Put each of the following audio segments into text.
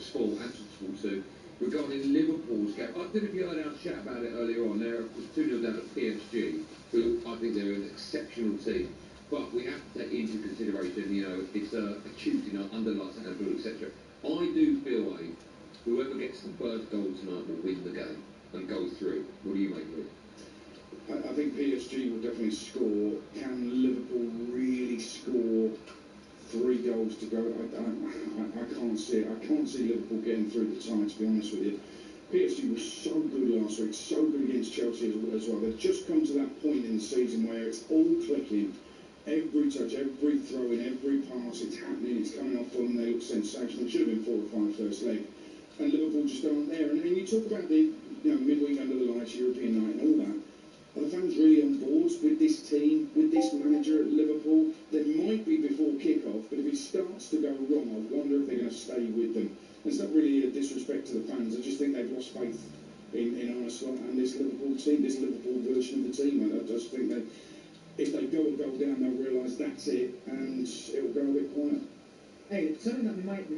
talkSPORT and talkSPORT 2 regarding Liverpool's game. I don't know if you heard our chat about it earlier on. They're 2-0 down at PSG, who I think they're an exceptional team. But we have to take into consideration, you know, it's a Tuesday night under lights and blue, etc. I do feel like whoever gets the first goal tonight will win the game and go through. What do you make of it? I think PSG will definitely score. Can Liverpool really score 3 goals to go? I can't see it. I can't see Liverpool getting through the tie, to be honest with you. PSG was so good last week, so good against Chelsea as well. They've just come to that point in the season where it's all clicking. Every touch, every throw in, every pass, it's happening, it's coming off them, they look sensational. It should have been 4 or 5 first leg. And Liverpool just aren't there. And you talk about the midweek under the lights, European night and all that. Are the fans really on board with this team, with this manager at Liverpool? They might be before kick-off, but if it starts to go wrong, I wonder if they're going to stay with them. It's not really a disrespect to the fans. I just think they've lost faith in Arne Slot and this Liverpool team, this Liverpool version of the team. I just think that if they go a goal down, they'll realise that's it, and it will go a bit quiet. Hey, something that might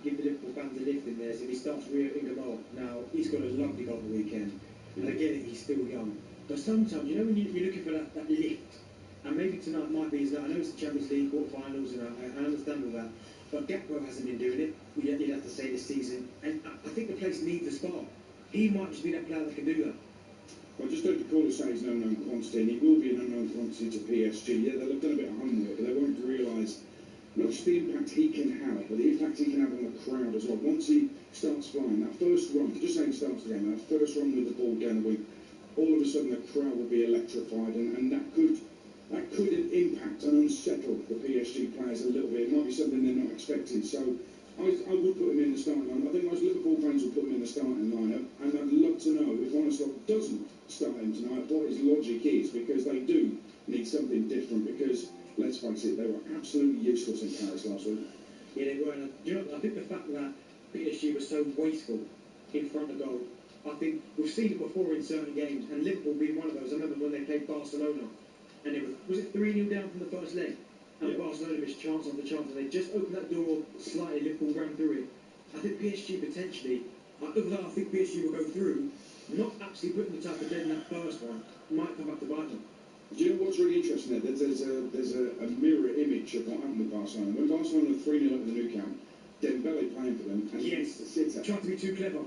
give the Liverpool fans a lift in there is if he starts rearing them up. Now, he's got a lovely goal the weekend, and again, he's still young. But sometimes, you know, when you're looking for that lift, and maybe tonight might be his night. I know it's the Champions League quarterfinals, and I understand all that, but Gakpo hasn't been doing it, you'd have to say, this season, and I think the place needs a spark. He might just be that player that can do that. Well, just heard the caller say he's an unknown quantity, and he will be an unknown quantity to PSG. Yeah, they'll have done a bit of homework, but they won't realise not just the impact he can have, but the impact he can have on the crowd as well. Once he starts flying, that first run, just saying starts the game, that first run with the ball down the wing, all of a sudden the crowd will be electrified, and that could impact and unsettle the PSG players a little bit. It might be something they're not expecting. So I would put him in the starting line. I think most Liverpool fans will put him in the starting lineup, and I'd love to know if Arne Slot doesn't start him tonight, what his logic is, because they do need something different. Because let's face it, they were absolutely useless in Paris last week. Yeah, they were. And I think the fact that PSG was so wasteful in front of goal, I think we've seen it before in certain games, and Liverpool being one of those. I remember when they played Barcelona, and it was it 3-0 down from the first leg, and Barcelona missed chance after chance, and they just opened that door slightly. Liverpool ran through it. I think PSG potentially, although I think PSG will go through, not actually putting the type of dead in that first one, might come back to bite them. Do you know what's really interesting there? There's a mirror image of what happened with Barcelona. When Barcelona were 3-0 up in the Nou Camp, Dembele playing for them, and yes, trying to be too clever.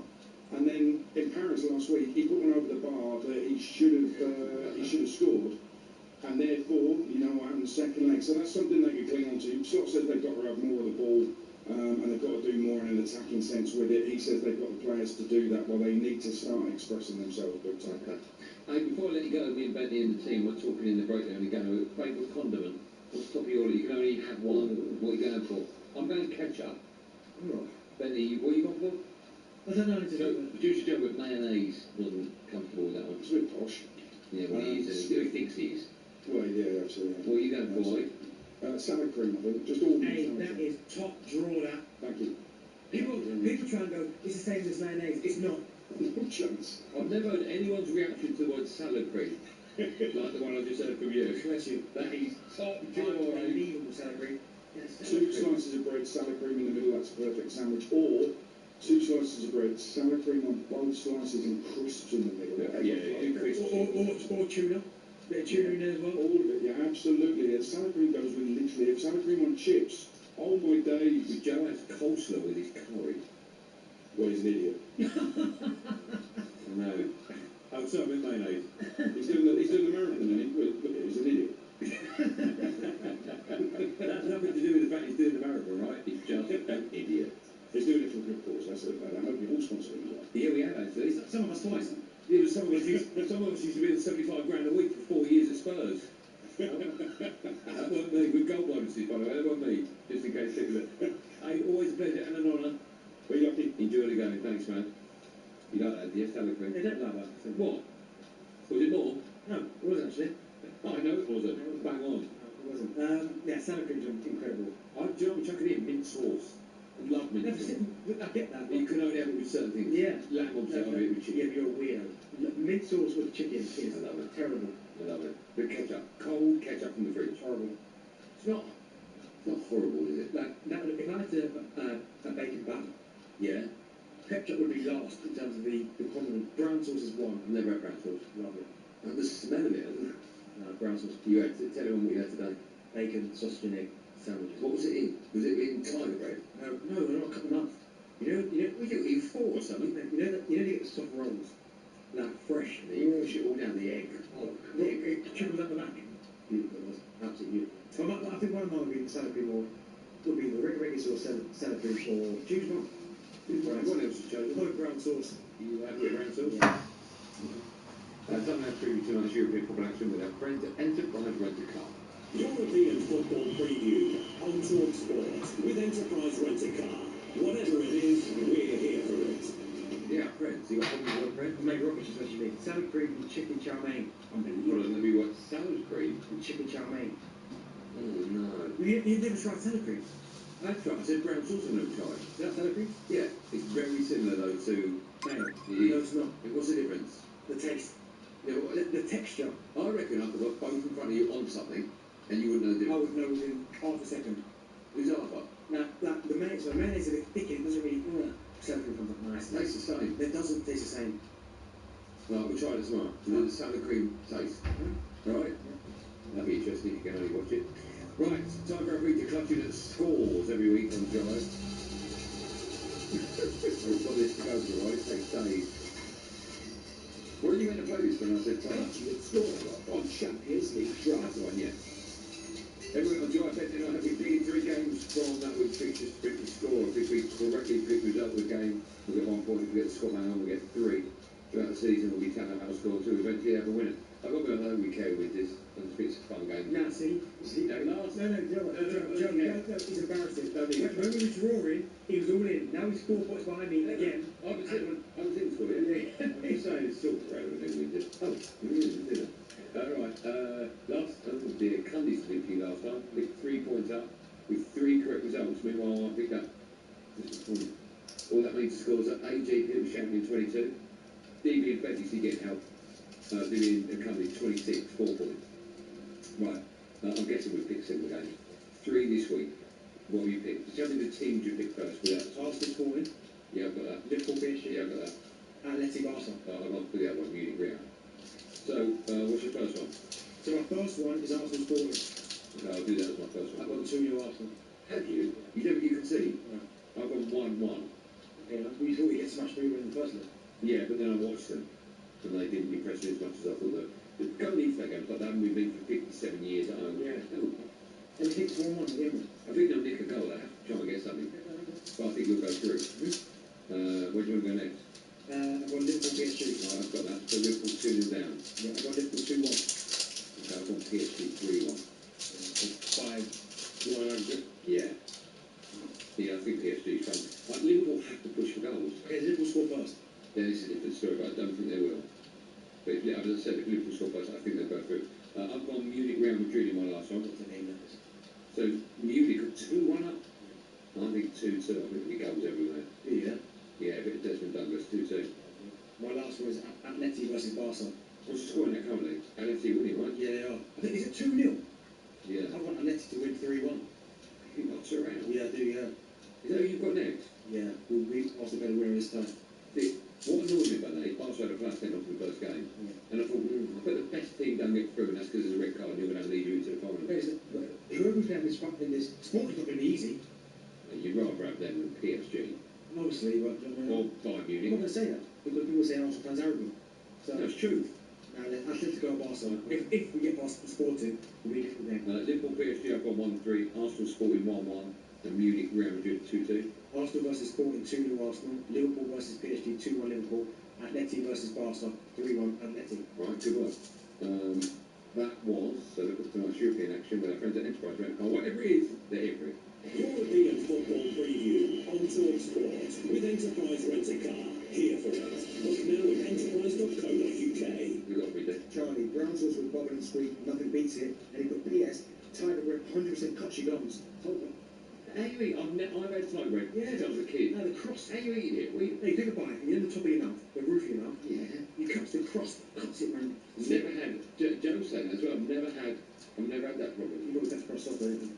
And then in Paris last week, he put one over the bar that he should have scored, and therefore, you know what happened the second leg. So that's something they could cling on to. Slot says they've got to have more of the ball, and they've got to do more in an attacking sense with it. He says they've got the players to do that. Well, they need to start expressing themselves big time. Hey, before I let you go, me and Benny and the team were talking in the breakdown again. Favourite condiment? What's top of your? You can only have one. What are you going for? I'm going ketchup. Oh. Benny, what are you going for? I don't know. Producer Joe with mayonnaise wasn't comfortable with that one. It's a bit posh. Yeah, well, he is. He thinks he is. Well, yeah, absolutely. What are you going for, Lloyd? Salad cream, I think. Just all. Hey, that is top draw. That. Thank you. People try and go, it's the same as mayonnaise. It's not. No chance. I've never heard anyone's reaction to the word salad cream like the one I just heard from you. Bless you. That is top draw. Unbelievable salad cream. Yes, 2 slices of bread, salad cream in the middle. That's a perfect sandwich. Or 2 slices of bread, salad cream on both slices, and crisps in the middle. Yeah, crisps. Or tuna. Bit of tuna in there as well. All of it, yeah, absolutely. The salad cream goes with literally. If salad cream on chips, oh my days. If Joe has coleslaw with his curry. Well, he's an idiot. No. Oh, sorry, with mayonnaise. He's doing the marathon, isn't he? Look at him, he's an idiot. That's nothing to do with the fact he's doing the marathon, right? He's just an idiot. He's doing it for a good cause. That's it. I hope you've all sponsored him as well. Yeah, we have actually. Some of us twice. Yeah, some of us used to be in 75 grand a week for 4 years at Spurs. That wasn't me. With goal bonuses, by the way. That wasn't me. Just in case people. Hey, always a pleasure and an honour. Very lucky. Enjoy the game. Thanks, man. You like that, yes, salad cream? They don't like that. What? Was it more? No, it wasn't actually. I know it wasn't. Bang on. It wasn't. Yeah, salad cream's incredible. Do you know what I'm chucking in? Mint sauce. I love mint sauce. I get that. You can only have it with certain things. Yeah. Lamb or something with chicken. Yeah, but you're a weirdo. Mint sauce with chicken is I love it. terrible. I love it. The ketchup. Cold ketchup from the fridge. Horrible. It's not horrible, is it? Like, that, if I had a bacon bun, Yeah. ketchup would be last in terms of the condiment. Brown sauce is one. I've never had brown sauce. Love it. And the smell of it, isn't it? Brown sauce. You had to tell everyone what you had today. Bacon, sausage and egg sandwiches. What was it in? Was it in tiger bread? No, they're not cut them up. What you eat four or something? You know they get the soft rolls, like fresh. And you wash it all down the egg. Oh, it trickles up the back. Beautiful, it was absolutely beautiful. I think one of mine would be salad cream or would be the regular sauce salad cream or choose one. What else has chosen? Probably brown sauce. You had with brown sauce? Yeah. Something else preview tonight's European football action with our friends at Enterprise Rent-A-Car. European football preview on talkSPORT with Enterprise Rent-A-Car. Whatever it is, we're here for it. Yeah, friends. You got something with friends? I make rubbish, especially salad cream and chicken chow mein. Hold on, let me watch salad cream. And chicken chow mein. Oh no. You've never tried salad cream? I've tried. I said brown sauce I've never tried. Is that salad cream? Yeah, it's very similar though to. No, Yeah. no, it's not. What's the difference? The taste, Yeah, what, the texture. I reckon I could put both in front of you on something, and you wouldn't know the I difference. would know within half a second. Who's Arthur? Now, the mayonnaise is a bit thick, it doesn't really. Salad cream comes up nice. Tastes the same. It doesn't taste the same. Right, we'll try it tomorrow. The salad cream taste. Alright? That'd be interesting if you can only watch it. Right, time for everybody to clutch in at scores every week on Joe. We've got this to go to, right? It takes days. Where are you going to play this when I said time? Clutching at score on Champions League That's draft. the one, yeah. Everyone on Joe, I bet tonight have we picking 3 games from that week features pick the score. If we correctly pick the result of the game, we'll get 1 point. If we get the score man, we'll get 3. Throughout the season, we'll be telling how to score 2. Eventually have a winner. I've got to be honest, we care with this. I just think it's a fun game. Now, see, No, last. Joe, he's embarrassing. When we were drawing, he was all in. Now he's 4 points behind me again. I was in for it. Yeah. I'm just saying it's still relevant and we did. Oh, we didn't do that. Alright, last time would be a Cundy split for you last time. Picked 3 points up with 3 correct results. Meanwhile, I picked up just a point. All that means the scores are AJP was champion 22. DB and Betty getting help. Vivian and Cundy 26, 4 points. Right, I'm guessing we picked similar games. 3 this week. What have you picked? Tell me the teams you picked first without. Arsenal Sporting, Yeah, I've got that. Liverpool PSG, Yeah, I've got that. Atleti Barca. I've got the other one, Munich Real. So, what's your first one? So my first one is Arsenal Sporting. Okay, I'll do that as my first I've one. got 2-0 Arsenal. Have you? You can see. No. I've got 1-1. Okay, we thought we'd get so much movement in the first leg. Yeah, but then I watched them, and they didn't impress me as much as I thought they would. The goal needs that game, but they haven't been beat for 57 years at home. Yeah. Oh, And he thinks 1-1 at the end. I think they'll nick a goal there, try and get something. But I think you'll go through. Where do you want to go next? I've got Liverpool PSG. Right, I've got that. So Liverpool 2-0 down. Yeah, I've got Liverpool 2-1. Okay, I've got PSG 3-1. 5-1. Yeah. Yeah, I think PSG's fun. Like, Liverpool have to push for goals. Okay, Liverpool score first. Yeah, this is a different story, but I don't think they will. But if, as I said, if Liverpool score first, I think they'll go through. I've gone Munich Real Madrid in my last one. What's the name of this? So Munich are 2-1 up. I think 2-2. I think the goals everywhere. Yeah. Yeah, a bit of Desmond Douglas 2-2. My last one is Atleti versus Barca. What's the score in that currently? LFC winning, right? Yeah, they are. I think, is it 2-0? Yeah. I want Atleti to win 3-1. You got 2 around. Yeah, I do, yeah. Is that who you've got next? Yeah, we'll also better winner this time. What annoyed me about that is Barca had a flat sent off in the first game. Yeah. And I thought, I bet the best team don't get through, and that's because there's a red card and you're going to lead you into the final. Whoever we play in this sport is not going to be easy. You'd rather have them than PSG. Obviously, but Or Bayern I'm not Munich. going to say that because people say Arsenal fans arrogant. So That's true. now Atletico or Barca. If we get past Sporting, we'll be different then. Liverpool PSG, I've got 1-3. Arsenal Sporting 1-1. And Munich Real Madrid 2-2. Arsenal versus Sporting 2-0 Arsenal. Liverpool versus PSG 2-1 Liverpool. Atleti versus Barca 3-1 Atleti. Right, good work. That was, so look at tonight's European action with our friends at Enterprise Rent-A-Car. Whatever it is, they're here for it. European football preview on talkSPORT with Enterprise Rent-A-Car. Here for it. Book now at enterprise.co.uk. We've got to be there. Charlie, brown sauce with bubble and sweet, nothing beats it. And he put PS, Tiger Grip, 100% cuts your gums. How you eat? I've had tight bread since I was a kid. No, the crust. How you eating it? Hey, think about it. You know the top of your mouth, the roof of your mouth. Yeah. You cut the crust, cuts it, man. Never had. Joe saying that as well. I've never had that problem. You always have to cross off anything.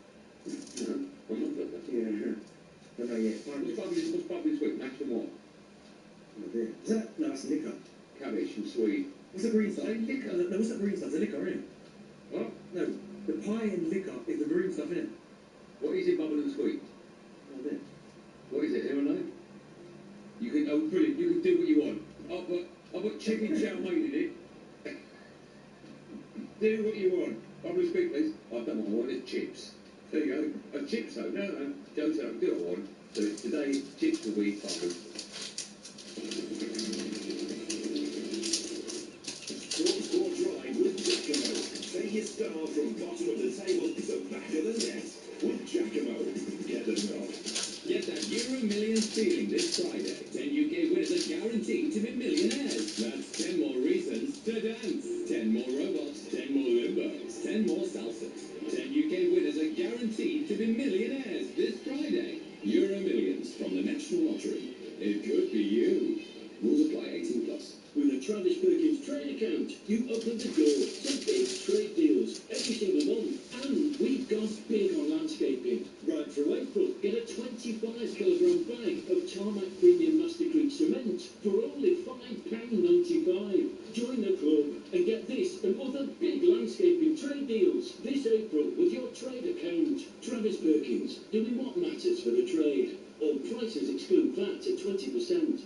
No, I'm not like that. Yeah, sure. No, yeah, fine. What's bubbly sweet? Mash and what? Oh dear. Is that? No, that's liquor. Cabbage and sweet. What's the green stuff? Say liquor. No, what's that green stuff? The liquor, isn't it? What? No, the pie and liquor is the green stuff, isn't it? What is it, bubble and sweet? Oh dear. What is it? Anyone know? You can, oh brilliant, you can do what you want. I'll put chicken chow mein in it. Do what you want. Bubble and sweet, please. I've done what I want, it's chips. There you go. Chips though, no. Joe said I can do what I want. So today, chips will be bubble. talkSPORT Drive with Giacomo. Take your star from bottom of the table to back of the net with Giacomo. Get the knob. Get that Euro Millions feeling this Friday. 10 UK winners are guaranteed to be millionaires. That's 10 more reasons to dance. 10 more robots, 10 more limbos, 10 more salsas. 10 UK winners are guaranteed to be millionaires this Friday. Euro Millions from the National Lottery. It could be you. Rules apply 18 plus. With a Travis Perkins trade account, you open the door to big trade deals every single month. And we've gone big on landscaping. Right through April, get a 25 kilogram bag of Tarmac Premium Mastercrete cement for only £5.95. Join the club and get this and other big landscaping trade deals this April with your trade account. Travis Perkins, doing what matters for the trade. All prices exclude VAT at 20%.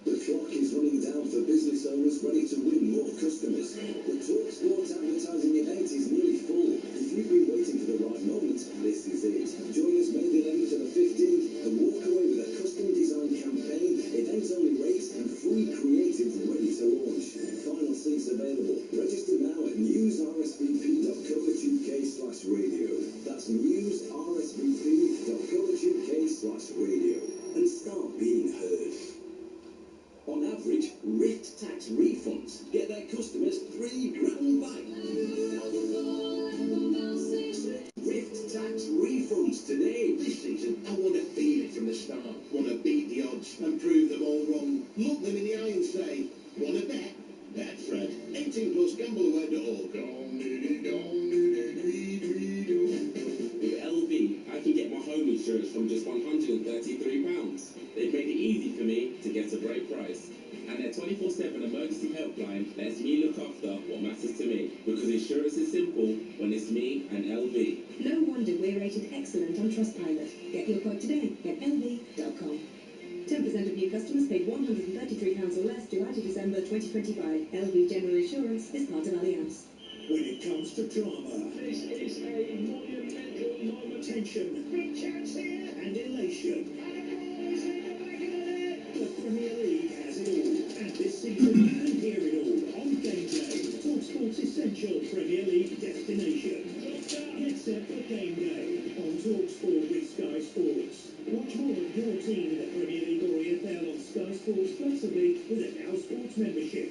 The clock is running down for business owners ready to win more customers. The talkSPORT advertising event is nearly full. If you've been waiting for the right moment, this is it. Join us May the 11th to the 15th and walk away with a custom design campaign, event-only rates and free creative ready to launch. Final seats available. Register now at newsrsvp.co.uk/radio. That's newsrsvp.co.uk/radio. And start being heard. On average, RIFT tax refunds get their customers £3,000 back. RIFT tax refunds today. This season, I want to feel it from the start. Want to beat the odds and prove them all wrong. Look them in the eye and say, want to bet? Bet Fred. 18 plus gambleaware.org. With LV, I can get my home insurance from just £133. They've made it easy for me to get a great price. And their 24/7 emergency helpline lets me look after what matters to me. Because insurance is simple when it's me and LV. No wonder we're rated excellent on Trustpilot. Get your quote today at lv.com. 10% of new customers paid £133 or less July to December 2025. LV General Insurance is part of Allianz. When it comes to drama, this is a monumental moment. Tension, big chance here, and elation. The Premier League has it all, and this season you can hear it all on Game Day, talkSPORT's essential Premier League destination. Get set for Game Day on talkSPORT with Sky Sports. Watch more of your team in the Premier League or EFL on Sky Sports flexibly with a Now Sports membership.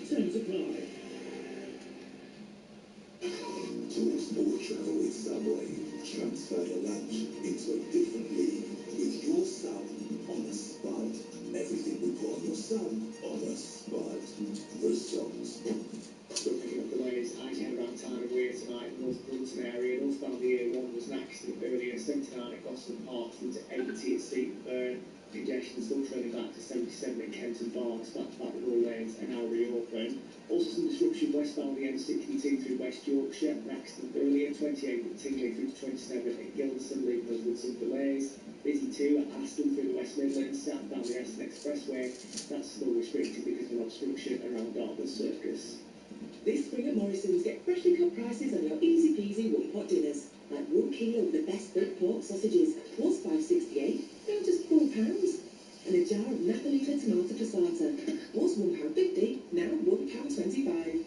Terms apply. talkSPORT travel with Subway. Transfer the lunch into a different league with your sub on the spud. Everything we put on your sub on the spud. The songs. Still picking up delays. I came around Tyne and Weir tonight in North Brunton area. Northbound the A1 was an accident earlier. 79 at Gosford Park through to 80 at Seaton. Congestion still trailing back to 77 at Kenton Barnes, back to back with all lanes and now reopened. Also some disruption westbound the M62 through West Yorkshire. An accident earlier, 28 at Tingley through to 27 at Gilderston, leaving us with some delays. Busy too at Aston through the West Midlands, southbound the Aston Expressway. That's still restricted because of an obstruction around Dartmouth Circus. This spring at Morrison's, get freshly cut prices on your easy peasy one-pot dinners. Like 1 kilo of the best built pork sausages was £5.68, now just £4. And a jar of Napolitan tomato passata was £1.50, now £1.25.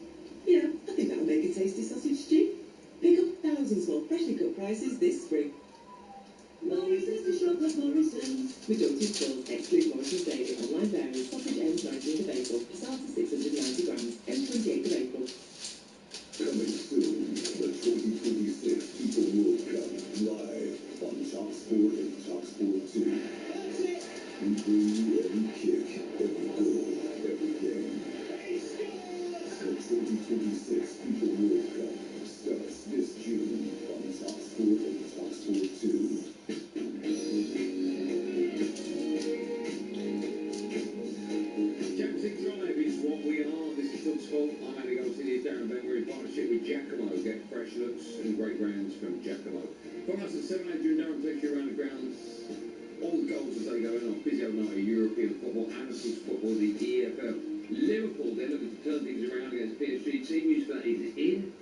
Yeah, I think that'll make a tasty sausage stew. Pick up thousands more freshly cut prices this spring. Morrison's to shop at Morrison's. Majority of stores exclude Morrison's Day. Online varies. Sausage ends 19th of April. Passata 690 grams. Ends 28th of April. Coming soon, the 2026 FIFA World Cup live on talkSPORT and talkSPORT 2. We bring you every kick, every goal, every game. The 2026 FIFA World Cup starts this June on talkSPORT and talkSPORT 2. plenty going on. Physio night of European football and of course football, the EFL. Liverpool, they're looking to turn things around against PSG. Team news for that is in.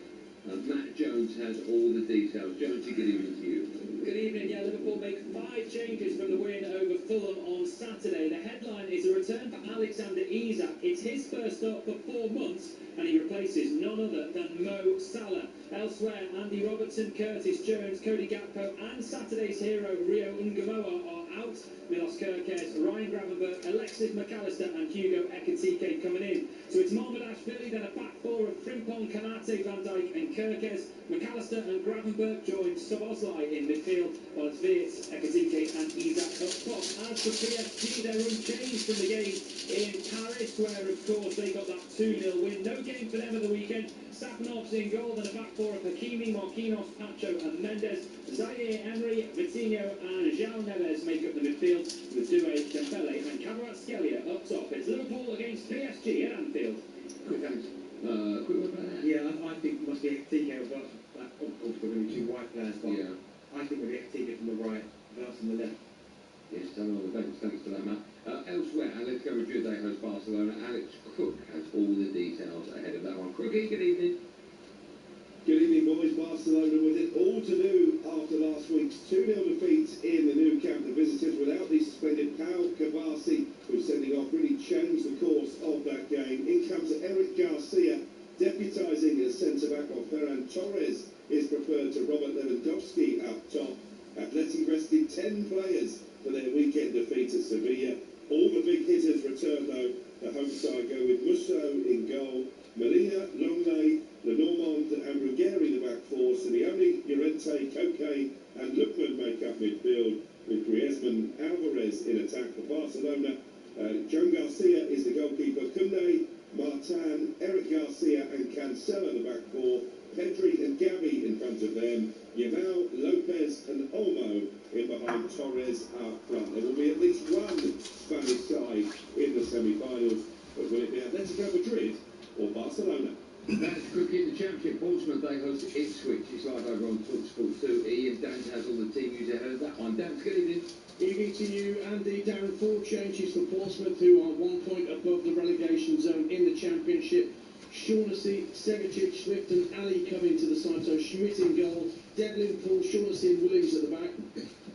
Matt Jones has all the details. Jonesy, good evening to you. Good evening. Yeah, Liverpool make 5 changes from the win over Fulham on Saturday. The headline is a return for Alexander Isak. It's his first start for 4 months, and he replaces none other than Mo Salah. Elsewhere, Andy Robertson, Curtis Jones, Cody Gakpo, and Saturday's hero Rio Ungamoa are out. Milos Kerkez, Ryan Gravenberch, Alexis McAllister, and Hugo Ekitike coming in. So it's Marmadashvili, then a back four of Frimpong, Kanate, Van Dijk, and Kerkez. McAllister and Gravenberch join Szoboszlai in midfield, while it's Wirtz, Ekitike, and Isak up top. As for PSG, they're unchanged from the game in Paris, where of course they got that 2-0 win. No game for them at the weekend. Sapanov's in goal, then a back four of Hakimi, Marquinhos, Pacho, and Mendes. Zaire Emery, Vitinho, and João Neves make up the midfield, with Doué, Dembele, and Kvaratskhelia up top. It's Liverpool against PSG at Anfield. Quick answer. Quick word about that. Yeah, I think it must be Ekitike, but of course we're going to be 2 wide players, but Yeah. I think we'll be Ekitike from the right, Wirtz from the left. Yes, done on the bench. Thanks for that, Matt. Elsewhere, Atletico Madrid, they host Barcelona. Alex Cook has all the details ahead of that one. Crookie, good evening. Good evening, boys. Barcelona with it all to do after last week's 2-0 defeat in the Nou Camp. The visitors, without the suspended Pau Kavasi, who's sending off, really changed the course of that game. In comes Eric Garcia, deputising as centre-back, while Ferran Torres is preferred to Robert Lewandowski up top. Atleti rested 10 players for their weekend defeat at Sevilla. All the big hitters return, though. The home side go with Musso in goal, Molina, Longley, Lenormand and Ruggeri the back four. Simeone, Llorente, Koke and Lookman make up midfield, with Griezmann, Alvarez in attack for Barcelona. Joan Garcia is the goalkeeper. Koundé, Martin, Eric Garcia and Cancelo the back four. Pedri and Gavi in front of them. Yamal, Lopez and Olmo in behind Torres up front. There will be at least one Spanish side in the semi-finals, but will it be Atletico Madrid or Barcelona? That's Crookie in the Championship. Portsmouth, they host Ipswich. It's live over on talkSPORT 2. Ian Dance has all the team news ahead of that one. Dance, good evening. Evening to you, Andy. Darren, 4 changes for Portsmouth, who are 1 point above the relegation zone in the Championship. Shaughnessy, Segacic, Swift and Ali come into the side, so Schmidt in goal, Devlin, Paul, Shaughnessy and Williams at the back.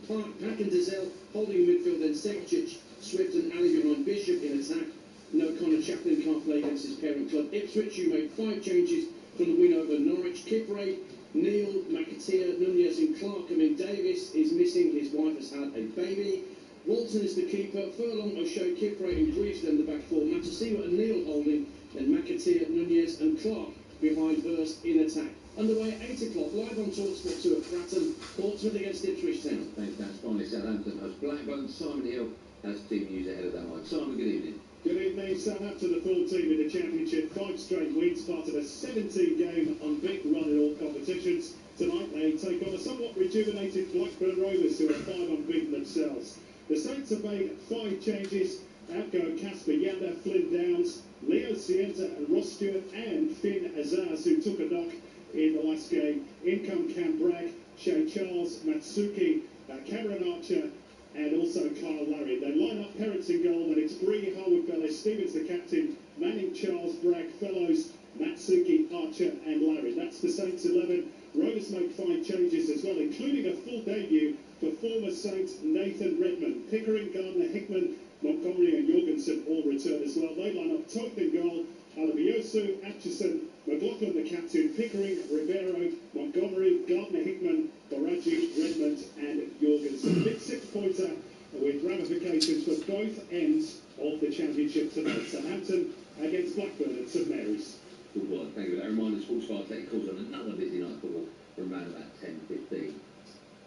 Pack and Dazelle holding midfield, then Segacic, Swift and Ali behind Bishop in attack. No, Connor Chaplin can't play against his parent club. Ipswich, who made 5 changes from the win over Norwich. Kipre, Neil, McAteer, Nunez and Clark. I mean, Davis is missing. His wife has had a baby. Walton is the keeper. Furlong, O'Shea, Kipre and Greaves then the back four. Matasiwa and Neil holding. Then McAteer, Nunez and Clark behind Burst in attack. Underway at 8 o'clock, live on talkSPORT 2 at Fratton. Portsmouth against Ipswich Town. Thanks, Dan. Finally, Southampton host Blackburn. Simon Hill has team news ahead of that one. Simon, good evening. Good evening. Southampton, the full team in the Championship. 5 straight wins, part of a 17-game unbeaten run in all competitions. Tonight they take on a somewhat rejuvenated Blackburn Rovers, who are 5 unbeaten themselves. The Saints have made 5 changes. Out go Casper Yanda, Flynn Downs, Leo Sienta and Ross Stewart, and Finn Azaz, who took a knock in the last game. In come Cam Bragg, Shay Charles, Matsuki, Cameron Archer, and also Kyle Larry. They line up Perrins in goal, and it's Bree, Harwood Bellis, Stevens the captain, Manning, Charles, Bragg, Fellows, Matsuki, Archer and Larry. That's the Saints 11. Rovers make 5 changes as well, including a full debut for former Saints Nathan Redmond. Pickering, Gardner, Hickman, Montgomery and Jorgensen all return as well. They line up Toth in goal, Alabiosu, Atchison, McLaughlin the captain, Pickering, Ribeiro, Montgomery, Gardner, Hickman, Baraji, Redmond and Jorgensen. Big 6-pointer with ramifications for both ends of the Championship tonight. Southampton against Blackburn at St Mary's. Good work. Thank you for that reminder. Sports take calls on another busy night football from around about 10:15.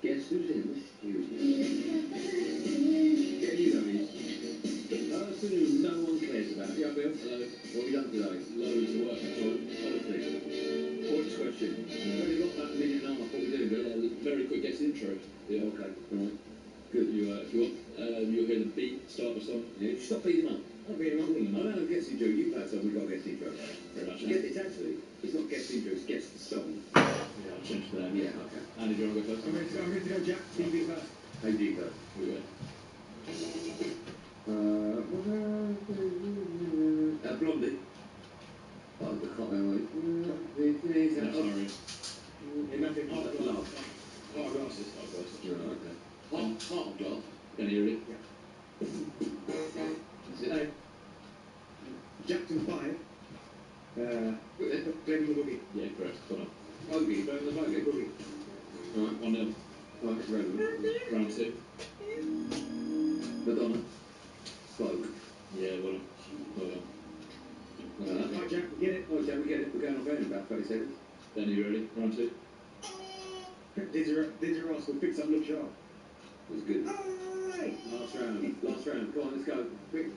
Guess who's in the studio? Yeah, you know me. The person who no one cares about. Yeah, Bill. Hello. What have you done today? Loads of work. Honestly. What's the question? We've only got that minute and a half. What are we doing, Bill? Very quick guest intro. Yeah. Okay. Right. Good. If you want, you'll hear the beat start the song. Yeah, stop beating him up. I'll be I don't know, guest intro. You play a song, we've got a guest intro. Very much. It's actually, it's not guest intro, it's guest song. Yeah, I'll change for that. Yeah, okay. Andy, do you want to go first? I'm ready to go, Jack. TV first. Hey, G first. We go. bogey. Vote on the bogey. Bogey. Alright, 1-0. Oh, that's relevant. Round 2. Madonna. Spoke. Yeah, well done. Well done. Right, Jack, we get it. Oh, Jack, we get it. We're going off air in about 30 seconds. Then are you ready? Round 2. Dizzy Rascal picks up Look Sharp. It was good. Last round. Last round. Come on, let's go. Quick.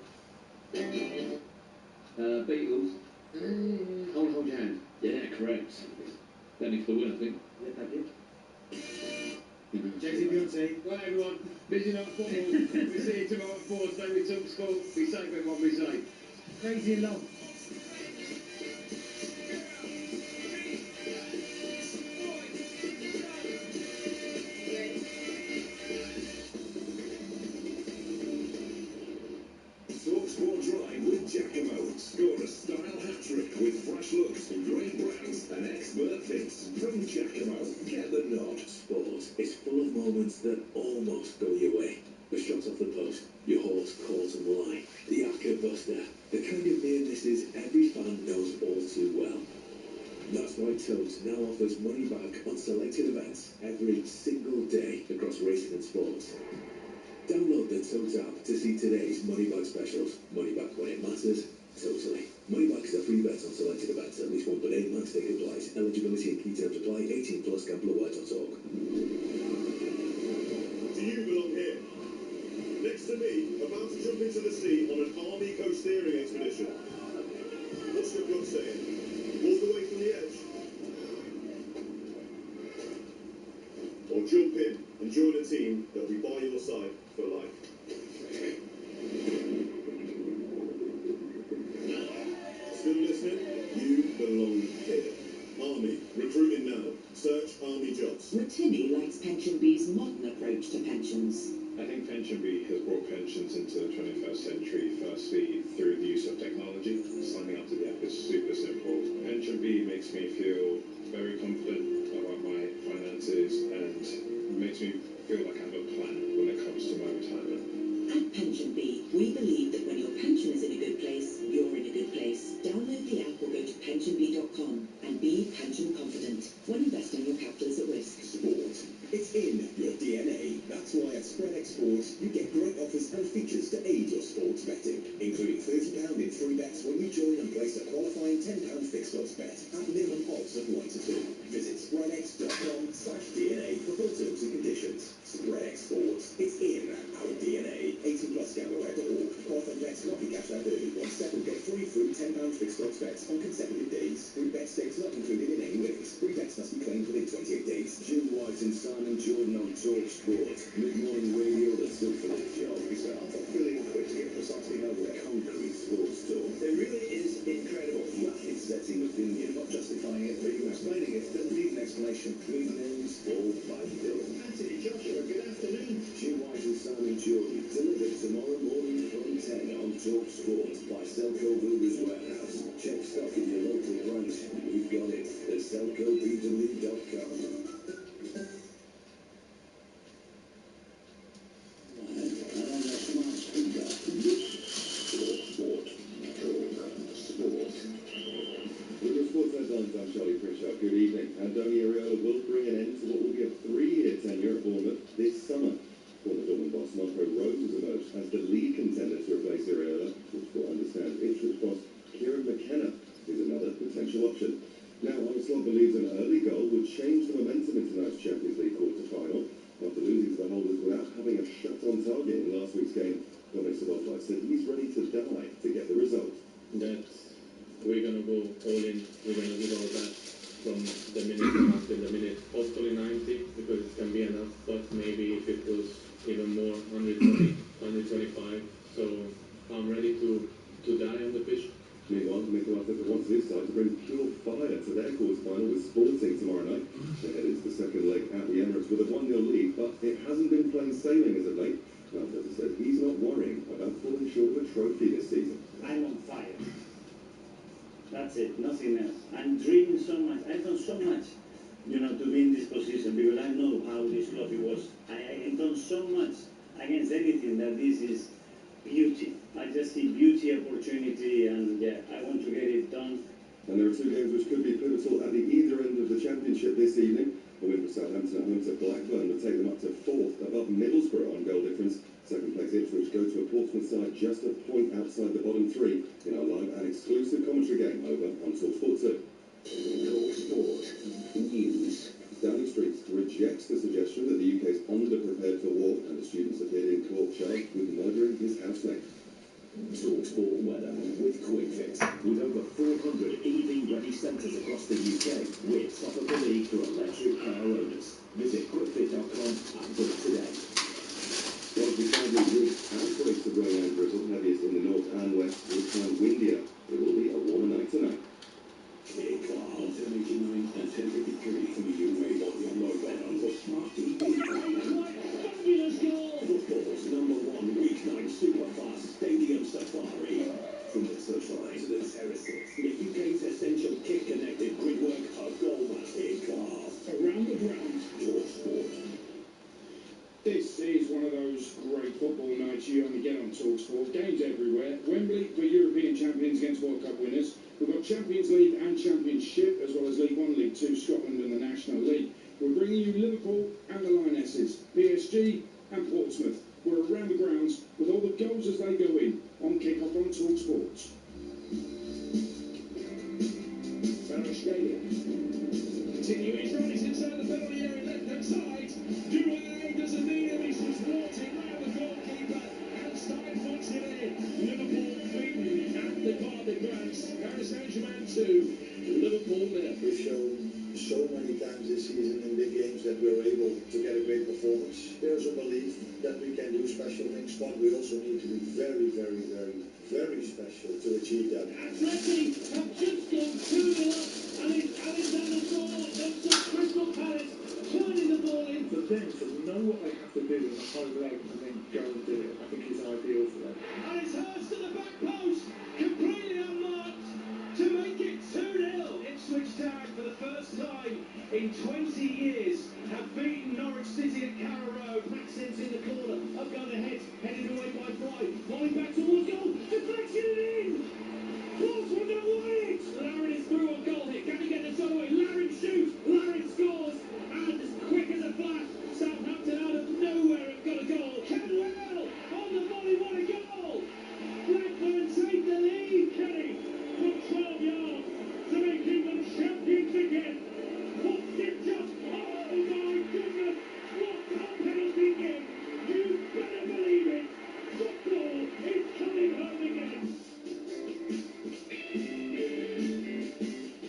Beatles. Hold your hand. Yeah, correct. Danny for the win, I think. Yeah, that did. Jay-Z, Beyonce. Right, everyone. Busy night football. We'll see you tomorrow at 4. Stay with talkSPORT. Be safe, everyone. Be safe. Crazy in love. talkSPORT Drive with Giacomo. Score a style hat-trick with fresh looks, great brands and expert fits from Giacomo. Get the nod. Sport is full of moments that almost go your way. The shot off the post, your horse caught on the line, the arcade buster, the kind of near misses every fan knows all too well. That's why Totes now offers money back on selected events every single day across racing and sports. Download the Totes app to see today's money back specials. Money back when it matters, totally. Money back is a free bet on selected events. At least 1.8 max stake applies. Eligibility and key terms apply. 18 plus. Gamblerwhite.org. Do you belong here? Next to me, about to jump into the sea on an army coast-steering expedition. What's your gut saying? Walk away from the edge? Or jump in and join a team that'll be by your side for life? Still listening? You belong here. Army, recruiting now. Search Army jobs. Rotimi likes Pension B's modern approach to pensions. I think Pension B has brought pensions into the 21st century, firstly through the use of technology. Signing up to the app is super simple. Pension B makes me feel very confident about my finances and makes me feel like I have a plan when it comes to my retirement. At Pension B, we believe that when your pension is in a good place, you're in a good place. Download the app or go to pensionb.com and be pension confident. When investing, your capital is at risk. Sport. It's in your DNA. That's why at SpreadXPORT you get great offers and features to aid your sports betting, including £30 in free bets when you join and place a qualifying £10 fixed odds bet at minimum odds of 1 to 2. Visit spreadx.com/DNA for full terms and conditions. SpreadXPORT. It's in our DNA. 18 plus. Gamblerwhite.org. Qualifying bets not be cashed out early. 1 step and get 3 free £10 fixed odds bets on consecutive days. Free bet stakes not included in any winnings. Free bets must be claimed within 28 days. Jim White and Simon Jordan on talkSPORT. Mid-morning radio that's up for the job. It's I'm not feeling quick to get precisely nowhere. Concrete sports talk. It really is incredible. Rapid setting opinion, not justifying it, but even explaining it. Doesn't need an explanation. Good news, all by Dylan. Anthony Joshua, good afternoon. Jim White and Simon Jordan. Delivered tomorrow morning from 10 on talkSPORT by Selco Builders Warehouse. Check stock in your local branch. We've got it at selcobw.com. I'm Charlie Pritchard. Good evening. Andoni Areola will bring an end to what will be a 3-year tenure at Bournemouth this summer. Former Dortmund boss Marco Rose has emerged as the lead contender to replace Areola, which will understand Ipswich boss Kieran McKenna is another potential option. Now, Armstrong believes an early goal would change the momentum in tonight's Champions League quarter-final. After losing to the holders without having a shot on target in last week's game, Dominic Szoboszlai said he's ready to die to get the result. We're going to go all in. We're going to give all that from the minute after the minute. Hopefully 90, because it can be enough. But maybe if it was even more, 120, 125. So I'm ready to die on the pitch. Meanwhile, Mikel Arteta wants his side to bring pure fire to their quarter-final with Sporting tomorrow night. They head into the second leg at the Emirates with a 1-0 lead, but it hasn't been plain sailing as of late. Arteta said he's not worrying about falling short of a trophy this season. I'm on fire. That's it, nothing else. I'm dreaming so much. I've done so much, to be in this position because I know how this trophy was. I've done so much against anything that this is beauty. I just see beauty, opportunity, and yeah, I want to get it done And there are two games which could be pivotal at the either end of the championship this evening. A win for Southampton at home to Blackburn would take them up to 4th above Middlesbrough on goal difference. Second place Ipswich go to a Portsmouth side just a point outside the bottom three in our live and exclusive commentary game over on talkSPORT 2. talkSPORT News. Downing Street rejects the suggestion that the UK is underprepared for war, and the students appeared in court charged with murdering his housemate. talkSPORT weather with Quick Fix. With over 400 EV-ready centres across the UK, we're top of the league for electric car owners. Visit quickfit.com and book today. Well, decidedly weak outbreaks of rain and drizzle, heaviest in the north and west, this time windier. It will be a warmer night tonight. Kick off 10:89 and 10:53 from you made on your mobile for smart TV. Fabulous goal! Football's #1 weeknight superfast stadium safari. From the touchline to the terraces, the UK's essential kit-connected gridwork of goal match kick off. Around the ground, talkSPORT. This is one of those great football nights you only get on talkSPORT. Games everywhere. Wembley for European champions against World Cup winners. We've got Champions League and Championship, as well as League 1, League 2, Scotland and the National League. We're bringing you Liverpool and the Lionesses, PSG and Portsmouth. We're around the grounds with all the goals as they go in on kick-off on talkSPORT. Continue his run, he's inside the penalty area, left-hand side. Duray doesn't need him, he's just walked in round the goalkeeper. And Stein puts it in. Liverpool beaten at the Parc des Princes. Paris Saint-Germain 2, Liverpool 0. We've shown so many times this season in big games that we're able to get a great performance. There's a belief that we can do special things, but we also need to be very, very, very, very special to achieve that. Atleti have just gone 2-0 up, and it's Alexander's goal against Crystal Palace, turning the ball in. For them to know what they have to do in the home leg and then go and do it, I think is ideal for them. And it's Hurst to the back post, completely unmarked, to make it 2-0. Ipswich Town, for the first time in 20 years, have beaten Norwich City at Carrow Road. Maxim's in the corner, up on the head, headed away by Fry, volley back towards goal, deflection and in! Portsmouth have won it! Larin is through on goal here, can he get the shot away? Larin shoots, Larin scores, and as quick as a flash, Southampton out of nowhere have got a goal. Kenwell on the volley, what a goal! Blackburn take the lead, Kenny, from 12 yards to make England champions again. What's it just? Oh my goodness! What a penalty kick! You better believe it! Football is coming home again!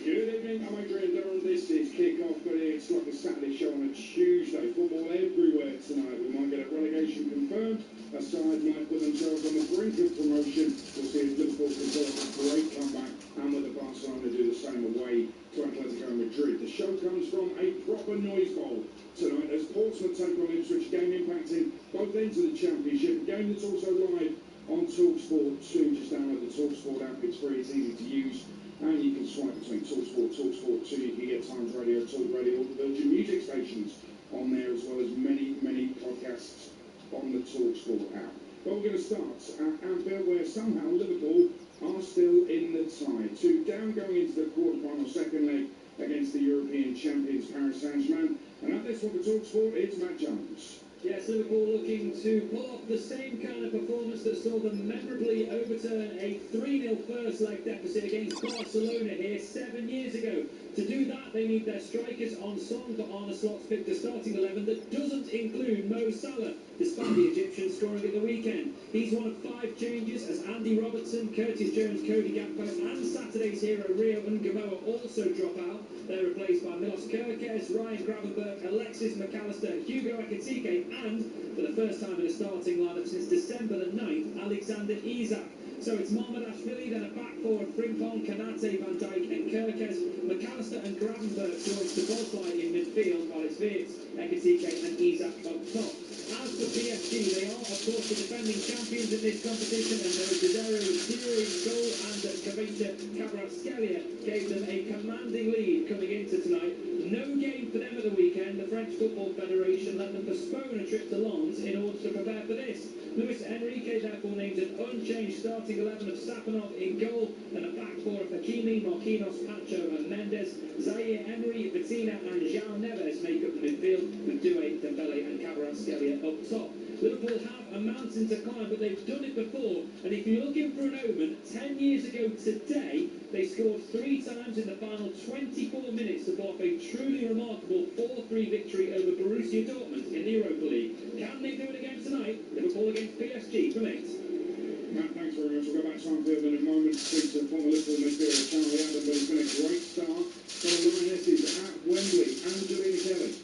Good evening, I'm Adrian Durham. This is kick-off, but it's like a Saturday show on a Tuesday. Football everywhere tonight. We might get a relegation confirmed. A side might put themselves on the brink of promotion. We'll see if Liverpool can pull off a great comeback and whether Barcelona do the same away to Atletico Madrid. The show comes from a proper noise bowl tonight as Portsmouth take on Ipswich, game impacting both ends of the championship. A game that's also live on talkSPORT 2. Just download the talkSPORT app. It's free, it's easy to use. And you can swipe between talkSPORT, talkSPORT 2. You can get Times Radio, Talk Radio, all the Virgin Music stations on there, as well as many, many podcasts on the talkSPORT app. But we're going to start at Anfield, where somehow Liverpool are still in the tie. 2 down going into the quarter-final second leg against the European champions Paris Saint-Germain. And at this one for talkSPORT, it's Matt Jones. Yes, Liverpool looking to pull off the same kind of performance that saw them memorably overturn a 3-0 first leg deficit against Barcelona here 7 years ago. To do that, they need their strikers on song, but Arne Slot's picked a starting 11 that doesn't include Mo Salah, despite the Egyptian scoring at the weekend. He's one of 5 changes as Andy Robertson, Curtis Jones, Cody Gakpo and Saturday's hero Rio Ngamoa also drop out. They're replaced by Milos Kerkez, Ryan Gravenberch, Alexis McAllister, Hugo Ekitike and, for the first time in a starting lineup since December the 9th, Alexander Isak. So it's Mamardashvili, then a back forward, Frimpong, Kanate, Van Dijk and Kerkez. McAllister and Gravenberch joins the Boslight in midfield, while it's Wirtz, Ekitike and Isak up top. As for PSG, they are, of course, the defending champions in this competition, and there is Cesaro Zero in goal, and Kavita Kvaratskhelia gave them a commanding lead coming into tonight. No game for them at the weekend. The French Football Federation let them postpone a trip to Lens in order to prepare for this. Luis Enrique therefore named an unchanged starting 11 of Saponov in goal, and a back four of Hakimi, Marquinhos, Pacho and Mendes. Zaire Emery, Vitina and João Neves make up the midfield, with Doué, Dembele and Kvaratskhelia up top. Liverpool have a mountain to climb, but they've done it before, and if you're looking for an omen, 10 years ago today, they scored 3 times in the final 24 minutes to pull off a truly remarkable 4-3 victory over Borussia Dortmund in the Europa League. Can they do it again tonight? Liverpool against PSG from 8. Matt, thanks very much. We'll go back to Anfield in a moment to speak to the former Liverpool midfielder Charlie Adam, but it's been a great start for the Lionesses at Wembley. Angelina Kelly.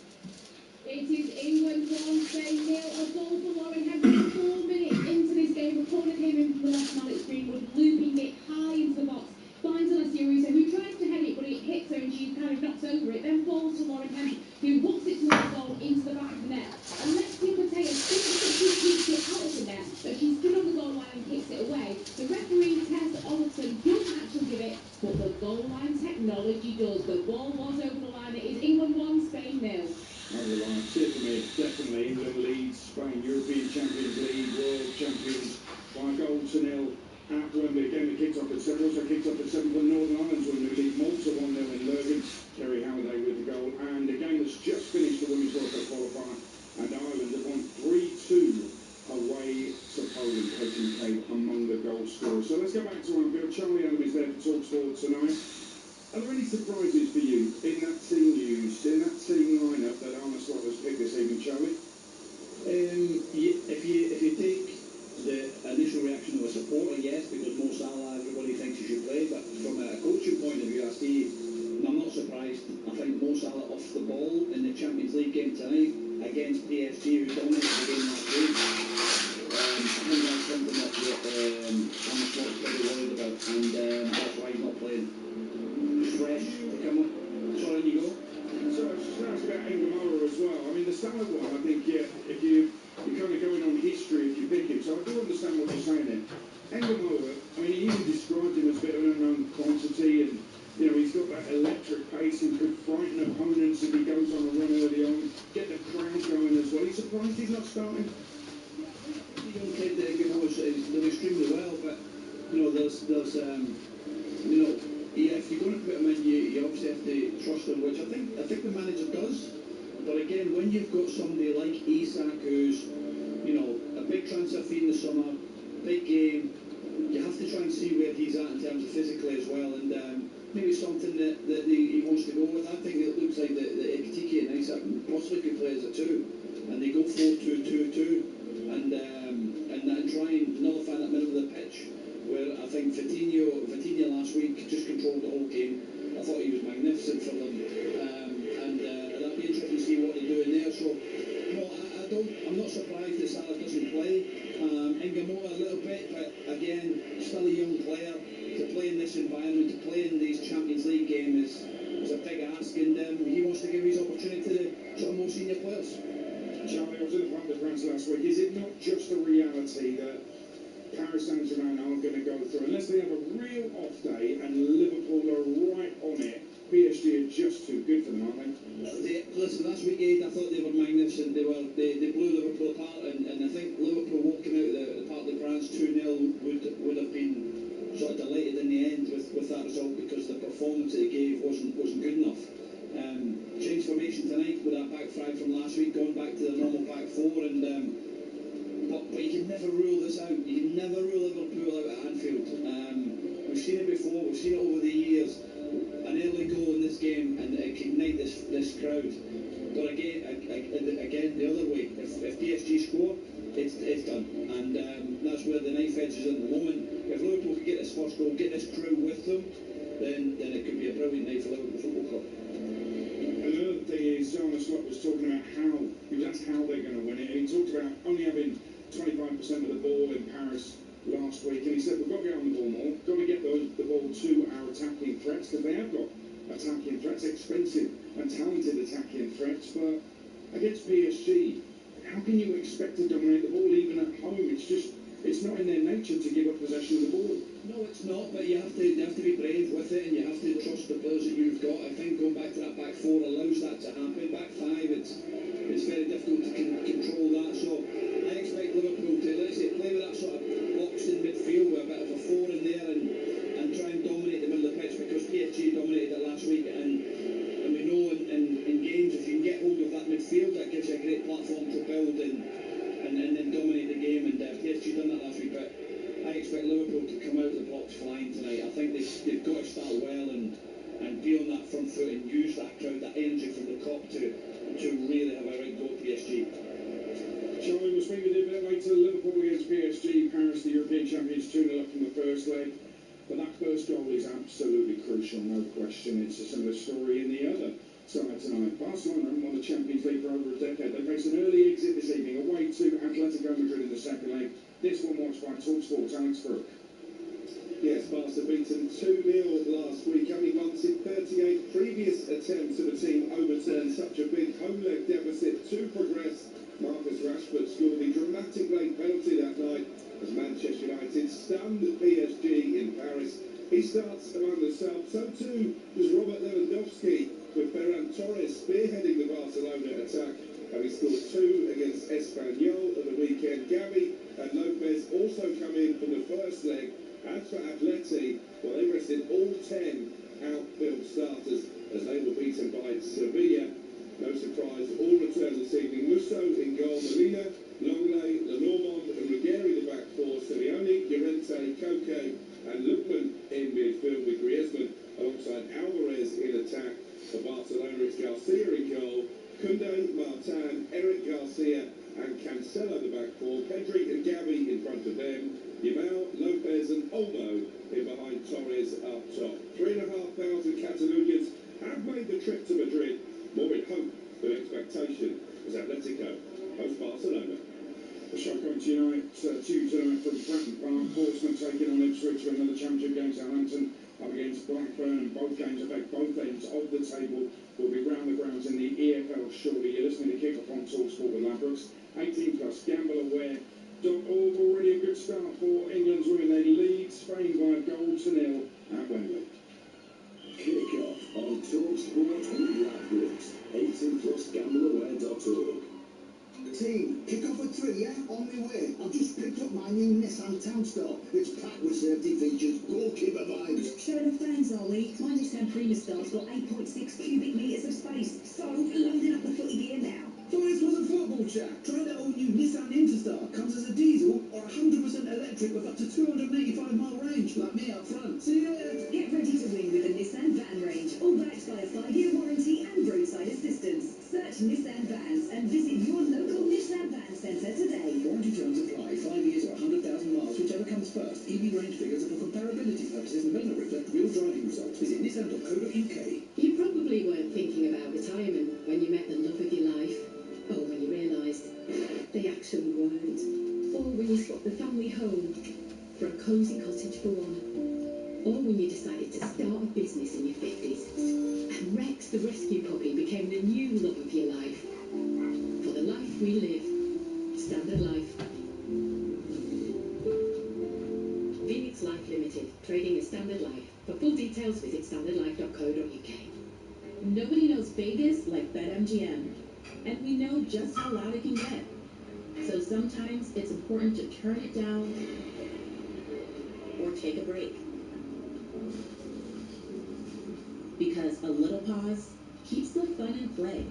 It is England 1, Spain 0. A goal for Lauren Henry 4 minutes into this game. A corner came in from the left, Alex Greenwood looping it high into the box. Finds Alessia Russo, who tries to head it, but it hits her and she kind of knocks over it. Then falls to Lauren Henry, who wants it towards the goal into the back of the net. Alessia Mateo thinks that she keeps it out of the net, but she's stood on the goal line and kicks it away. The referee, Tess Olsen, doesn't actually give it, but the goal line technology does. The ball was over the line. It is England 1, Spain 0. Over the line, certainly, definitely. England leads Spain, European Champions League, World Champions by a goal to 0 at Wembley. Again, it kicked off at 7. Also kicked off at 7 for Northern Ireland's Wembley League. Malta 1-0 in Lurgan. Terry Halliday with the goal. And a game that's just finished the Women's World Cup qualifier. And Ireland have won 3-2 away to Poland. Katie McCabe among the goal scorers. So let's go back to Anfield. Charlie Adam is there for talkSPORT tonight. Are there any surprises for you in that team news, in that team lineup that Arne Slot has picked this evening, Charlie? If you take the initial reaction of a supporter, yes, because Mo Salah, everybody thinks he should play, but from a coaching point of view, I see, I'm not surprised. I think Mo Salah off the ball in the Champions League game tonight against PSG, who dominated the game last week. I think that's something that Arne Slot's very worried about, and that's why he's not playing. Fresh to come on. Sorry, you go. So I was just going to ask about Engamoa as well. I mean, the Salah one, I think, yeah, if you're kind of going on history if you pick him, so I do understand what you're saying there. Engamoa, I mean, he even described him as a bit of an unknown quantity, and, you know, he's got that electric pace and could frighten opponents if he goes on a run early on, get the crowd going as well. He's surprised he's not starting. The young kid that Engamoa's done extremely well, but, you know, there's you know, yeah, if you're going to put him in, you obviously have to trust him, which I think the manager does. But again, when you've got somebody like Isak, who's, you know, a big transfer fee in the summer, big game, you have to try and see where he's at in terms of physically as well, and maybe something that he wants to go with. I think it looks like that Ekitike and Isak possibly could play as a 2, and they go 4-2-2-2, and try and nullify that middle of the pitch, where I think Vitinha last week just controlled the whole game. I thought he was magnificent for them, and that'd be interesting to see what they do in there. So, no, I'm not surprised that Salah doesn't play. Engamoa a little bit, but again, still a young player. To play in this environment, to play in these Champions League games is a big ask, and he wants to give his opportunity to sort of more senior players. Charlie, I was in the Parc de France last week. Is it not just a reality that Paris Saint-Germain aren't going to go through unless they have a real off day and Liverpool are right on it? PSG are just too good for them, aren't they? Listen, last weekend I thought they were magnificent. They blew Liverpool apart, and I think Liverpool walking out of the Parc de France 2-0 would have been sort of delighted in the end with that result, because the performance they gave wasn't good enough. Change formation tonight with that back five from last week, going back to the normal back four, and but you can never rule this out. You can never rule Liverpool out at Anfield. We've seen it before. We've seen it over the years. An early goal in this game and it can ignite this crowd. But again, the other way. If PSG score, it's done, and that's where the knife edge is at the moment. If Liverpool could get this first goal, get this crowd with them, then it could be a brilliant night for Liverpool Football Club. Another thing is, Arne Slot was talking about he was asked how they're going to win it, and he talked about only having 25% of the ball in Paris last week, and he said we've got to get on the ball more, got to get the ball to our attacking threats, because they have got attacking threats, expensive and talented attacking threats, but against PSG, how can you expect to dominate the ball even at home? It's not in their nature to give up possession of the ball. No, it's not, but you have to be brave with it, and you have to trust the players that you've got. I think going back to that back four allows that to happen. Back five, it's very difficult to control that. So I expect Liverpool to, let's say, play with that sort of boxed in midfield with a bit of a four in there and try and dominate the middle of the pitch, because PSG dominated it last week, and we know in games, if you can get hold of that midfield, that gives you a great platform to build and then dominate the game. And PSG done that last week, but I expect Liverpool to come out of the blocks flying tonight. I think they've got to start well and be on that front foot and use that crowd, that energy from the Kop to really have a right go at PSG. Charlie, we'll speak with you a bit later. Liverpool against PSG, Paris, the European champions, 2-0 up from the first leg. But that first goal is absolutely crucial, no question. It's a similar story in the other side tonight. Barcelona haven't won the Champions League for over a decade. They face an early exit this evening, away to Atletico Madrid in the second leg. This one watched by talkSPORT's Alex Brooke. Yes, Barca beaten 2-0 last week. Only once in 38 previous attempts of a team overturned such a big home leg deficit to progress. Marcus Rashford scored the dramatic late penalty that night as Manchester United stunned PSG in Paris. He starts among the subs. So too does Robert Lewandowski, with Ferran Torres spearheading the Barcelona attack. Having scored 2 against Espanyol at the weekend. Gavi and Lopez also come in from the first leg. As for Atleti, well, they rested all 10 outfield starters as they were beaten by Sevilla. No surprise, all return this evening. Musso in goal, Molina, Longley, Lenormand and Ruggieri the back four, Simeone, Llorente, Koke and Lookman in midfield with Griezmann alongside Alvarez in attack. For Barcelona, it's Garcia in goal, Koundé, Martin, Eric Garcia and Cancelo the back four, Pedri and Gavi in front of them, Yamal, Lopez and Olmo in behind Torres up top. 3,500 Catalonians have made the trip to Madrid, more in hope than expectation, as Atletico host Barcelona. The show coming to you tonight from Fratton Park. Portsmouth taking on Ipswich for another championship game. Southampton up against Blackburn, and both games affect both ends of the table. Will be round the grounds in the EFL shortly. You're listening to Kick-Off on talkSPORT with Ladbrokes. 18 plus, gambleaware.org. Already a good start for England's women. They lead Spain by a goal to nil at Wembley. Kick-Off on talkSPORT with Ladbrokes. 18 plus, gambleaware.org. Team, kick off at 3, yeah? On my way. I've just picked up my new Nissan Townstar. It's packed with safety features, goalkeeper vibes. Showing off fans, are we? My Nissan Prima Star's got 8.6 cubic metres of space, so loading up the footy gear now. Thought this was a football chat. Try the all-new Nissan Interstar. Comes as a diesel or 100% electric with up to 285-mile range, like me up front. See ya! Get ready to win with the Nissan Van range, all backed by a 5-year warranty and roadside assistance. Search Nissan Vans and visit your local Nissan Van Centre today. Warranty terms apply. 5 years or 100,000 miles, whichever comes first. EV range figures are for comparability purposes and may not reflect real driving results. Visit nissan.co.uk. You probably weren't thinking about retirement when you met the love of your life, or when you realised they actually weren't, or when you swapped the family home for a cosy cottage for one, or when you decided to start a business in your 50s and Rex the rescue puppy became the new love of your life. For the life we live, Standard Life. Phoenix Life Limited, trading as Standard Life. For full details, visit standardlife.co.uk. Nobody knows Vegas like BetMGM, and we know just how loud it can get. So sometimes it's important to turn it down or take a break. Because a little pause keeps the fun in play.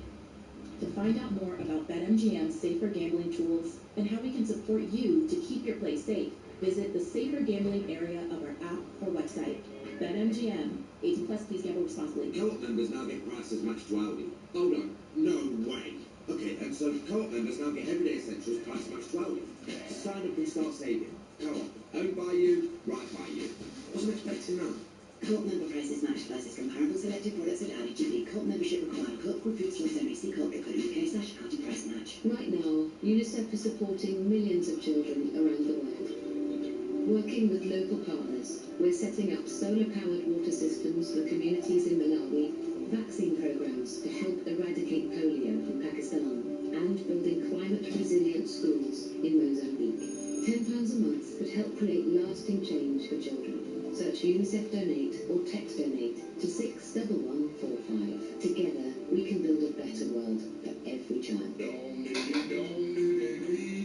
To find out more about BetMGM's safer gambling tools and how we can support you to keep your play safe, visit the safer gambling area of our app or website. BetMGM. 18 plus, please gamble responsibly. Co-op members now get prices matched to Aldi. Hold on, no way. Okay, and so Co-op members now get everyday essentials price matched to Aldi. So sign up and start saving. Co-op, owned by you, right by you. Wasn't expecting that. Co-op member prices matched versus comparable selected products at Aldi GB. Co-op membership required. Co-op group food stores only. See co-op.co.uk/Aldi price match. Right now, UNICEF is supporting millions of children around the world. Working with local partners, we're setting up solar-powered water systems for communities in Malawi, vaccine programs to help eradicate polio from Pakistan, and building climate-resilient schools in Mozambique. £10 a month could help create lasting change for children. Search UNICEF Donate or text Donate to 61145. Together, we can build a better world for every child.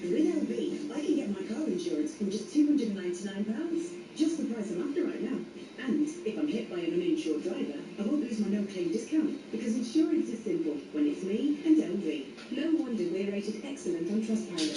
With LV, I can get my car insurance from just £299. Just the price I'm after right now. And if I'm hit by an uninsured driver, I won't lose my no-claim discount, because insurance is simple when it's me and LV. No wonder we're rated excellent on Trustpilot.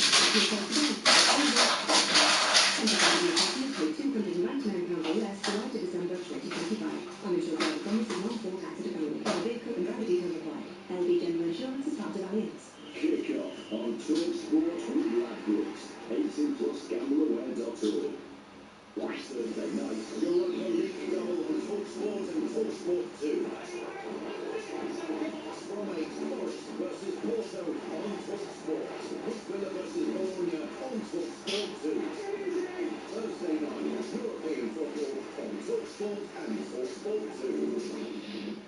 £299 or less July to December 2025. Uninsured driver promise is non-fault accident only. For vehicle and driver details apply. LV General Insurance is part of Allianz. Kick off on talkSPORT with Ladbrokes. 18+ gambleaware.org. Thursday night, Europa League double on talkSPORT and talkSPORT 2. From 8, Forest versus Porto on talkSPORT. Villa versus Bologna on talkSPORT 2. Thursday night, European football on talkSPORT and talkSPORT 2.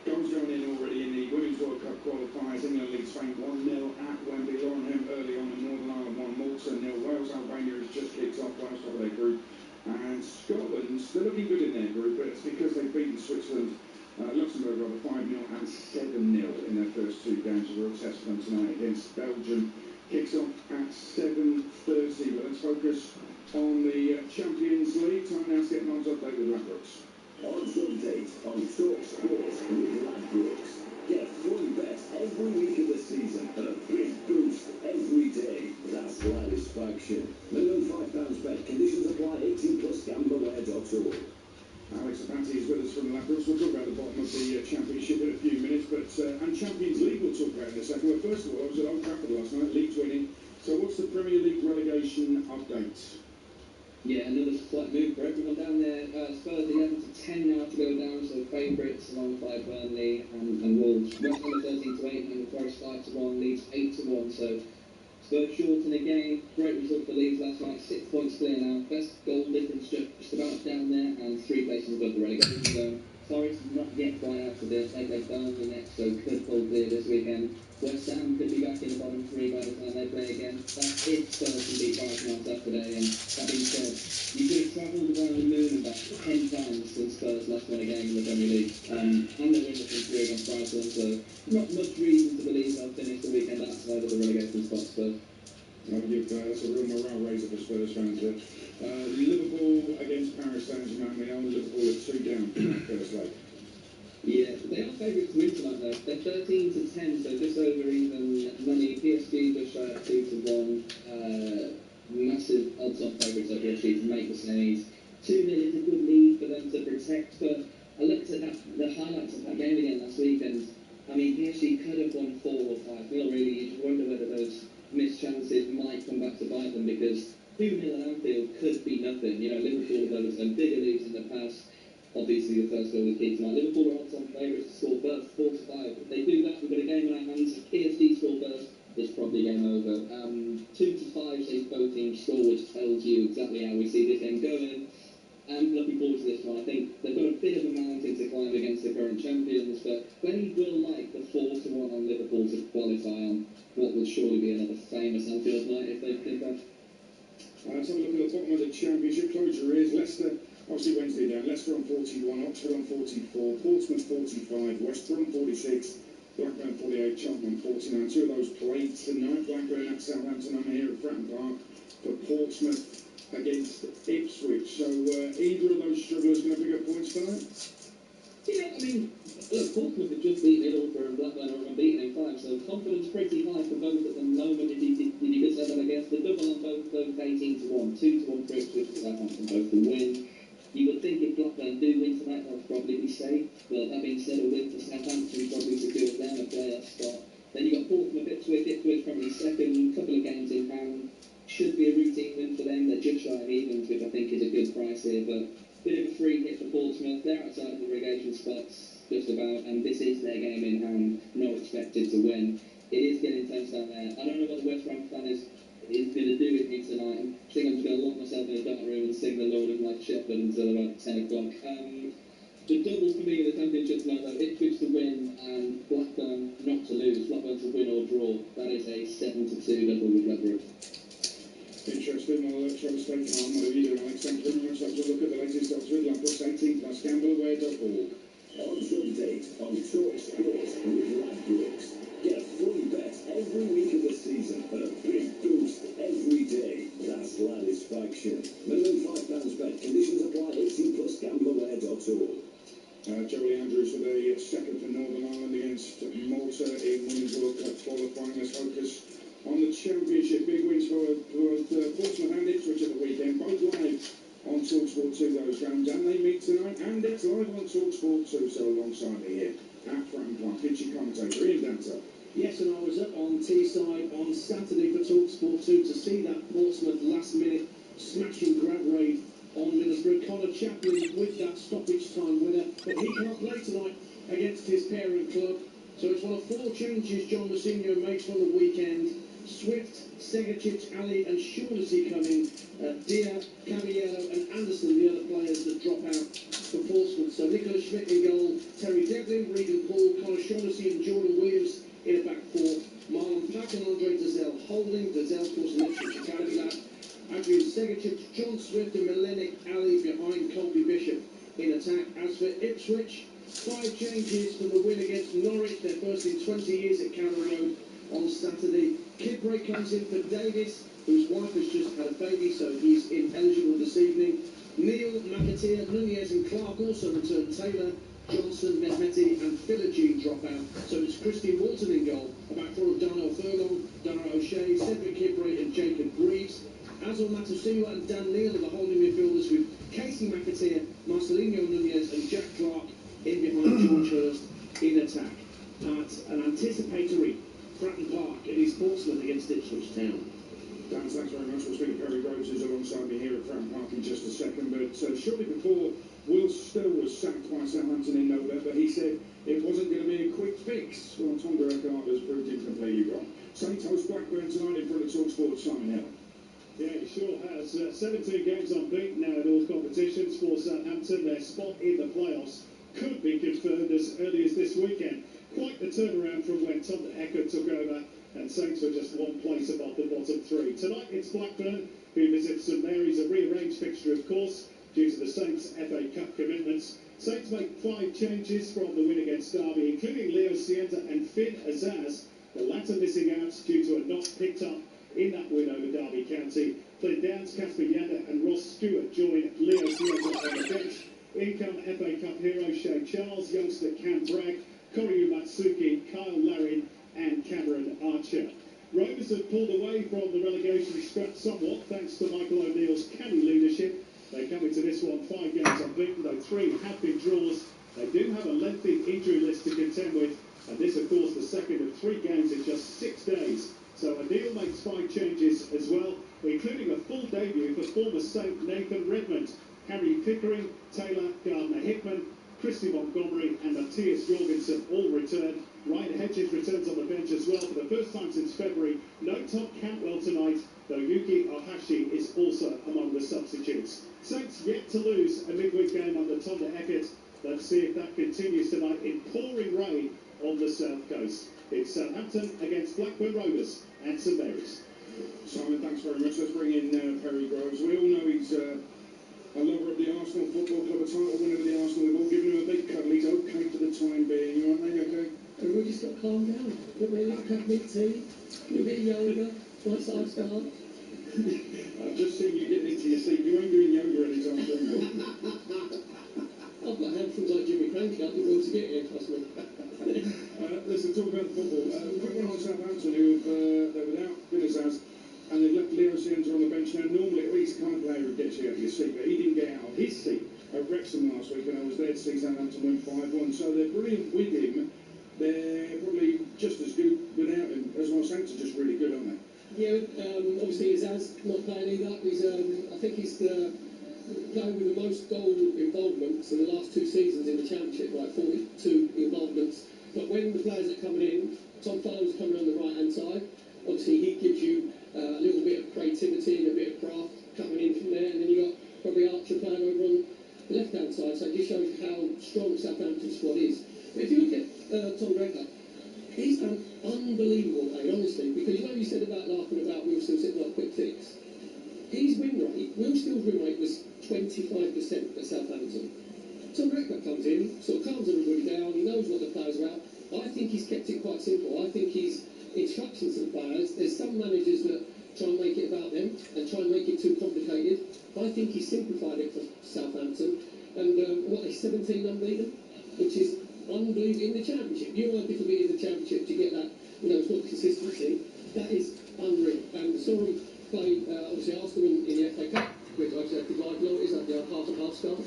Goals going in already in the Women's World Cup qualifiers. England lead Spain 1-0 at Wembley. Laurenham early on in Northern Ireland 1, Malta 0. Wales, Albania has just kicked off. Wales top of their group. And Scotland, they're looking good in their group, but it's because they've beaten Switzerland, Luxembourg rather 5-0 and 7-0 in their first two games. A real test for them tonight against Belgium. Kicks off at 7:30. But let's focus on the Champions League. Time now to get an odds update with Ladbrokes. Odds update on talkSPORT with Ladbrokes. Get a free bet every week of the season and a big boost every day. That's satisfaction. Minimum £5 bet. Conditions apply. 18+ gambleaware.org. Alex Abati is with us from Ladbrokes. We'll talk about the bottom of the Championship in a few minutes, but and Champions League we'll talk about in a second. Well, first of all, I was at Old Trafford last night, Leeds winning. So what's the Premier League relegation update? Yeah, another slight move for everyone down there. Spurs 11 to 10 now to go down, so favourites alongside Burnley and Wolves. West Ham 13 to 8 and Forest 5 to 1, Leeds 8 to 1. So Spurs short in the game. Great result for Leeds last night. 6 points clear now. Best goal difference just about down there, and 3 places above the relegation zone. Forest not yet quite out of this. They've Burnley next, so could pull clear this weekend. West Ham could be back in the bottom 3 by the time they play again. That's if Spurs can beat Brighton on Saturday. And that being said, you could have travelled around the moon and back 10 times since Spurs last won a game in the Premier League. And they win the 3 against Brighton, so not much reason to believe they'll finish the weekend outside of the relegation spot, Spurs. That's a real morale raiser for Spurs fans there. Liverpool against Paris Saint-Germain. We know Liverpool are 2 down in that first leg. Yeah, they are favourites to win tonight though. They're 13 to 10, so just over even money. PSG just shy at 2 to 1. Massive odds-on favourites of PSG to make the semis. 2-0 is a good lead for them to protect, but I looked at the highlights of that game again last week, and I mean PSG could have won 4 or 5-0 really. You just wonder whether those missed chances might come back to bite them, because 2-0 at Anfield could be nothing. You know, Liverpool have had some bigger leads in the past. Obviously, the first goal was key tonight. Liverpool are odds-on favourites to score first, 4 to 5. If they do that, we've got a game in our hands. If PSG score first, it's probably game over. 2 to 5 says both teams score, which tells you exactly how we see this game going. I'm looking forward to this one. I think they've got a bit of a mountain to climb against the current champions, but Benny will like the 4 to 1 on Liverpool to qualify on what will surely be another famous Anfield night if they pick up. Let's have a look at the bottom of the Championship. Close your ears. Leicester, obviously Wednesday down. Leicester on 41, Oxford on 44, Portsmouth 45, West Brom 46, Blackburn 48, Cheltenham 49. 2 of those played tonight. Blackburn at Southampton. I'm here at Fratton Park for Portsmouth against Ipswich. So either of those strugglers going to pick up points tonight? Yeah, I mean, look, Portsmouth have just beaten Middlesbrough and Blackburn are unbeaten in 5, so confidence pretty high for both at the moment, if you could say that, I guess. The double on both 18 to 1, 2 to 1 for Ipswich, Southampton both to win. You would think if Blackburn do win tonight, they'll probably be safe, but that being said, a win for Southampton probably secures them a playoff spot. Then you've got Portsmouth, Ipswich probably second, couple of games in hand. Should be a routine win for them. They're just shy of evens, which I think is a good price here, but bit of a free hit for Portsmouth. They're outside of the relegation spots, just about, and this is their game in hand, not expected to win. It is getting tense down there. I don't know what the West Ham fan is going to do with me tonight. I think I'm just going to lock myself in a dark room and sing the Lord of my Shepherd until about 10 o'clock. The double for me in the Championship tonight, though, Ipswich to win and Blackburn not to lose. Blackburn to win or draw. State Farm. Whatever you do, Alex, thank you very much. Let's have a look at the latest odds with Ladbrokes 18 plus gambleaware.org. Odds update on talkSPORT with Ladbrokes. Get a free bet every week of the season and a big boost every day. That's Ladisfaction. Minimum £5 bet. Conditions apply. 18 plus gambleaware.org. Joey Andrews for the second for Northern Ireland against Malta in Women's World Cup qualifying. Let's focus on the championship. Big wins for Portsmouth and Ipswich at the weekend. Both live on talkSPORT 2 those games, and they meet tonight, and it's live on talkSPORT 2, so alongside me here at Fratton Park, Kitchen commentator Ian Dancer. Yes, and I was up on Teesside on Saturday for talkSPORT 2 to see that Portsmouth last-minute smashing grab raid on Middlesbrough. Connor Chaplin with that stoppage time winner, but he can't play tonight against his parent club. So it's one of 4 changes John Mousinho makes from the weekend. Swift, Segacic, Ali and Shaughnessy coming. Dia, Caballero and Anderson, the other players that drop out for Portsmouth. So Nicholas Schmidt in goal, Terry Devlin, Regan Paul, Connor Shaughnessy and Jordan Williams in a back 4. Marlon Pack and Andre Dazelle holding. Dazelle, of course, an Ipswich Academy lad. Adrian Segacic, John Swift and Melenik Ali behind Colby Bishop in attack. As for Ipswich, 5 changes from the win against Norwich, their first in 20 years at Carrow Road on Saturday. Kidbray comes in for Davis, whose wife has just had a baby, so he's ineligible this evening. Neil, McAteer, Nunez and Clark also return. Taylor, Johnson, Mehmeti and Philogene drop out. So it's Christian Walton in goal. A back 4 of Darnell Furlong, Dara O'Shea, Cedric Kidbray and Jacob Greaves. Azul Matusiwa and Dan Neal are the holding midfielders, with Casey McAteer, Marcelinho Nunez and Jack Clark in behind George Hurst in attack. At an anticipatory Fratton Park, it is Portsmouth against Ipswich Town. Dan, thanks very much. We'll speak to Perry Groves, who's alongside me here at Fratton Park in just a second. But shortly before Will Still was sacked by Southampton in November, he said it wasn't going to be a quick fix. Well, Tom Derrickard has proved him completely wrong. Saints host Blackburn tonight in front of talkSPORT Simon Hill. Yeah, he sure has. 17 games unbeaten now in all competitions for Southampton. Their spot in the playoffs could be confirmed as early as this weekend. Quite the turnaround from when Tom Eckert took over and Saints were just 1 place above the bottom 3. Tonight it's Blackburn who visit St Mary's, a rearranged fixture of course due to the Saints FA Cup commitments. Saints make 5 changes from the win against Derby, including Leo Sienta and Finn Azaz, the latter missing out due to a knock picked up in that win over Derby County. Flynn Downs, Casper Yanda and Ross Stewart join Leo Sienta on the bench. In come FA Cup hero Shane Charles, youngster Cam Bragg, Koryu Matsuki, Kyle Larin and Cameron Archer. Rovers have pulled away from the relegation scrap somewhat thanks to Michael O'Neill's canny leadership. They come into this one 5 games unbeaten, though 3 have been draws. They do have a lengthy injury list to contend with, and this of course the second of 3 games in just 6 days. So O'Neill makes 5 changes as well, including a full debut for former Saint Nathan Redmond, Harry Pickering, Taylor, Gardner Hickman, Christy Montgomery and Matthias Jorgensen all return. Ryan Hedges returns on the bench as well for the first time since February. No Tom Cantwell tonight, though Yuki Ohashi is also among the substitutes. Saints yet to lose a midweek game under Tom Eckert. Let's see if that continues tonight in pouring rain on the south coast. It's Southampton against Blackburn Rovers at St Mary's. Simon, thanks very much. Let's bring in Perry Groves. We all know he's a lover of the Arsenal Football Club, a title winner of the Arsenal. We've all given him a big cuddle. He's okay for the time being. You all right, mate? Okay? Everybody's got to calm down. Put me a little cup of tea, a bit of yoga, once I start. I've just seen you getting into your seat. You ain't doing yoga anytime soon. I've got handfuls like Jimmy Cranky. I think we'll to get here, trust me. Listen, talk about football. Quick one on Southampton, who they're without Vinazaz, and they've left Leo Sienta on the bench now. Normally, he's the kind of player who gets you out of your seat, but he didn't get out of his seat at Wrexham last week, and I was there to see Southampton win 5-1. So they're brilliant with him. They're probably just as good without him. As well, Saints are just really good, aren't they? Yeah, obviously Azaz not playing either. He's, I think he's the player with the most goal involvements in the last 2 seasons in the Championship, like 42 involvements. But when the players are coming in, Tom Fallon's coming on the right-hand side. Obviously, he gives you a little bit of creativity and a bit of craft coming in from there. And then you've got probably Archer playing over on the left-hand side. So it just shows how strong the Southampton squad is. But if you look at Tom Drecker, he's done unbelievable, honestly. Because you know you said about laughing about Wilson sitting like quick fix. His win rate skills win rate was 25% at Southampton. Tom Redknapp comes in, sort of calms everybody down, he knows what the players are about. I think he's kept it quite simple. I think he's instructions to the players. There's some managers that try and make it about them and try and make it too complicated. I think he's simplified it for Southampton. And what, they're 17 unbeaten, which is unbelievable in the Championship. You know how difficult it is in the Championship to get that, it's not consistency. That is unreal. And saw him play, obviously, Arsenal in the FA Cup, which I said the live notice at the half and half stuff.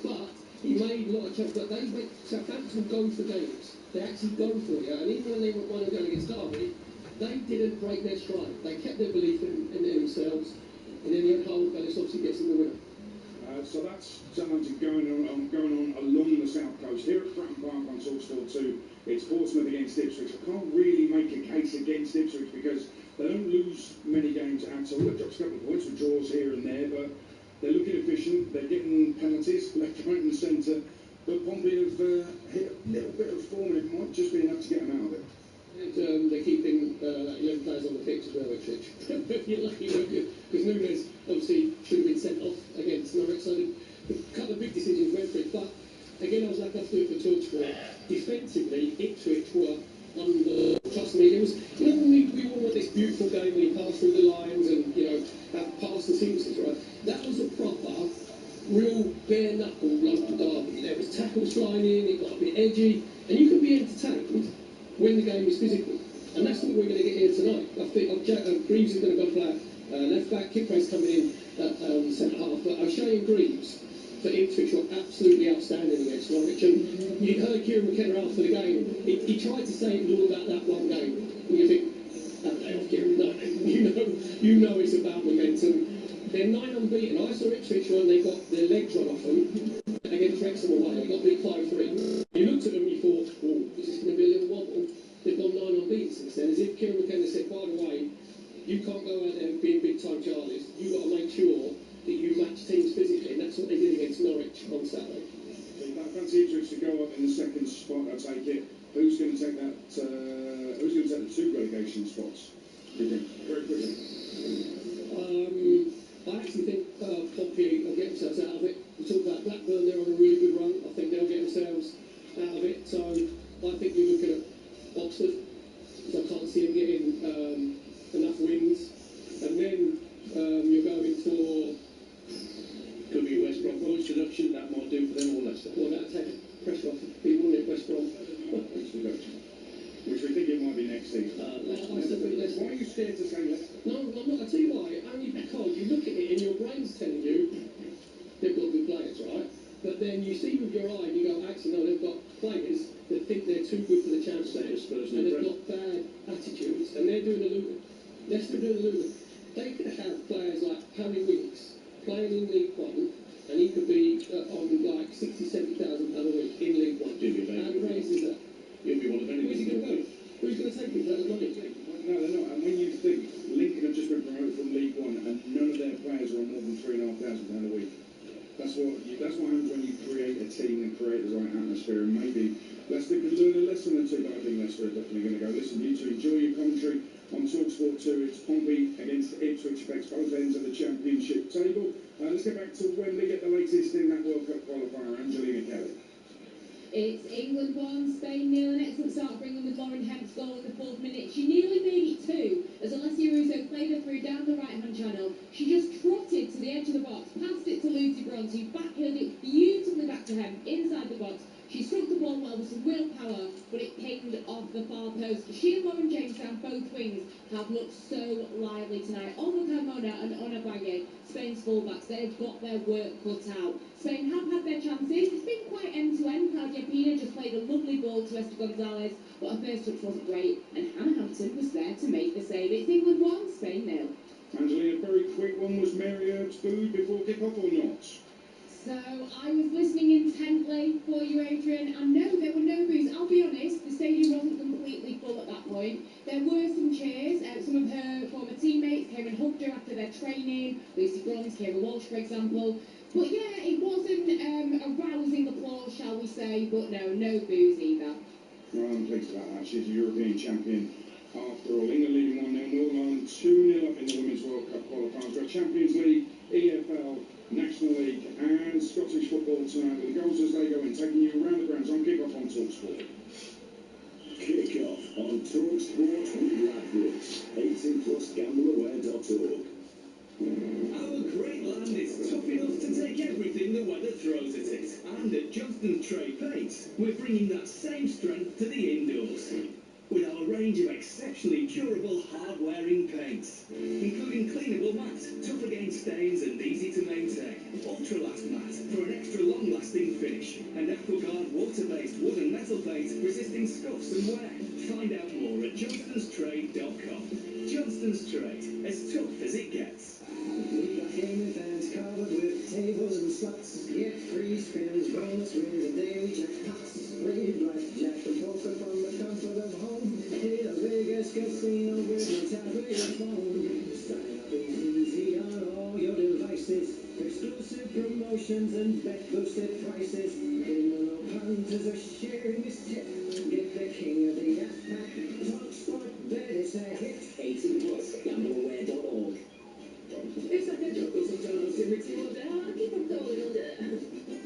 But he made a lot of chances. But Southampton go for games. They actually go for you. And even when they were 1-0 against Derby, they didn't break their stride. They kept their belief in themselves. And then the whole Ellis obviously gets them the winner. So that's Southampton going on along the south coast. Here at Fratton Park on talkSPORT 2, it's Portsmouth against Ipswich. I can't really make a case against Ipswich because they don't lose many games at all. They've dropped a couple of points with draws here and there, but they're looking efficient. They're getting penalties left, right and centre. But Pompey have hit a little bit of form and it might just be enough to get them out of it. They're keeping 11 players on the pitch as well, Ipswich. You're lucky, because Nunes obviously should have been sent off against Norwich. So a couple of big decisions went for it. But again, I was lucky enough to do it for talkSPORT. Defensively, Ipswich were trust me, it was, when we all want this beautiful game when you pass through the lines and, have pass and sequences, right? That was a proper, real bare knuckle local derby. There was tackles flying in, it got a bit edgy, and you can be entertained when the game is physical. And that's what we're going to get here tonight. I think Greaves is going to go play left back, Kipray's coming in at centre half, but O'Shea and Greaves for Ipswich were absolutely outstanding against Norwich. And you heard Kieran McKenna after the game, he tried to say it was all about that one game. And you think, that day off, Kieran, no, you know it's about momentum. They're 9 unbeaten. I saw Ipswich when they got their legs run off them against Wrexham away. They got beat 5-3. You looked at them and you thought, oh, is this going to be a little wobble? They've gone 9 unbeaten since then. As if Kieran McKenna said, by the way, you can't go out there and be big time Charlies. You've got to make sure that you match teams physically, and that's what they did against Norwich on Saturday. I fancy Ipswich to go up in the second spot, I take it. Who's going to take that? Who's going to take the 2 relegation spots? Do you think? Very quickly. I actually think Pompey will get themselves out of it. We talked about Blackburn, they're on a really good run. I think they'll get themselves out of it. So I think you're looking at Oxford, because I can't see them getting enough wins. And then you're going for... Could be West Brom points deduction, that might do for them or Leicester. Well, that'll take pressure off people, wouldn't it, West Brom? Points deduction. Which we think it might be next season. I said Leicester. Why are you scared to say Leicester? No, I'm not. I'll tell you why. Only because you look at it and your brain's telling you they've got good players, right? But then you see with your eye and you go, actually, no, they've got players that think they're too good for the Championship and they've got bad attitudes and they're doing the Luton. Leicester doing the Luton. They could have players like Harry Winks playing in League One and he could be on like £60,000-70,000 a week in League One. How crazy is that? You'll be one of them. Where's he going to go? Who's going to take him for that money? No, they're not. And when you think Lincoln have just been promoted from League One and none of their players are on more than £3,500 a week, that's what happens when you create a team and create the right atmosphere. And maybe Leicester could learn a lesson or two, but I think Leicester are definitely going to go. Listen, you two enjoy your commentary on talkSPORT 2. It's Pompey against Ipswich, affects both ends of the Championship table. Let's get back to Wembley, get the latest in that World Cup qualifier. Angelina Kelly. It's England 1, Spain 0, an excellent start for England with Lauren Hemp's goal in the 4th minute. She nearly made it 2 as Alessia Russo played her through down the right-hand channel. She just trotted to the edge of the box, passed it to Lucy Bronze, who backheeled it beautifully back to Hemp inside the box. She struck the ball well with some real power, but it pinged off the far post. She and Lauren James down both wings have looked so lively tonight. Olga Carmona and Ona Baye, Spain's fullbacks, they've got their work cut out. Spain have had their chances. It's been quite end-to-end. Claudia Pina just played a lovely ball to Esther Gonzalez, but her first touch wasn't great, and Hannah Hampton was there to make the save. It's England 1, Spain 0. Angelina, very quick one. Was Mary Earps booed before kick-off or not? So I was listening intently for you, Adrian, and no, there were no boos. I'll be honest, the stadium wasn't completely full at that point. There were some cheers. Some of her former teammates came and hugged her after their training. Lucy Bronze, Kira Walsh, for example. But yeah, it wasn't a rousing applause, shall we say, but no boos either. Well, I'm pleased about that. She's a European champion. after all. England leading 1-0, Northern Ireland 2-0 up in the Women's World Cup qualifiers. We've got Champions League, EFL, National League and Scottish football tonight with the goals as they go in, taking you around the grounds on kick-off on talkSPORT. Kick-off on talkSPORT with Ladbrokes. 18plusgambleaware.org. Our great land is tough enough to take everything the weather throws at it. And at Johnston's Trade Paints, we're bringing that same strength to the indoors. With our range of exceptionally durable, hard-wearing paints, including cleanable matte, tough against stains and easy to maintain. Ultra-last matte for an extra long-lasting finish. And AquaGuard water-based wood and metal paint resisting scuffs and wear. Find out more at johnstonstrade.com. Johnston's Trade, as tough as it gets. We've got game events covered with tables and slots. Get free spins, bonus wins, and daily jackpots. Live blackjack and poker from the comfort of home. Hit a Vegas casino with no tap or your phone. Sign up is easy on all your devices. Exclusive promotions and bet boosted prices. Criminal punters are sharing this tip. Get the king of the app pack. talkSPORT, bet is a hit. 18plusgambleaware.org. It's like a jungle sometimes in mixing all down. Keep on going under.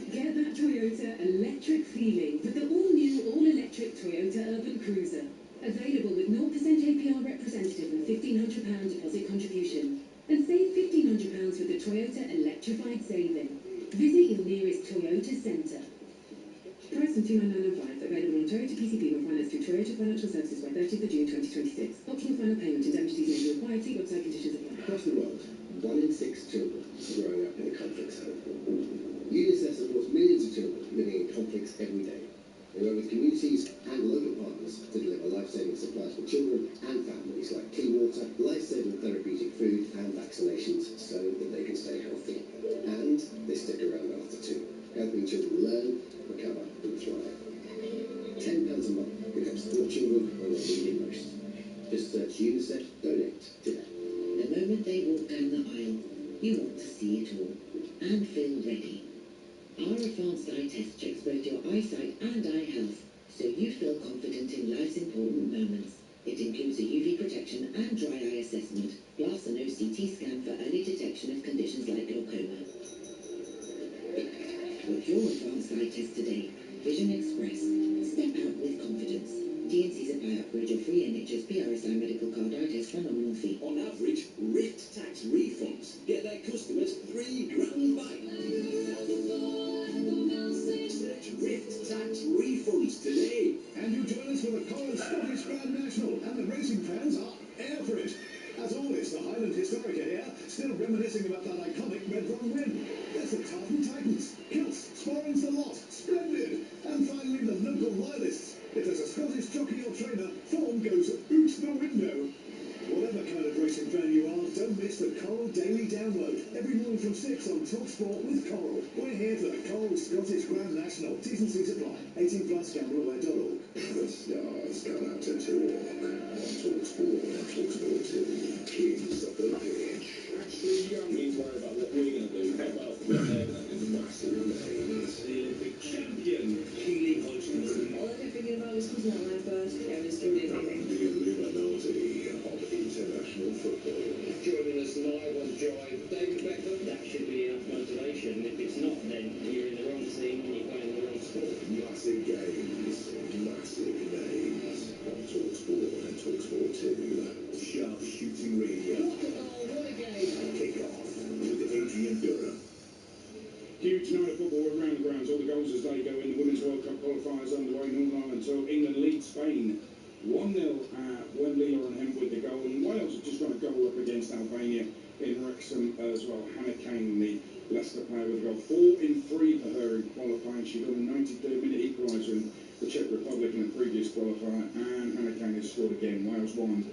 Get that Toyota electric feeling with the all-new, all-electric Toyota Urban Cruiser. Available with 0% APR representative and £1,500 deposit contribution. And save £1,500 with the Toyota Electrified Saving. Visit your nearest Toyota centre. Price from $2,995. Available on Toyota PCP or finance through Toyota Financial Services by 30th of June 2026. Optional final payment and indemnities may be required. See website conditions apply. Across the world, 1 in 6 children are growing up in a conflict zone. UNICEF supports millions of children living in conflicts every day. They work with communities and local partners to deliver life-saving supplies for children and families like clean water, life-saving therapeutic food and vaccinations so that they can stay healthy. And they stick around after too, helping children learn, recover and thrive. £10 a month can help support children when they need it most. Just search UNICEF Donate today. The moment they walk down the aisle, you want to see it all and feel ready. Our advanced eye test checks both your eyesight and eye health, so you feel confident in life's important moments. It includes a UV protection and dry eye assessment, plus an OCT scan for early detection of conditions like glaucoma. Book your advanced eye test today. Vision Express. Step out with confidence. T&Cs apply. Upgrade your free NHS PRSI medical card eye test for nominal fee. On average, Rift tax refunds get their customers £3,000 back. Rift tax refunds today. And you join us for the Coral Scottish Grand National, and the racing fans are air for it. As always, the Highland Historica here, still reminiscing about that iconic Red Run win. There's the Tartan Titans, Kilts, Sporring's the lot, splendid. And finally, the local royalists. If there's a Scottish jockey or trainer, form goes out the window. Whatever kind of racing fan you are, don't miss the Coral Daily Download. Every morning from 6 on talkSPORT with Coral. We're here for the Coral Scottish Grand National. T's and C's apply. 18plusgambleaware.org. The stars come out to talk on talkSPORT and talkSPORT 2. Kings of the pitch. Actually, you need to worry about what we're going to do. How about what they're going to do? Massive names. The Olympic champion, Keely Hodgkinson. All I'm thinking about is because when I first came to study anything. The Illuminati of international football. Joining us live on Drive, David Beckham. That should be enough motivation. If it's not, then you're in the wrong team and you're playing the wrong sport. Massive games, massive names. On talkSPORT and talkSPORT 2. Sharp shooting radio. What a goal, what a game. Kick off with Adrian Durham. Huge night of football around the grounds. All the goals as they go in. The Women's World Cup qualifiers underway. Northern Ireland until England leads Spain 1-0 at Wembley. Lauren Hemp with the goal. And Wales have just got a goal up against Albania in Wrexham as well. Hannah Kane, the Leicester player, with a goal. 4 in 3 for her in qualifying. She got a 93rd-minute equaliser in the Czech Republic in the previous qualifier. And Hannah Kane has scored again. Wales won.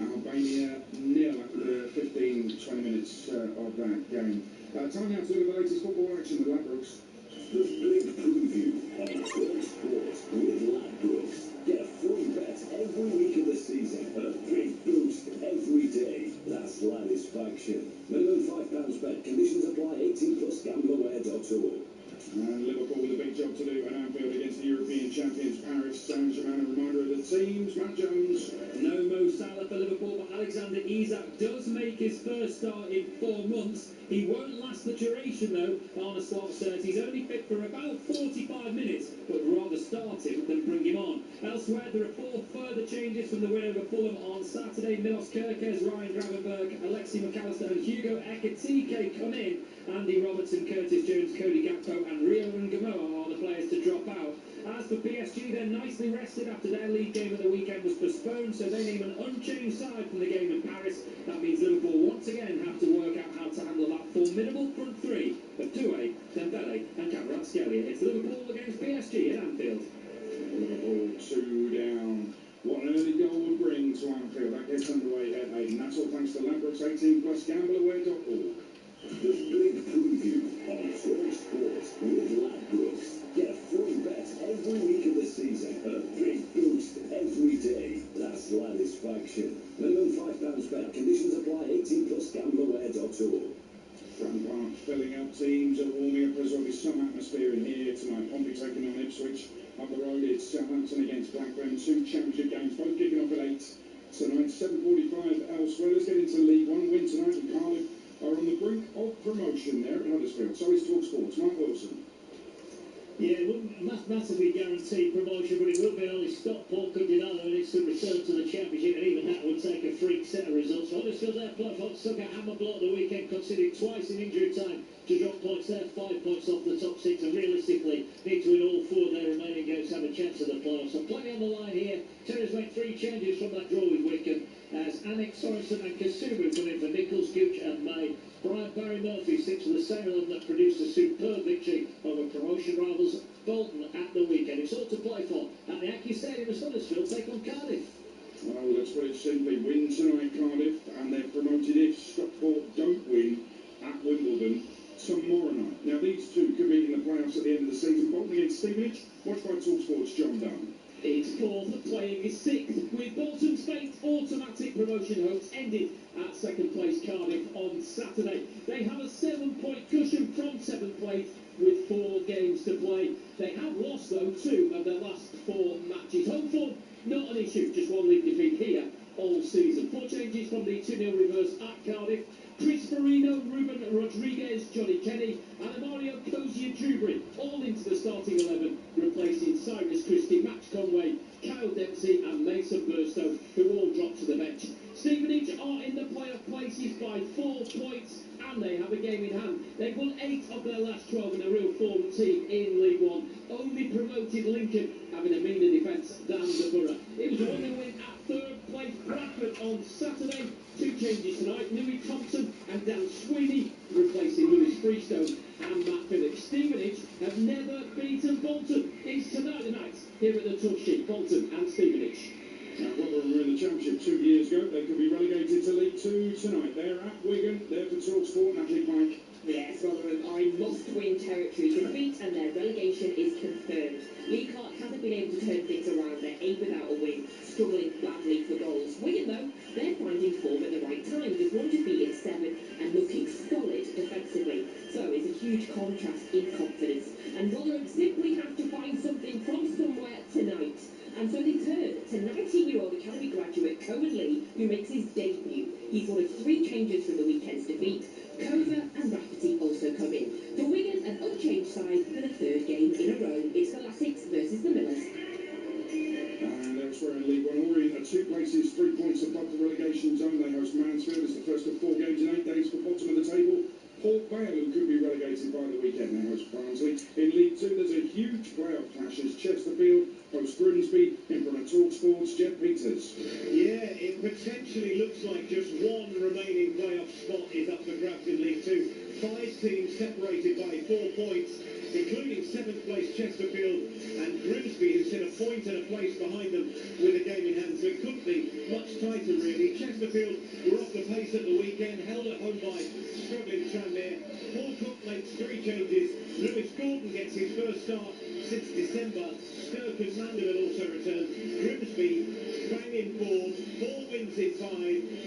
Albania 0 after 15-20 minutes of that game. Time now to look at the latest football action with Ladbrokes. The big preview on talkSPORT with Ladbrokes. Get a free bet every week of the season and a big boost every day. That's Satisfaction. Minimum £5 bet. Conditions apply. 18plusgambleaware.org. And Liverpool with a big job to do at Anfield against the European champions Paris Saint-Germain. A reminder of the teams: Matt Jones. No Mo Salah for Liverpool, but Alexander Isak does make his first start in 4 months. He won't last the duration though. Arne Slot says he's only fit for about 45 minutes, but rather start him than bring him on. Elsewhere, there are 4 further changes from the win over Fulham on Saturday. Milos Kerkez, Ryan Gravenberg, Alexi McAllister and Hugo Ekitike come in. Andy Robertson, Curtis Jones, Cody Gakpo and Rio Ngamoa are the players to drop out. As for PSG, they're nicely rested after their league game of the weekend was postponed, so they name an unchanged side from the game in Paris. That means Liverpool once again have to work out how to handle that formidable front three of Doué, Dembele and Kvaratskhelia. It's Liverpool against PSG at Anfield. Liverpool 2 down. What an early goal would bring to Anfield. That gets underway at 8, and that's all thanks to Ladbrokes 18 plus gambleaware.org. The big preview on talkSPORT with Ladbrokes. Get a free bet every week of the season. A big boost every day. That's Satisfaction. Minimum £5 bet. Conditions apply. 18 plus gambleaware.org. Fran Park filling up. Teams are warming up. There's already some atmosphere in here tonight. Pompey taking on Ipswich. Up the road, it's Southampton against Blackburn. 2 championship games, both kicking off at 8 tonight. 7:45 elsewhere. Let's get into League One. Win tonight, and Cardiff are on the brink of promotion there at Huddersfield. So is talkSPORT. Mark Wilson. Yeah, it wouldn't mathematically guarantee promotion, but it will be only Stockport could deny and it's the return to the Championship, and even that would take a freak set of results. Huddersfield, their Fox took a hammer blow at the weekend, conceded twice in injury time to drop points there, 5 points off the top 6, and realistically need to win all 4 of their remaining games to have a chance at the playoffs. So plenty on the line here. Terry's made 3 changes from that draw with Wycombe, as Anik, Sorensen and Kasumu come in for Nichols, Gooch and May. Brian Barry Murphy sticks with the same 11 that produced a superb victory over promotion rivals Bolton at the weekend. It's all to play for at the Aki Stadium as Huddersfield take on Cardiff. Well, let's put it simply. Win tonight, Cardiff, and they're promoted if Stockport don't win at Wimbledon tomorrow night. Now, these two could be in the playoffs at the end of the season. Bolton against Stevenage. Watched by talkSPORT's John Dunn. It's 4th, playing is 6th, with Bolton's fate automatic promotion hopes ended at 2nd place Cardiff on Saturday. They have a 7-point cushion from 7th place with 4 games to play. They have lost, though, 2 of their last 4 matches. Home form, not an issue, just 1 league defeat here all season. 4 changes from the 2-0 reverse at Cardiff. Chris Marino, Ruben Rodriguez, Johnny Kenny and Mario Cozier-Drewbury all into the starting 11, replacing Cyrus Christie, Max Conway, Kyle Dempsey and Mason Burstow, who all dropped to the bench. Stevenage are in the playoff places by 4 points and they have a game in hand. They've won 8 of their last 12 in a real form team in League One. Only promoted Lincoln having a meaner defence than the Borough. It was a 1-0 win at 3rd place Bradford on Saturday. 2 changes tonight. Louis Thompson and Dan Sweeney replacing Lewis Freestone and Matt Phillips. Stevenage have never beaten Bolton. It's tonight the night here at the Tough Sheet. Bolton and Stevenage. Now, Rotherham were in the Championship 2 years ago. They could be relegated to League 2 tonight. They're at Wigan. They're for talkSPORT. Natalie Pike. Yes, Rotherham are in must-win territory to defeat, and their relegation is confirmed. Lee Clark hasn't been able to turn things around. They're 8 without a win, struggling badly for goals. Wigan, though, they're finding form at the right time. They've won defeat in 7 and looking solid defensively. So it's a huge contrast in confidence. And Rotherham simply have to find something from somewhere tonight. And so they turn to 19-year-old Academy graduate Cohen Lee, who makes his debut. He's one of 3 changes from the weekend's defeat. Kova and Rafferty also come in. For Wigan, an unchanged side for the 3rd game in a row. It's the Lassics versus the Millers. And elsewhere in League One, Orient are 2 places, 3 points above the relegation zone. They host Mansfield. It's the first of 4 games in 8 days for bottom of the table. Port Vale, who could be relegated by the weekend, they host Barnsley. In League 2, there's a huge playoff clash as Chesterfield hosts Grimsby in front of talkSPORT's Jeff Peters. Yeah, it potentially looks like just 1 remaining playoff spot is up for grabs in League 2. 5 teams separated by 4 points, including 7th place Chesterfield and Grimsby, who sit a point and a place behind them with a game in hand. So it couldn't be much tighter, really. Chesterfield were off the pace at the weekend, held at home by struggling Tranmere. Paul Cook makes 3 changes. Lewis Gordon gets his first start since December. Stoke and Mandeville also return. Grimsby bang in form, 4 wins in 5.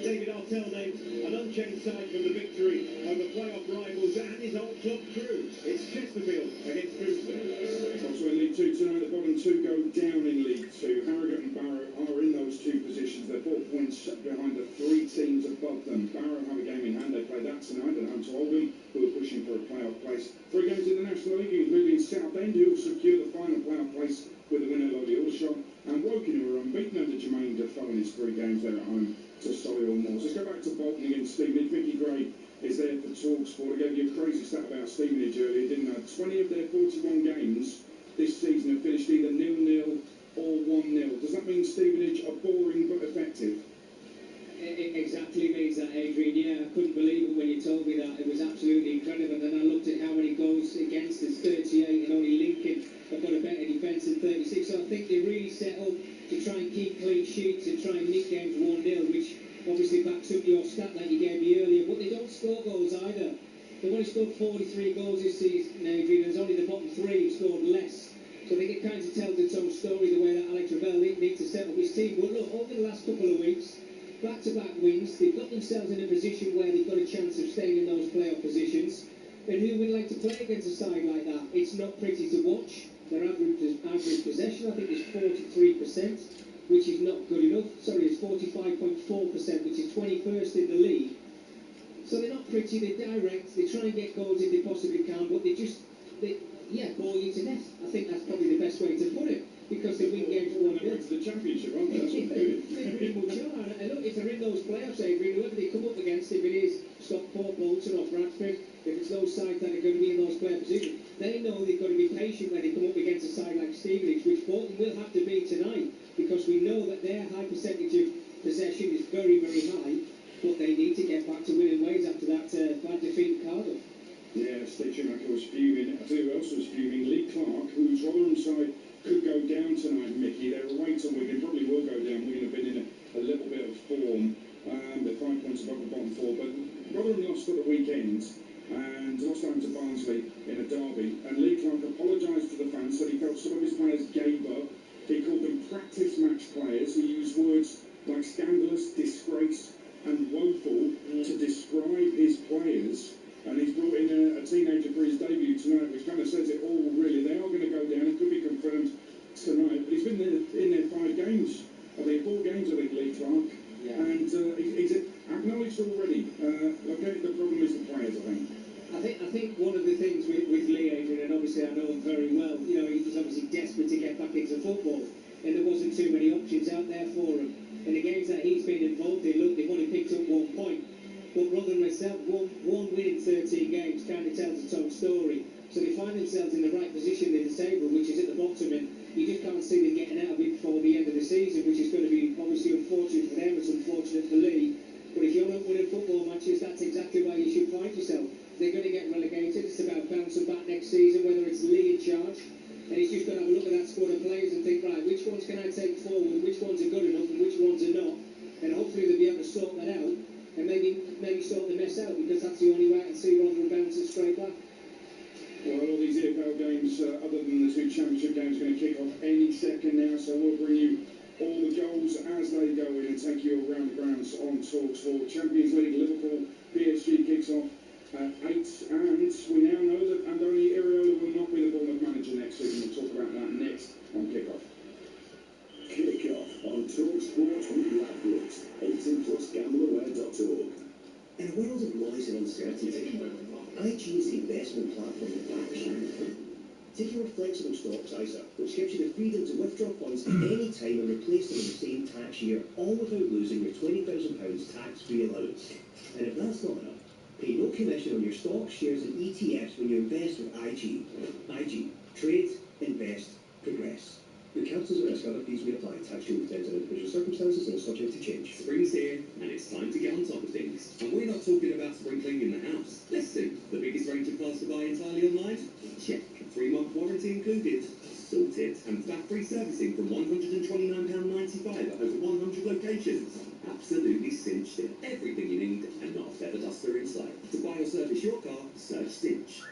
David Artell named an unchanged side from the victory over playoff rivals and his old club Crew. It's Chesterfield against Boomsby. Also in League Two tonight, the bottom two go down in League Two. Harrogate and Barrow are in those two positions. They're 4 points behind the three teams above them. Barrow have a game in hand. They play that tonight at home to Oldham, who are pushing for a playoff place. 3 games in the National League, including Southend, who will secure the final playoff place with a win over Lowly Aldershot, and Woking, who are unbeaten under Jermaine Defoe in his 3 games there at home to Solihull Moors. Let's go back to Bolton against Stevenage. Mickey Gray is there for talkSPORT. I gave you a crazy stat about Stevenage earlier, didn't I? 20 of their 41 games this season have finished either 0-0 or 1-0. Does that mean Stevenage are boring but effective? It exactly means that, Adrian. Yeah, I couldn't believe it when you told me that. It was absolutely incredible. And then I looked at how many goals against us, 38, and only Lincoln have got a better defence than 36. So I think they really set up to try and keep clean sheets and try and nick games 1-0, which obviously backs up your stat that you gave me earlier. But they don't score goals either. They've only scored 43 goals this season, Adrian. There's only the bottom 3 who've scored less. So I think it kind of tells its own story, the way that Alex Ravel needs to set up his team. But look, over the last couple of weeks, back-to-back wins, they've got themselves in a position where they've got a chance of staying in those playoff positions. And who would like to play against a side like that? It's not pretty to watch. Their average possession, I think, is 43%, which is not good enough. Sorry, it's 45.4%, which is 21st in the league. So they're not pretty, they're direct, they try and get goals if they possibly can, but they bore you to death. I think that's probably the best way to put it, because they win games 1-0. They're to the championship, aren't they? That's what they're doing. They pretty much are. And look, if they're in those playoffs, Adrian, whoever they come up against, if it is Stockport, Bolton or Bradford, if it's those sides that are going to be in those playoff positions, they know they've got to be patient when they come up against a side like Stevenage, which Bolton will have to be tonight, because we know that their high percentage of possession is very, very high, but they need to get back to winning ways after that bad defeat in Cardiff. Yeah, Steve Schumacher was fuming. I tell you who else was fuming. Lee Clark, whose Rotherham side could go down tonight, Mickey. They're away to Wigan, probably will go down. Wigan have been in a little bit of form. They're 5 points above the bottom 4, but Rotherham lost at the weekend and lost home to Barnsley in a derby. And Lee Clark apologised to the fans, said he felt some of his players gave up. He called them practice match players. He used words like scandalous, disgrace and woeful to describe his players. And he's brought in a teenager for his debut tonight, which kind of says it all, really. They are going to go down. It could be confirmed tonight. But he's been in there 5 games. I think 4 games, I think, Lee Clark. Yeah. And he's acknowledged already. Okay, the problem is the players, I think. I think one of the things with Lee, Adrian, and obviously I know him very well, you know, he was obviously desperate to get back into football, and there wasn't too many options out there for him. In the games that he's been involved in, look, they've only picked up 1 point. But Rotherham itself, one win in 13 games kind of tells its own story. So they find themselves in the right position in the table, which is at the bottom, and you just can't see them getting out of it before the end of the season, which is going to be obviously unfortunate for them, it's unfortunate for Lee. But if you're not winning football matches, that's exactly where you should find yourself. They're going to get relegated. It's about bouncing back next season, whether it's Lee in charge. And he's just got to have a look at that squad of players and think, right, which ones can I take forward, which ones are good enough and which ones are not. And hopefully they'll be able to sort that out. And maybe sort the mess out, because that's the only way I can see Rotherham bouncing straight back. Well, all these EFL games, other than the 2 championship games, are going to kick off any second now, so we'll bring you all the goals as they go in and take you around the grounds on talkSPORT. Champions League, Liverpool, PSG kicks off at 8, and we now know that Andoni Iraola will not be the Bournemouth manager next season. We'll talk about that next on Kick-Off. Kick-Off on talkSPORT with Ladbrokes. 18+GambleAware.org. In a world of noise and uncertainty, IG is the investment platform that backs you. Take our flexible stocks ISA, which gives you the freedom to withdraw funds at any time and replace them in the same tax year, all without losing your £20,000 tax-free allowance. And if that's not enough, pay no commission on your stocks, shares and ETFs when you invest with IG. IG. Trade, invest, progress. Your counsels and risk other fees may apply. Tax rate depends on individual circumstances and is subject to change. Spring's here, and it's time to get on top of things. And we're not talking about sprinkling in the house. Listen, the biggest range of plaster buy entirely online? Check. 3-month warranty included. Sorted. And VAT-free servicing from £129.95 at over 100 locations. Absolutely cinched it. Everything you need, and not a feather duster in sight. To buy or service your car, search Cinch.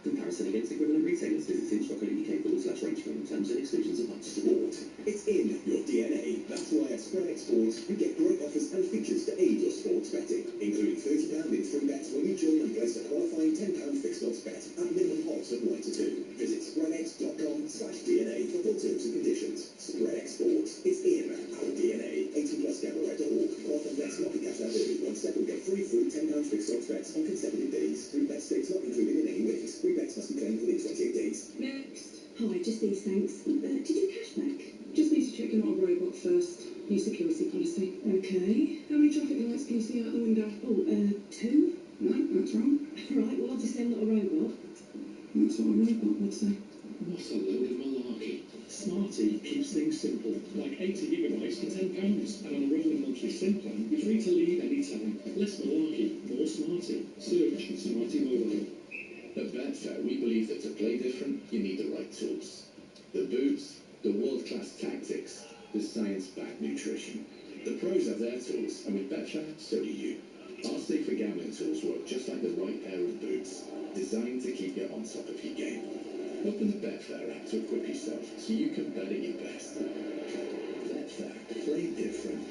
Comparison against equivalent retailers. Visit cinch.co.uk/range claim. Terms and exclusions apply. Sport. It's in your DNA. That's why at SpreadXport you get great offers and features to aid your sports betting, including £30 in free bets when you join and place a qualifying £10 fixed That's right. Right, well, obviously I'm not a robot. That's what a robot would say. What a load of malarkey. Smarty keeps things simple, like 80 gigabytes for £10, and on a rolling monthly SIM plan, you're free to leave any time. Less malarkey, more Smarty. Search Smarty Mobile. At Betfair, we believe that to play different, you need the right tools. The boots, the world-class tactics, the science-backed nutrition. The pros have their tools, and with Betfair, so do you. Our safer gambling tools work just like the right pair of boots, designed to keep you on top of your game. Open the Betfair app to equip yourself so you can bet at your best. Betfair, play different.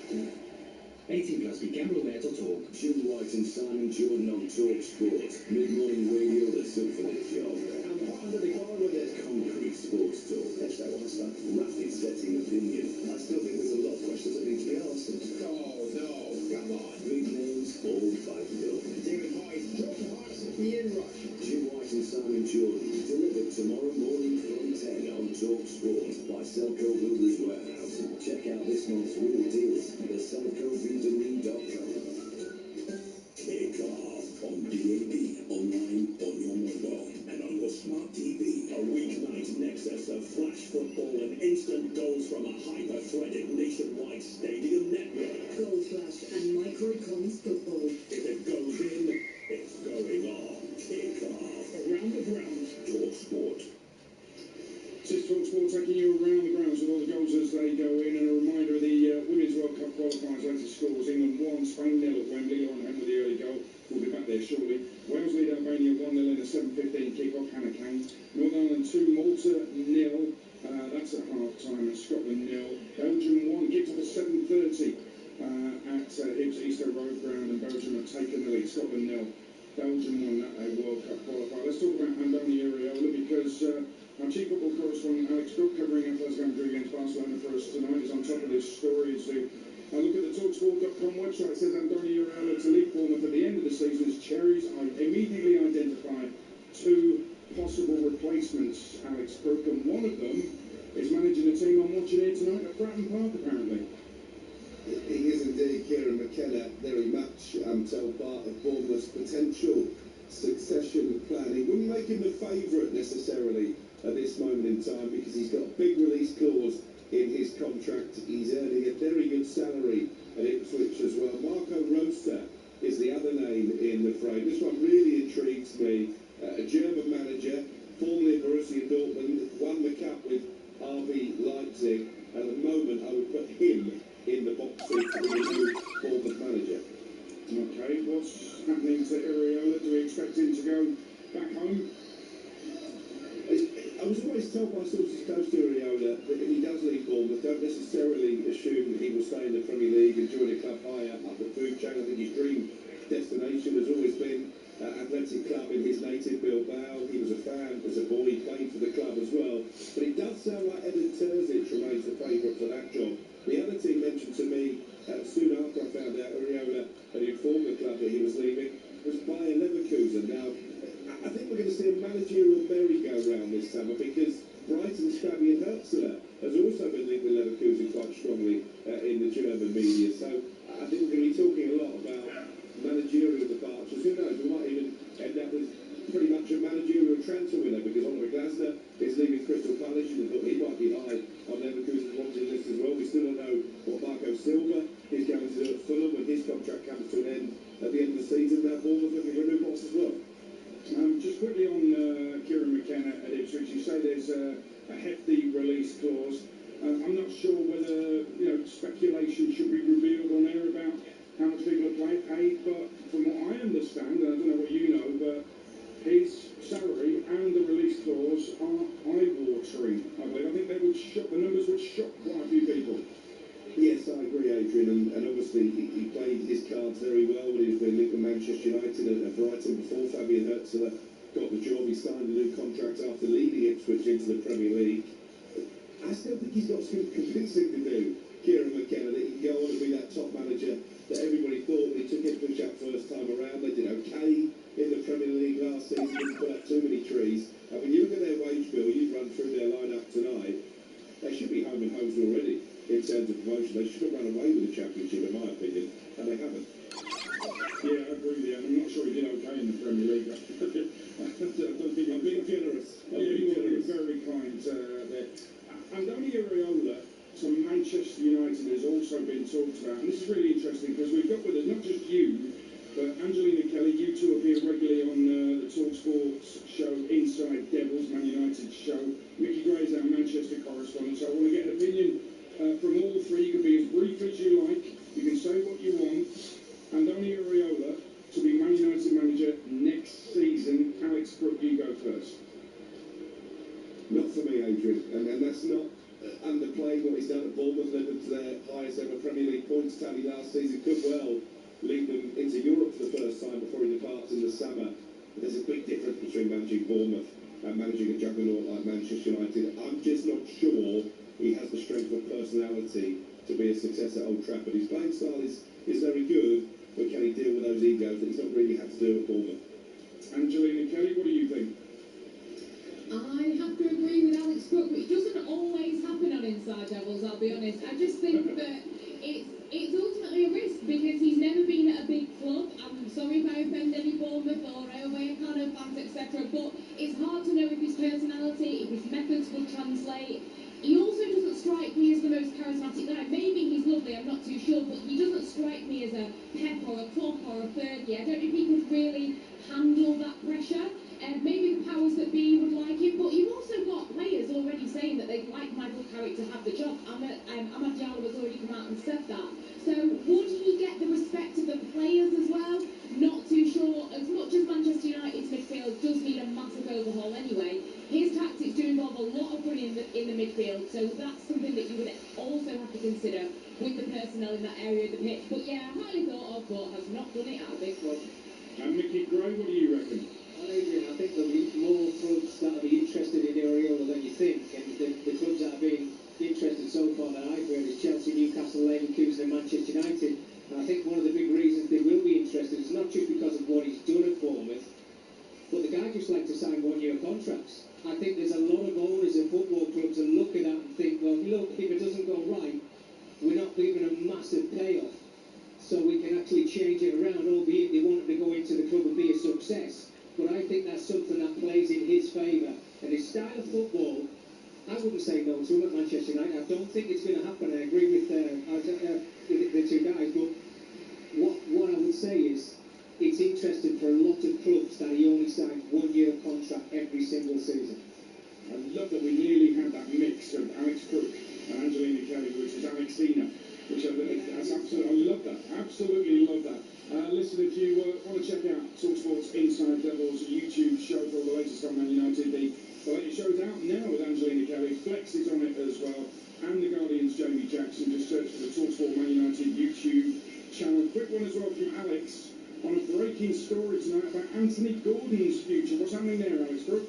18 plus, begambleaware.org. Jim White and Simon Jordan on talkSPORT. Mid-morning radio that's up for the job. And under the car with their concrete sports talk. That's that one, son. Rapid setting opinion. I still think there's a lot of questions that need to be answered. Oh, no. Come on. Big names, all backed up. David Hoyt, John Hart, Ian Rush. Jim White and Simon Jordan. Delivered tomorrow morning from 10 on talkSPORT by Selco Builders Warehouse. Check out this month's real deals at selcobuilderme.com. Kick off on DAB, online, on your mobile, and on your smart TV. A weeknight nexus of flash football and instant goals from a hyper-threaded nationwide stadium network. Gold Flash and Microcons football. If it goes in, it's going on. Kick off. Around the ground, talkSPORT. This is talkSPORT taking you around the grounds with all the goals as they go in, and a reminder of the Women's World Cup qualifiers latest scores. England 1, Spain 0 at Wembley. Lauren Hunt with the early goal. We'll be back there shortly. Wales lead Albania 1-0 in a 7:15 kick-off. Hannah Kane. Northern Ireland 2, Malta 0. That's at half-time. And Scotland 0. Belgium 1. Kicked off at 7:30 at Hibs Easter Road Ground, and Belgium have taken the lead. Scotland 0. Belgium won a World Cup qualifier. Let's talk about Andoni Iraola, because our chief football correspondent Alex Cook, covering Athletic Madrid against Barcelona for us tonight, is on top of this story. So I look at the talkSPORT.com website. It says Andoni Iraola to leave Bournemouth at the end of the season as Cherries immediately identified 2 possible replacements, Alex Cook, and one of them is managing a team I'm watching here tonight at Fratton Park, apparently. He is indeed. Kieran McKenna, very much, I'm told, part of Bournemouth's potential succession plan. He wouldn't make him the favourite necessarily at this moment in time, because he's got a big release clause in his contract. He's earning a very good salary at Ipswich as well. Marco Rosta is the other name in the frame. This one really intrigues me. A German manager, formerly at Borussia Dortmund, won the cup with RB Leipzig. At the moment, I would put him in the box seat to be the new Bournemouth manager. Okay, what's happening to Iraola? Do we expect him to go back home? I was always told by sources close to Iraola that if he does leave Bournemouth, don't necessarily assume he will stay in the Premier League and join a club higher up the food chain. I think his dream destination has always been Athletic Club in his native Bilbao. He was a fan as a boy, he played for the club as well. But it does sound like Edin Terzic remains the favourite for that job. The other team mentioned to me soon after I found out Iraola had informed the club that he was leaving was Bayer Leverkusen. Now, I think we're going to see a managerial merry-go-round this summer, because Brighton's Fabian Hürzeler has also been linked with Leverkusen quite strongly in the German media. So I think we're going to be talking a lot about managerial departures. Who knows, we might even end up with pretty much a managerial transfer winner, because Oliver Glasner is leaving Crystal Palace, and thought he might be high on Leverkusen's wanted list as well. We still don't know what Marco Silva is going to do at Fulham when his contract comes to an end at the end of the season. Now Bournemouth looking for a new boss as well. Just quickly on Kieran McKenna at Ipswich, you say there's a hefty release clause. I'm not sure whether speculation should be revealed on air about how much people are paid, but from what I understand, and I don't know what you know, but his salary and the release clause are eye-watering. I believe. I think they would shock, the numbers would shock quite a few people. Yes, I agree, Adrian, and obviously he played his cards very well when he was being linked with Manchester United and Brighton before Fabian Hürzeler got the job. He signed a new contract after leading Ipswich into the Premier League. I still think he's got some convincing to do, Kieran McKenna, that he can go on and be that top manager that everybody thought when he took Ipswich up first time around. They did okay in the Premier League last season, didn't put up too many trees. And when you look at their wage bill, you've run through their line-up tonight, they should be home and hosed already in terms of promotion. They should have run away with the Championship, in my opinion, and they haven't. Yeah, I agree with you. I'm not sure he did okay in the Premier League. I don't think I'm being generous. Very kind there. Andoni Iraola to Manchester United has also been talked about, and this is really interesting because we've got with us not just you, but Angelina Kelly. You two appear regularly on the talkSPORT show Inside Devils, Man United's show. Mickey Gray is our Manchester correspondent, so I want to get an opinion from all three. You can be as brief as you like. You can say what you want. Andoni Iraola to be Man United manager next season. Alex Crook, you go first. Not for me, Adrian, and that's not underplaying what he's done at Bournemouth, led them to their highest ever Premier League points tally last season. Could well lead them into Europe for the first time before he departs in the summer. But there's a big difference between managing Bournemouth and managing a juggernaut like Manchester United. I'm just not sure he has the strength of personality to be a success at Old Trafford. His playing style is very good, but can he deal with those egos that he's not really had to do at Bournemouth? Angelina Kelly, what do you think? I have to agree with Alex Crook, which doesn't always happen on Inside Devils, I'll be honest. I just think that it's ultimately a risk because he's never been at a big club. I'm sorry if I offend any Bournemouth or Railway kind of fans, etc. But it's hard to know if his personality, if his methods will translate. He also doesn't strike me as the most charismatic guy. Maybe he's lovely, I'm not too sure, but he doesn't strike me as a Pep or a Klopp or a Fergie. I don't know if he could really handle that pressure. Maybe the powers that be would like him, but you've also got players already saying that they'd like Michael Carrick to have the job. Amad Diallo has already come out and said that. So would he get the respect of the players as well? Not too sure. As much as Manchester United's midfield does need a massive overhaul anyway, his tactics do involve a lot of running in the midfield, so that's something that you would also have to consider with the personnel in that area of the pitch. But yeah, highly thought of, but has not done it at a big club. And Mickey Gray, what do you reckon? Well, Adrian, I think there'll be more clubs that will be interested in Iraola than you think, and the clubs that have been interested so far that I've heard is Chelsea, Newcastle, Leverkusen and Manchester United. And I think one of the big reasons they will be interested is not just because of what he's done at Bournemouth, but the guy just likes to sign one-year contracts. I think there's a lot of owners of football clubs that look at that and think, well, look, if it doesn't go right, we're not giving a massive payoff, so we can actually change it around, albeit they want him to go into the club and be a success. But I think that's something that plays in his favour. And his style of football, I wouldn't say no to him at Manchester United. I don't think it's going to happen. I agree with the two guys. But what I would say is, it's interesting for a lot of clubs that he only signs one-year contract every single season. I love that we nearly had that mix of Alex Crook and Angelina Kelly, which is Alexina, which that's absolutely, I love that. Absolutely love that. Listen, if you want to check out talkSPORT's Inside Devils YouTube show for all the latest on Man United, the latest show's out now with Angelina Kelly. Flex is on it as well, and the Guardian's Jamie Jackson. Just search for the talkSPORT Man United YouTube channel. Quick one as well from Alex on a breaking story tonight about Anthony Gordon's future. What's happening there, Alex Crook?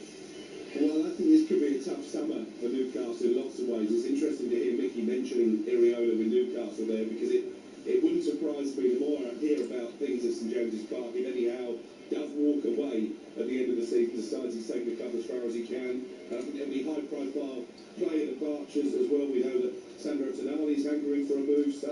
Well, I think this could be a tough summer for Newcastle in lots of ways. It's interesting to hear Mickey mentioning Iraola with Newcastle there, because it wouldn't surprise me the more I hear about things at St James's Park if anyhow does walk away at the end of the season, decides he's taken the club as far as he can. And I think there'll be high-profile player departures as well. We know that Sandro Tonali is hankering for a move, so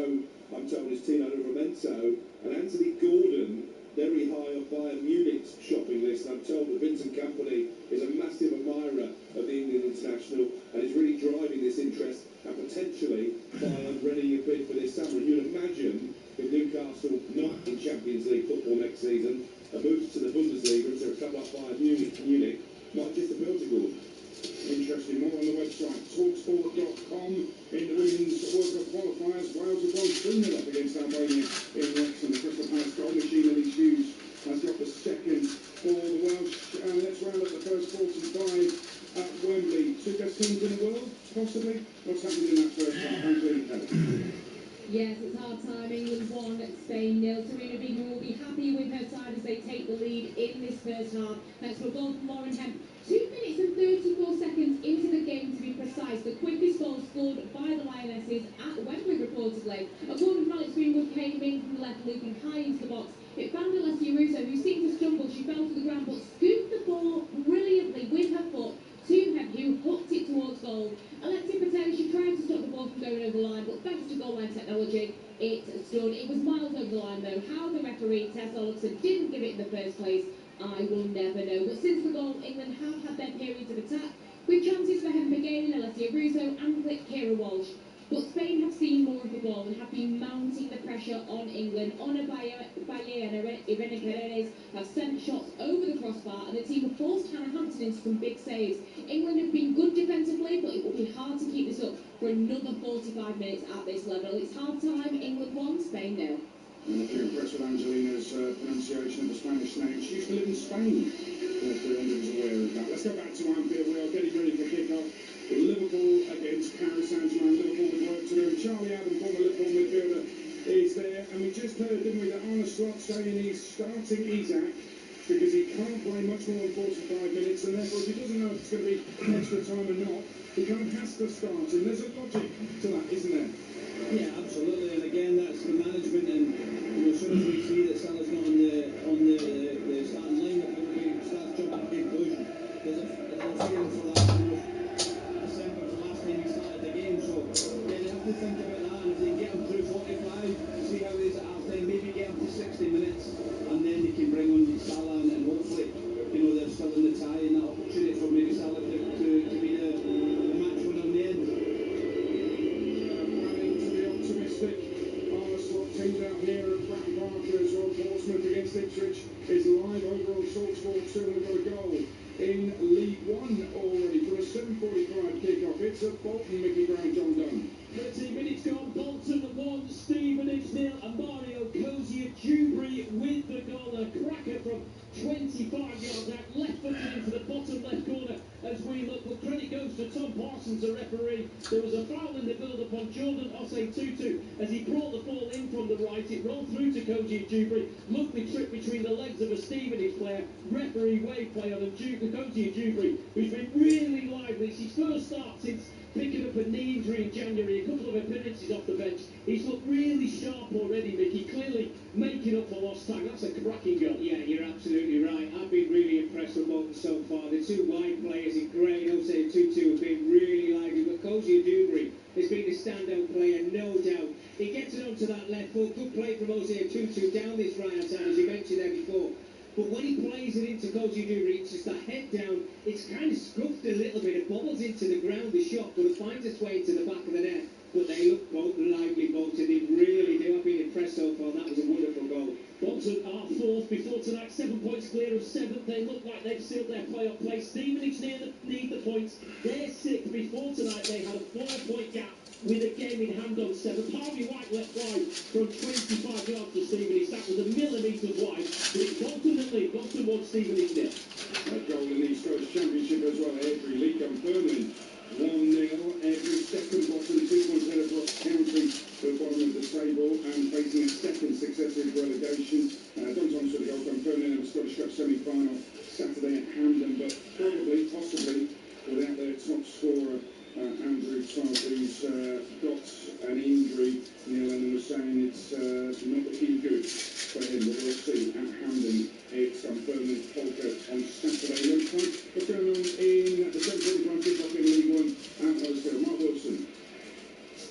I'm told it's Tino Livramento. And Anthony Gordon, very high on Bayern Munich's shopping list, and I'm told that Vincent Kompany is a massive admirer of the England international and is really driving this interest, and potentially Bayern running a bid for this summer. And you'd imagine if Newcastle not in Champions League football next season, a move to the Bundesliga into a club like Bayern Munich might just appeal to Gordon. Interesting. More on the website talksport.com. In the Women's World Cup qualifiers, Wales have gone 3-0 up against Albania in Wrexham. The Crystal Palace goal machine, Elise Hughes, has got the second for the Welsh. Let's round up the first 45 at Wembley. Two best teams in the world, possibly? What's happened in that first half? Angelina Kelly. Yes, it's hard time. England 1, Spain 0. Serena Bigger will be happy with her side as they take the lead in this first half. Thanks for a goal from Lauren Hemp. 2 minutes and 34 seconds into the game, to be precise. The quickest goal scored by the Lionesses at Wembley, reportedly. A corner from Alex Greenwood came in from the left, looping high into the box. It found Alessia Russo, who seemed to stumble. She fell to the ground, but scooped the ball brilliantly with her foot to Hemp, who hooked it towards goal. Alexia Pateli, she tried to stop the ball from going over the line, but thanks to goal line technology, it stood. It was miles over the line, though. How the referee, Tess Olofsson, didn't give it in the first place, I will never know. But since the goal, England have had their periods of attack, with chances for Hemper Gane, Alessia Russo and Kira Walsh. But Spain have seen more of the ball and have been mounting the pressure on England. Ona Baye and Irene Paredes have sent shots over the crossbar, and the team have forced Hannah Hampton into some big saves. England have been good defensively, but it will be hard to keep this up for another 45 minutes at this level. It's half-time, England 1, Spain 0. And if you're impressed with Angelina's pronunciation of the Spanish name, she used to live in Spain. If anyone's aware of that. Let's go back to Anfield. We are getting ready for kick-off. Liverpool against Paris Saint-Germain. Liverpool with work to do. Charlie Adam, former Liverpool midfielder, is there. And we just heard, didn't we, that Arne Slot saying he's starting Isaac because he can't play much more than 45 minutes, and therefore if he doesn't know if it's going to be extra time or not, he kind of has to start him. There's a logic to that, isn't there? Yeah, absolutely. And again, that's the management. And as soon as we see that Salah's not on the starting lineup, everybody starts jumping to conclusion. There's a feeling for that. December was the last time he started the game, so yeah, they have to think about that. And if they can get him through 45, see how he is at half time, maybe get him to 60 minutes, and then they can bring on Salah, and hopefully, they're still in the tie, and that opportunity for maybe Salah to be the match winner in the end. Arne Slot team down here at Bratton Park as well. Portsmouth against Ipswich is live over on talkSPORT 2, and we've got a goal in League One already for a 7:45 kick-off. It's at Bolton, Mickey Brown, John Dunn. 13 minutes gone, Bolton 1, Stevenage 0, and Mario Cozier-Dewberry with the goal. A cracker from 25 yards out, left-footed into the bottom left corner as we look. But credit goes to Tom Parsons, the referee. There was a foul in the build-up on Jordan Osei-Tutu as he brought the ball in from the right. It rolled through to Cozier-Dewberry, lovely trip between the legs of a Stevenage player. Referee wave play on him. Cozier-Dewberry, who's been really lively. It's his first start since picking up a knee injury in January, a couple of appearances off the bench. He's looked really sharp already, Mickey, clearly making up for lost time. That's a cracking goal. Yeah, you're absolutely right. I've been really impressed with Bolton so far. The two wide players in Gray and Osei-Tutu have been really lively, but Cozier-Dewberry has been the standout player, no doubt. He gets it onto that left foot. Good play from Osei-Tutu down this right-hand side, as you mentioned there before. But when he plays it into Cozier-Dewberry, it's just a head down. It's kind of scuffed a little bit. It bobbles into the ground, the shot, but it finds its way into the back of the net. But they look both lively, Bolton. They really do. I've been impressed so far. That was a wonderful goal. Bolton are fourth before tonight, 7 points clear of seventh. They look like they've sealed their playoff place. Stevenage need the points. They're sixth. Before tonight, they had a 4-point gap with a game in hand on seventh. Harvey White let fly from 25 yards to Stevenage. That was a millimetre wide. But it's Bolton that lead. Bolton 1, Stevenage 0. That goal in the Scottish Championship as well. Every league confirming 1-0. Every second Boston 2 points ahead of Ross County to the bottom of the table and facing a second successive relegation. Don Thomas with the goal confirming a Scottish Cup semi-final Saturday at Hampden, but possibly without their top scorer Andrew Todd, who's got an injury. Neil Lennon was saying it's not looking good for him, but we'll see at Hampden. It's confirmed with Polka on Saturday lunchtime. What's going on in the 7:45 kick-off in League One at Huddersfield? Mark Wilson.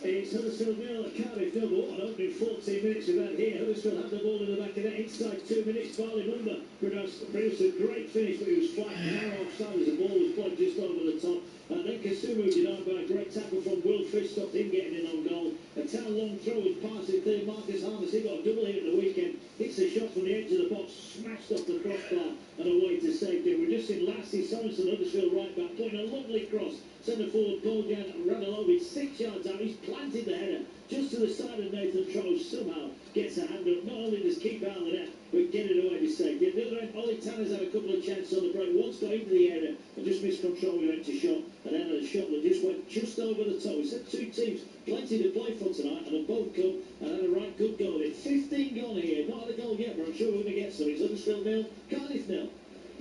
It's Huddersfield 0, Cardiff 0. On opening 14 minutes of that here, Huddersfield had the ball in the back of the inside 2 minutes. Farley Mumba produced a great finish, but he was quite narrow offside as the ball was played just over the top. And then Kasumu denied by a great tackle from Will Fish, stopped him getting in on goal. A 10-long throw was passed in there. Marcus Harness, he got a double here at the weekend. Hits a shot from the edge of the box, smashed off the crossbar and away to safety. We're just in Lassie Sorensen, Huddersfield right back, putting a lovely cross. Centre forward Bojan Radalovic, 6 yards out. He's planted the header just to the side of Nathan Trost. Somehow gets a hand up. Not only does keep out of the net, but get it away to safety. At the other end, Ollie Tanner's had a couple of chances on the break. Once got into the area and just missed control with an empty shot. And then had a shot that just went just over the top. We said two teams plenty to play for tonight, and have both come and had a right good goal in it. 15 gone here. Not had a goal yet, but I'm sure we're going to get some. It's Huddersfield 0, Cardiff 0.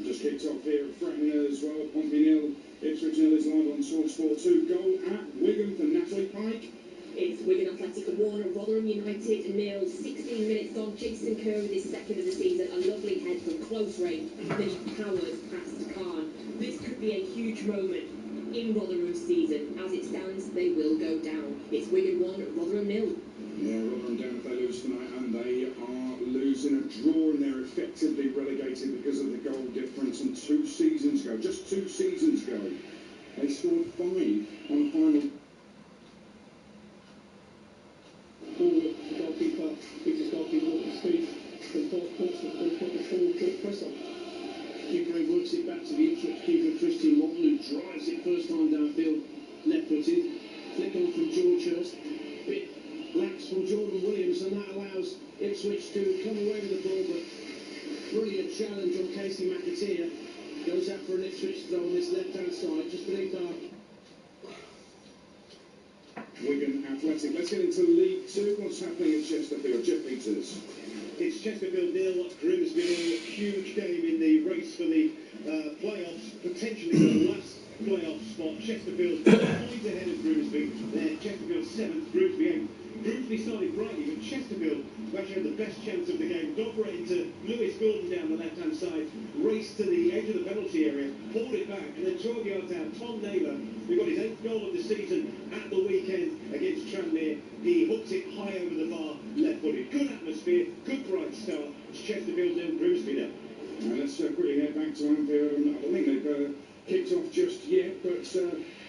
Just kicked off here at Fratton as well. Pompey 0, Ipswich 0 is live on talkSPORT 2. Goal at Wigan for Natalie Pike. It's Wigan Athletic and Warner, Rotherham United 0. 16 minutes gone. Jason Kerr with his second of the season. A lovely head from close range. Then he powers past Khan. This could be a huge moment in Rotherham's season. As it stands, they will go down. It's Wigan 1, Rotherham 0. Yeah, Rotherham down if they lose tonight, and they are losing. losing a draw, and they're effectively relegated because of the goal difference. And 2 seasons ago, just 2 seasons ago, they scored 5 on the final. The goalkeeper, Peter's goalkeeper, up the speed from Portsmouth, and put the full quick press on. Keeper works it back to the Ipswich keeper, Christian Morton, who drives it first time downfield, left-footed. Flick on from George Hurst. Bit lax from Jordan Williams, and that allows Ipswich to come away with the ball, but brilliant challenge on Casey McAteer. Goes out for an Ipswich throw on this left-hand side, just beneath our... Wigan Athletic. Let's get into League 2. What's happening at Chesterfield? Jeff Peters. It's Chesterfield 0, Grimsby 0. Huge game in the race for the playoffs, potentially the last playoff spot. Chesterfield points ahead of Grimsby. They're Chesterfield 7th, Grimsby 8th. Grimsby started brightly, but Chesterfield actually had the best chance of the game. Dogger it into Lewis Gordon down the left-hand side, raced to the edge of the penalty area, pulled it back, and then 12 yards out, Tom Naylor, who got his 8th goal of the season at the weekend against Tranmere. He hooked it high over the bar, left-footed. Good atmosphere, good bright start. It's Chesterfield 0, Grimsby 0. Now let's quickly head back to Anfield. I don't think they've kicked off just yet, but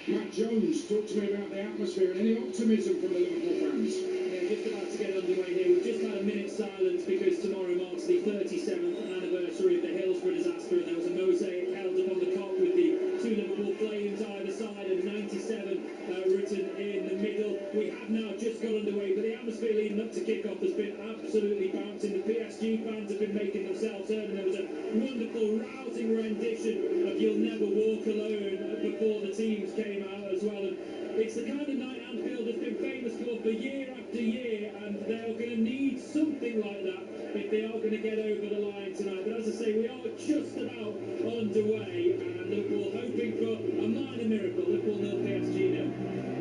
Matt Jones, talk to me about the atmosphere and any optimism from the Liverpool fans. Yeah, just about to get underway here. We've just had a minute's silence because tomorrow marks the 37th anniversary of the Hillsborough disaster, and there was a mosaic held up on the Kop with the 2 Liverpool flames either side and 97 written in the middle. We have now just got underway, but the atmosphere leading up to kick-off has been absolutely bouncing. The PSG fans have been making themselves heard, and there was a wonderful, rousing rendition of You'll Never Walk Alone before the teams came out as well. And it's the kind of night Anfield has been famous for year after year, and they're going to need something like that if they are going to get over the line tonight. But as I say, we are just about underway, and Liverpool hoping for a minor miracle. Liverpool 0, PSG 0.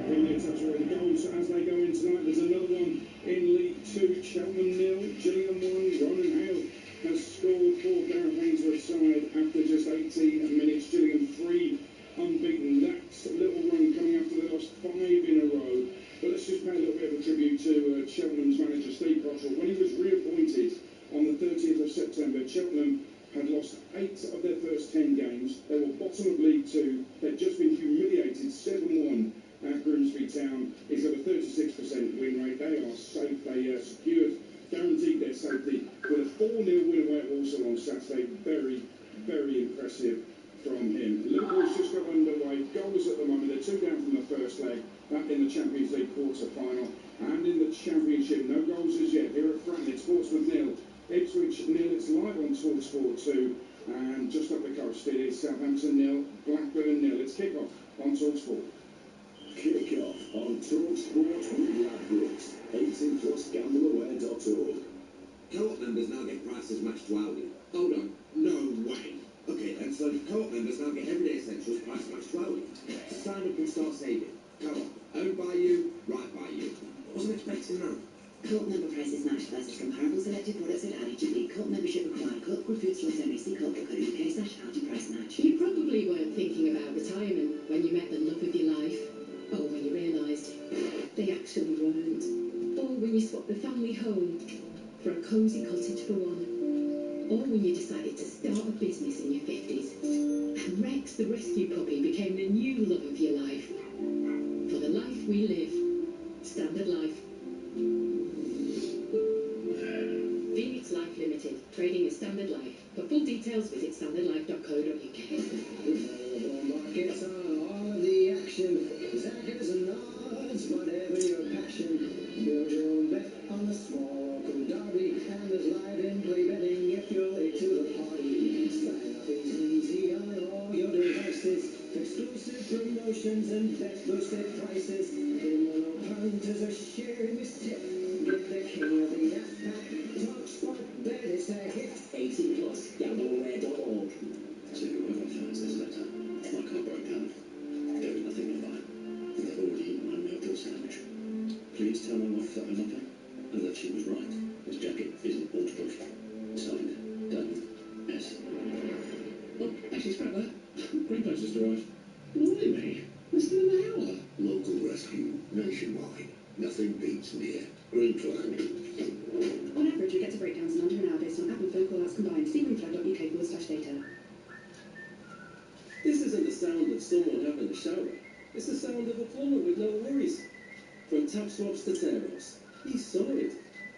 Brilliant touch with the goals as they go in tonight. There's another one in League 2, Cheltenham 0, Gillingham 1. Ronan Hale has scored for Gareth Ainsworth's side after just 18 minutes. Gillingham 3 unbeaten. That's a little run coming after they lost 5 in a row. But let's just pay a little bit of a tribute to Cheltenham's manager, Steve Cottrell. When he was reappointed on the 30th of September, Cheltenham had lost 8 of their first 10 games. They were bottom of League 2. They'd just been humiliated 7-1 at Grimsby Town. He's got a 36% win rate. They are safe. They guaranteed their safety with a 4-0 win away at Walsall on Saturday. Very, very impressive from him. Liverpool's just got underway. Goals at the moment. They're 2 down from the first leg. That in the Champions League quarter-final. And in the Championship, no goals as yet. Here at Fratton, it's Portsmouth 0, Ipswich 0. It's live on talkSPORT 2. And just up the coast, it is Southampton 0, Blackburn 0. It's kick-off on talkSPORT. Kick-off on talkSPORT with Ladbrokes. 18+ gambleaware.org. Co-op members now get prices matched to Aldi. Hold on, no way. Okay then, so co-op members now get everyday essentials price matched to Aldi. So sign up and start saving. Co-op, owned by you, right by you. Wasn't expecting that. Co-op member prices matched versus comparable selected products at Aldi GB. Co-op membership required. Co-op Group Food Stores only. See co-op.co.uk/Aldi price match. You probably weren't thinking about retirement when you met the love of your life, or when you realised they actually weren't, or when you swapped the family home for a cosy cottage for one, or when you decided to start a business in your 50s. And Rex, the rescue puppy, became the new love of your life. For the life we live. Standard Life. Phoenix Life Limited. Trading as Standard Life. For full details, visit standardlife.co.uk. Markets on all of the action. Zackers and odds, whatever your passion. Build your own bet on the small local derby. And there's live in-play betting if you're late to the party. Sign up is easy on all your devices. Exclusive promotions and bet-boosted prices. Punters are sharing this tip. Get the king of the app pack. talkSPORT bet is a hit. 18+, gambleaware.org. To whoever finds this letter, my car broke down. There was nothing nearby. And I've already eaten my meal sandwich. Please tell my wife that I love her and that she was right. This jacket isn't waterproof. Signed, Dan S. Oh, actually, scrap that. Green Post just arrived. Blimey, less than an hour. Local rescue, nationwide. Nothing beats near. Green flag. On average, we get to breakdowns in under an hour. This isn't the sound of someone having a shower. It's the sound of a plumber with no worries. From tap swaps to tear-offs, he's sorted.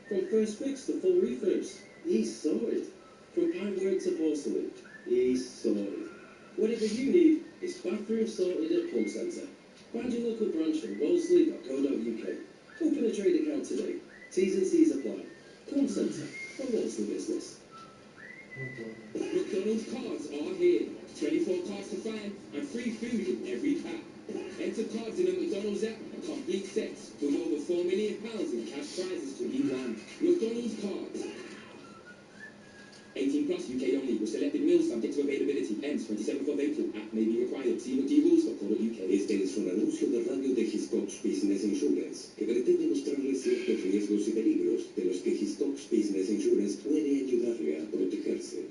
From first fix to full refurbs, he's sorted. From pipework to porcelain, he's sorted. Whatever you need, it's bathroom sorted at Plum Centre. Find your local branch on wellesley.co.uk. Open a trade account today. T's and C's apply. Plum Centre for Wellesley business. McDonald's cards are here. 24 cards to find and free food in every pack. Enter cards in the McDonald's app and complete sets with over £4 million in cash prizes to be won. McDonald's cards. 18 plus UK only with selected meals subject to availability. Ends 27th of April. App may be required. See rules.co.uk. Este es un anuncio de radio de Hiscox Business Insurance que pretende mostrarles ciertos riesgos y peligros de los que Hiscox Business Insurance puede ayudarle a protegerse.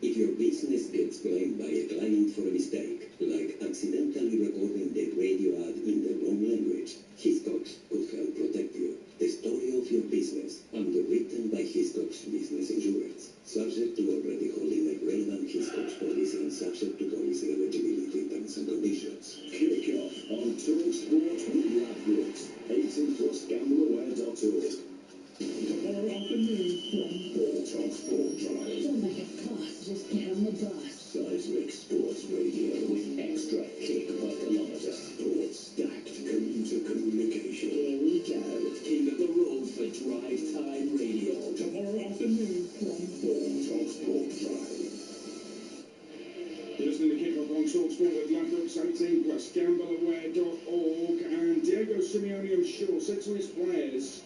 If your business gets blamed by a client for a mistake, like accidentally recording the radio ad in the wrong language, Hiscox could help protect you. The story of your business, underwritten by Hiscox Business Insurance, subject to already holding a relevant Hiscox policy and subject to policy eligibility terms and conditions. Kick off on talkSPORT with Ladbrokes. 18 plus gambleaware.org. Tomorrow afternoon from talkSPORT Drive. Don't make a fuss, just get on the bus. Seismic Sports Radio with extra kick per kilometre. Sports stacked commuter communication. Here we go. King of the road for drive time radio. Tomorrow afternoon from talkSPORT Drive. You're listening to Kick Off on talkSPORT with Ladbrokes 18 plus gambleaware.org, and Diego Simeone, I'm sure, said to his players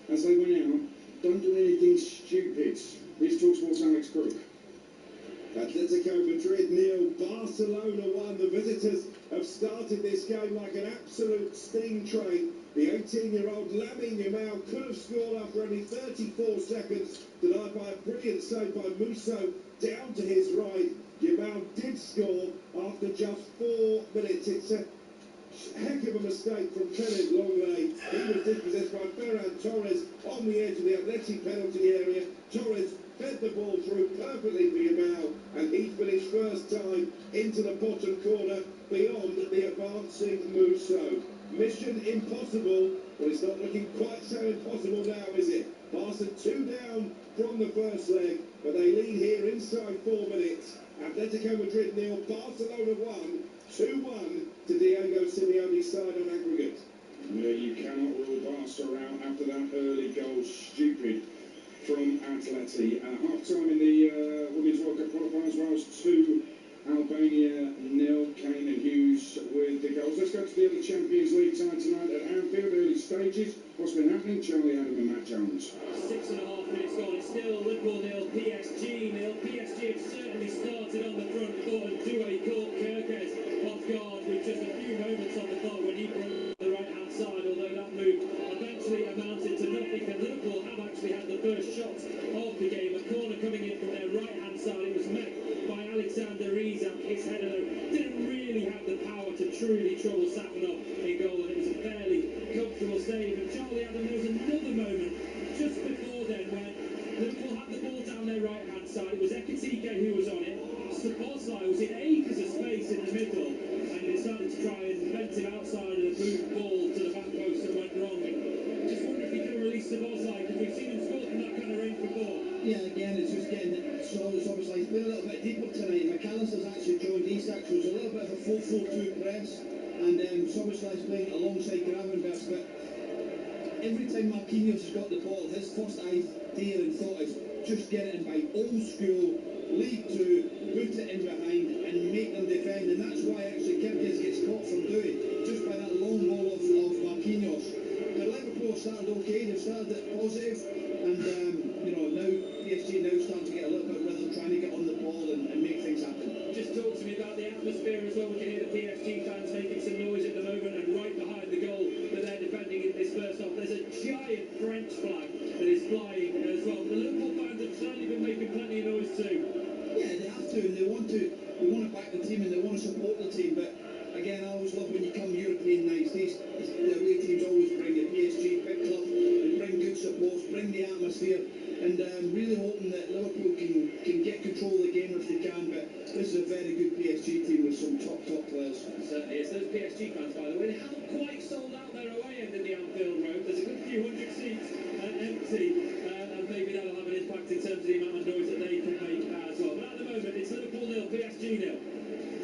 as they went out, don't do anything stupid. Here's talkSPORT's Alex Crook. Atletico Madrid 0, Barcelona 1. The visitors have started this game like an absolute steam train. The 18-year-old Lamine Yamal could have scored after only 34 seconds, denied by a brilliant save by Musso down to his right. Yamal did score after just 4 minutes. It's a heck of a mistake from Kenneth Longley. He was dispossessed by Ferran Torres on the edge of the Atleti penalty area. Torres fed the ball through perfectly for Yamal, and he finished first time into the bottom corner beyond the advancing Musso. Mission impossible, but it's not looking quite so impossible now, is it? Barca 2 down from the first leg, but they lead here inside 4 minutes. Atletico Madrid 0, Barcelona 1, 2-1 to Diego Simeone's side on aggregate. Yeah, you cannot rule Barca out after that early goal. Stupid from Atleti. Half-time in the Women's World Cup qualifiers, Wales 2, Albania 0. Kane and Hughes with the goals. Let's go to the early Champions League tie tonight at Anfield, early stages. What's been happening? Charlie Adam and Matt Jones. 6.5 minutes gone. It's still Liverpool 0, PSG 0. PSG have certainly started on the front foot, and Doué caught Kirkes off guard with just a few moments on the clock when he broke the right-hand side, although that move eventually amounted to nothing, and Liverpool have actually had the first shot of the game. A corner coming in from their right-hand side. It was met by Alexander Isak. His header, though, didn't really have the power to truly trouble Safanov in goal, and it was a fairly comfortable save. And Charlie Adam, there was another moment just before then when Liverpool had the ball down their right-hand side. It was Ekitike who was on it. Szoboszlai was in acres of space in the middle, and he decided to try and vent him outside of the move ball to the back post and went wrong. Just wonder if he could have released Szoboszlai, because we've seen him score from that kind of range before. Yeah, again, it's just getting obviously it's been a little bit deeper tonight. McAllister's actually joined Isak, so it's a little bit of a 4-4-2 press, and Szoboszlai's playing alongside Gravenberch, but every time Marquinhos has got the ball, his first idea and thought is just get it in by old school, League 2, put it in behind and make them defend, and that's why actually Kirkes gets caught from doing, just by that long ball of Marquinhos. But Liverpool started okay, they've started it positive, and now PSG now starting to get a little bit of rhythm, trying to get on the ball and make things happen. Just talk to me about the atmosphere as well. We can hear the PSG fans making some noise at the moment, and right behind the goal that they're defending in this first half, there's a giant French flag that is flying as well. The Liverpool fans have certainly been making plenty of noise too. Yeah, they have to, and they want to back the team, and they want to support the team, but again, I always love when you come European nights, the away teams always bring the PSG big club, they bring good support, bring the atmosphere, and I'm really hoping that Liverpool can get control of the game if they can, but this is a very good PSG PSG team with some top players. Certainly is. Those PSG fans, by the way, they haven't quite sold out their away end of the Anfield Road. There's a good few hundred seats empty, and maybe that'll have an impact in terms of the amount of noise that they can make as well. But at the moment, it's Liverpool 0, PSG 0.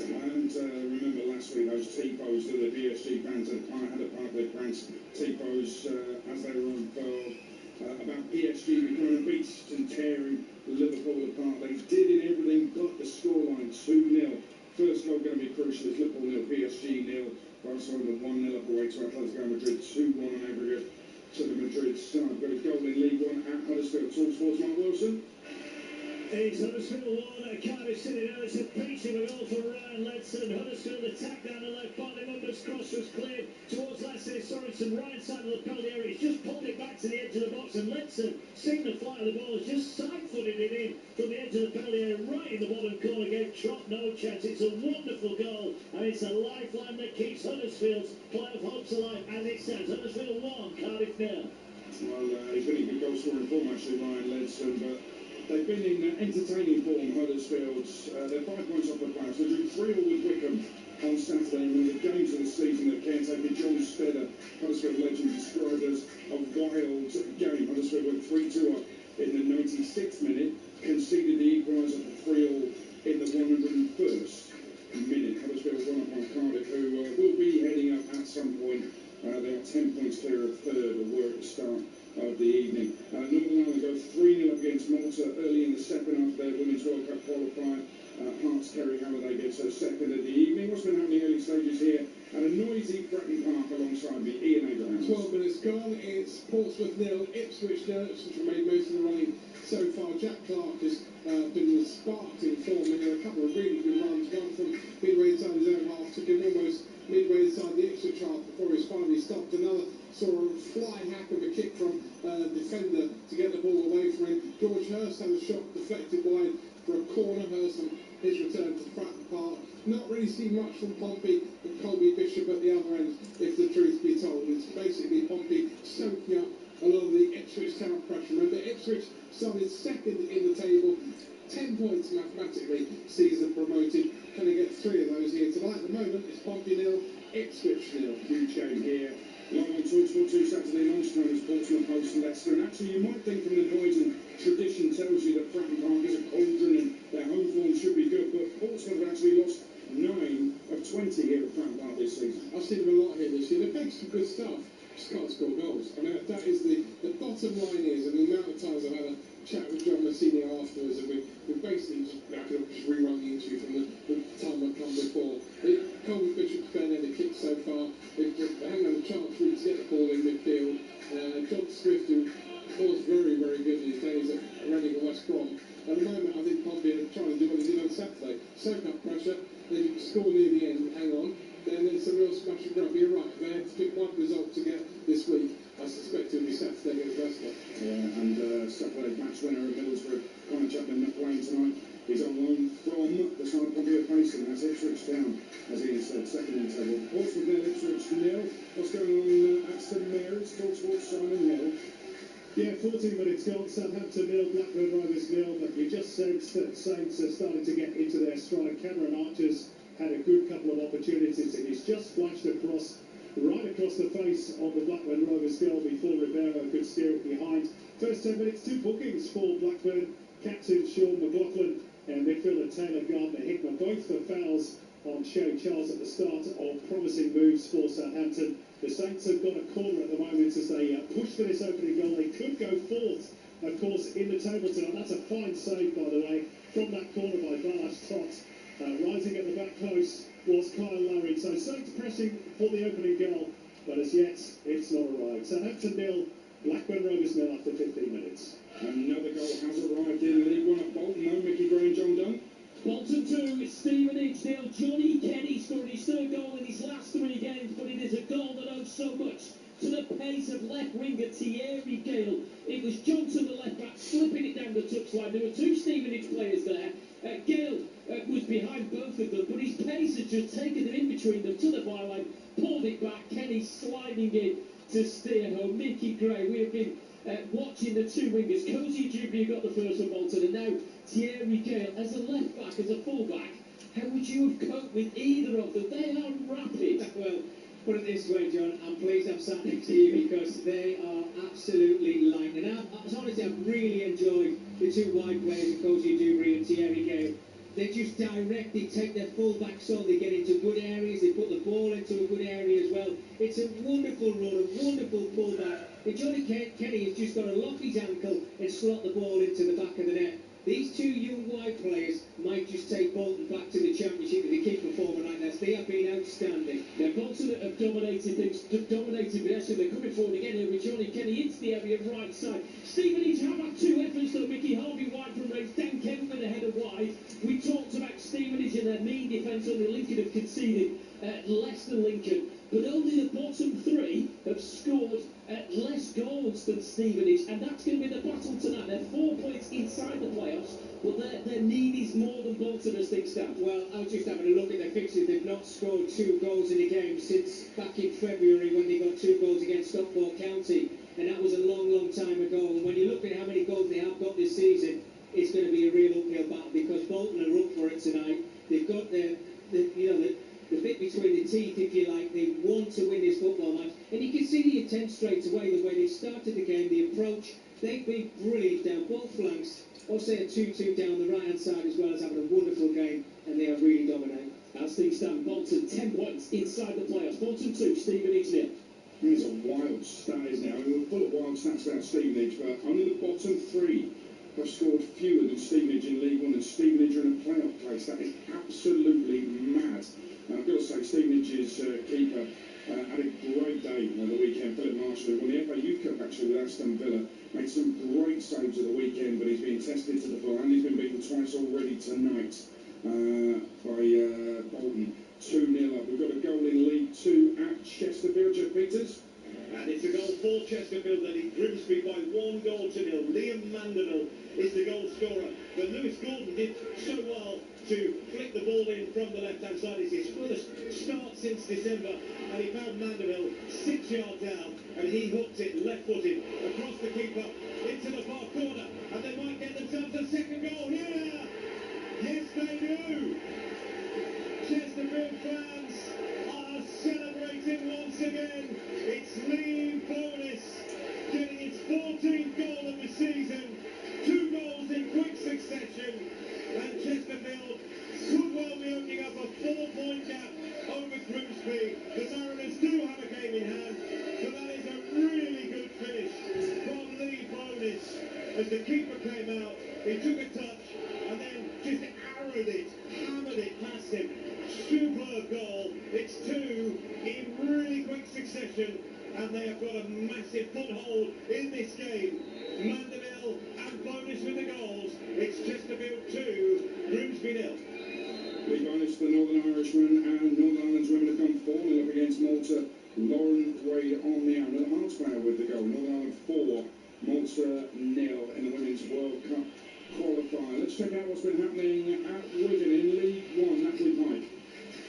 And remember last week those tifos that the PSG fans had a part of their pranks, tifos as they were unfurled about PSG becoming a beast and tearing Liverpool apart. They did in everything but the scoreline, 2-0. First goal going to be crucial as Liverpool 0, PSG 0. Barcelona 1-0 up away to Atletico Madrid, 2-1 on aggregate to the Madrid side. Got a goal in League One at Huddersfield. talkSPORT's Mark Wilson. It's Huddersfield 1, Cardiff City 0. It's a piece of a goal for Ryan Ledson. Huddersfield attack down the left, finally Mumba's cross was cleared towards Leicester. Sorensen, right side of the penalty area. He's just pulled it back to the edge of the box, and Ledson, seeing the flight of the ball, has just side-footed it in from the edge of the penalty area, right in the bottom corner. Gave Trott no chance. It's a wonderful goal, and it's a lifeline that keeps Huddersfield's playoff hopes alive as it stands. Huddersfield 1, Cardiff 0. Well, he's been in good goal scoring form actually, Ryan Ledson, but they've been in entertaining form, Huddersfield. They're 5 points off the playoffs. They drew 3-3 with Wickham on Saturday, and the games of the season that caretaker John Stedder, Huddersfield legend, described as a wild game. Huddersfield went 3-2 up in the 96th minute, conceded the equaliser for 3-3 in the 101st minute. Huddersfield run up on Cardiff, who will be heading up at some point. They are 10 points clear of third, or were at the start of the evening. Northern Ireland go 3-0 up against Malta early in the second after their Women's World Cup qualifier. Hearts Kerry Halliday gets her second of the evening. What's been happening early stages here at a noisy Fratton Park alongside me, Ian Abrahams. 12 minutes gone, it's Portsmouth 0, Ipswich 0. Ipswich have made most of the running so far. Jack Clark has been sparked in form. There are a couple of really good runs, one from midway inside his own half, took him almost midway inside the Ipswich half before he was finally stopped. Another sort of flying hack of a kick from defender to get the ball away from him. George Hurst had a shot deflected wide for a corner. Hurst on his return to Fratton Park. Not really seen much from Pompey and Colby Bishop at the other end, if the truth be told. It's basically Pompey soaking up a lot of the Ipswich Town pressure. Remember, Ipswich started second in the table, 10 points mathematically, sees them promoted. Can they get 3 of those here tonight? At the moment, it's Pompey 0, Ipswich 0. Huge game here. Live on talkSPORT 2 Saturday lunchtime as Portsmouth host Leicester. And actually, you might think from the noise and tradition tells you that Fratton Park is a cauldron and their home form should be good, but Portsmouth have actually lost 9 of 20 here at Fratton Park this season. I've seen them a lot here this year. They've made some good stuff, just can't score goals. I mean, that is the bottom line is, and the amount of times I've had a chat with John Massini afterwards, and we basically just, I could just rerun the interview from the time I've come before. Colby Bishop's barely had a kick so far. They haven't had a chance really to get the ball in midfield. John Swift, who was very, very good in his days at Reading and West Brom. At the moment, I think Pompey are trying to do what they did on Saturday. Soak up pressure, they score near the end, hang on, then it's a real smash and grab. You're right, they have to pick one result to get this week. I suspect it'll be Saturday against Leicester. Yeah, and Saturday match winner at Middlesbrough, Connor Chapman, not playing tonight. He's on loan from the side Pompey are facing. That's Ipswich Town, as Ian said, second in the table. Portsmouth 0, Ipswich 0. What's going on at St Mary's? talkSPORT, Simon Hill. Yeah, 14 minutes gone, Southampton 0, Blackburn Rovers 0, but you just sense that Saints are starting to get into their stride. Cameron Archer's had a good couple of opportunities, and he's just flashed across, right across the face of the Blackburn Rovers goal before Ribeiro could steer it behind. First 10 minutes, 2 bookings for Blackburn. Captain Sean McLaughlin and midfielder Taylor Gardner-Hickman, both for fouls on Shay Charles at the start of promising moves for Southampton. The Saints have got a corner at the moment as they push for this opening goal. They could go fourth, of course, in the table tonight. That's a fine save, by the way, from that corner by Balazs Trott. Rising at the back post was Kyle Larry. So Saints pressing for the opening goal, but as yet, it's not arrived. Southampton 0, Blackburn Rovers 0 after 15 minutes. Another goal has arrived in League One at Bolton. No Mickey Gray and John Dunn. Bolton 2, Stevenage 0. Johnny Kenny scored his third goal in his last 3 games, but it is a goal that owes so much to the pace of left winger Thierry Gale. It was Johnson, the left back, slipping it down the touchline. There were 2 Stevenage players there. Gale was behind both of them, but his pace had just taken them in between them to the byline, pulled it back. Kenny sliding in to steer home. Mickey Gray, we have been watching the 2 wingers. Cozy Jubilee got the first for Bolton, and now Thierry Gale as a left back, as a full back, How would you have coped with either of them? They are rapid. Well, put it this way, John, I'm pleased I'm sat next to you because they are absolutely lightning. Honestly, I've really enjoyed the two wide players, Koji Dubry and Thierry Gale. They just direct, they take their full-backs on, they get into good areas, they put the ball into a good area as well. It's a wonderful run, a wonderful pull-back. And Johnny Kenny has just got to lock his ankle and slot the ball into the back of the net. These two young wide players might just take Bolton back to the Championship if they keep performing like this. They have been outstanding. Now, Bolton have dominated things, dominated possession. They're coming forward again here with Johnny Kenny into the area right side. Stevenage have had two efforts though. Mickey Harvey wide from range. Dan Kempford ahead of wide. We talked about Stevenage and their mean defence. Only Lincoln have conceded less than Lincoln. But only the bottom three have scored less goals than Stevenage, and that's going to be the battle tonight. They're 4 points inside the playoffs, but their need is more than Bolton as things stand. Well, I was just having a look at their fixtures. They've not scored 2 goals in a game since back in February when they got 2 goals against Stockport County, and that was a long, long time ago. And when you look at how many goals they have got this season, it's going to be a real uphill battle because Bolton are up for it tonight. They've got the bit between the teeth, if you like. They want to win this football match, and you can see the intent straight away, the way they started the game, the approach. They've been brilliant down both flanks. I'll say a 2-2 down the right hand side as well as having a wonderful game, and they are really dominating. As things stand, Bolton 10 points inside the playoffs. Bolton 2, Stevenage 0. It's a wild stat, isn't it? I mean, we're full of wild stats about Stevenage, but only the bottom 3 have scored fewer than Stevenage in League One, and Stevenage are in a playoff place. That is absolutely mad. And I've got to say, Stevenage's keeper had a great day on the weekend. Philip Marshall, who won the FA Youth Cup actually with Aston Villa, made some great saves at the weekend, but he's been tested to the full, and he's been beaten twice already tonight by Bolton. 2-0 up. We've got a goal in League 2 at Chesterfield. Jeff Peters. And it's a goal for Chesterfield that it Grimsby by 1 goal to 0. Liam Mandeville is the goal scorer. But Lewis Gordon did so well to flick the ball in from the left-hand side. It's his first start since December. And he found Mandeville 6 yards out. And he hooked it left-footed across the keeper into the far corner. And they might get themselves a second goal here. Yes, they do. Chesterfield fans are celebrating once again. It's Lee Bonus getting his 14th goal of the season. 2 goals in quick succession. And Chesterfield could well be opening up a 4-point gap over Grimsby. The Mariners do have a game in hand, but that is a really good finish from Lee Bonus. As the keeper came out, he took a touch and then just arrowed it, hammered it past him. Superb goal. It's 2 in really quick succession, and they have got a massive foothold in this game. Mandeville and Bonus with the goals. It's Chesterfield 2, Grimsby 0. Lee Bonus, the Northern Irishman, and Northern Ireland's women have come 4-0 up against Malta. Lauren Wade on the hour. Another Hearts player with the goal. Northern Ireland 4, Malta 0 in the Women's World Cup qualifier. Let's check out what's been happening at Wigan in League 1. Natalie Pike.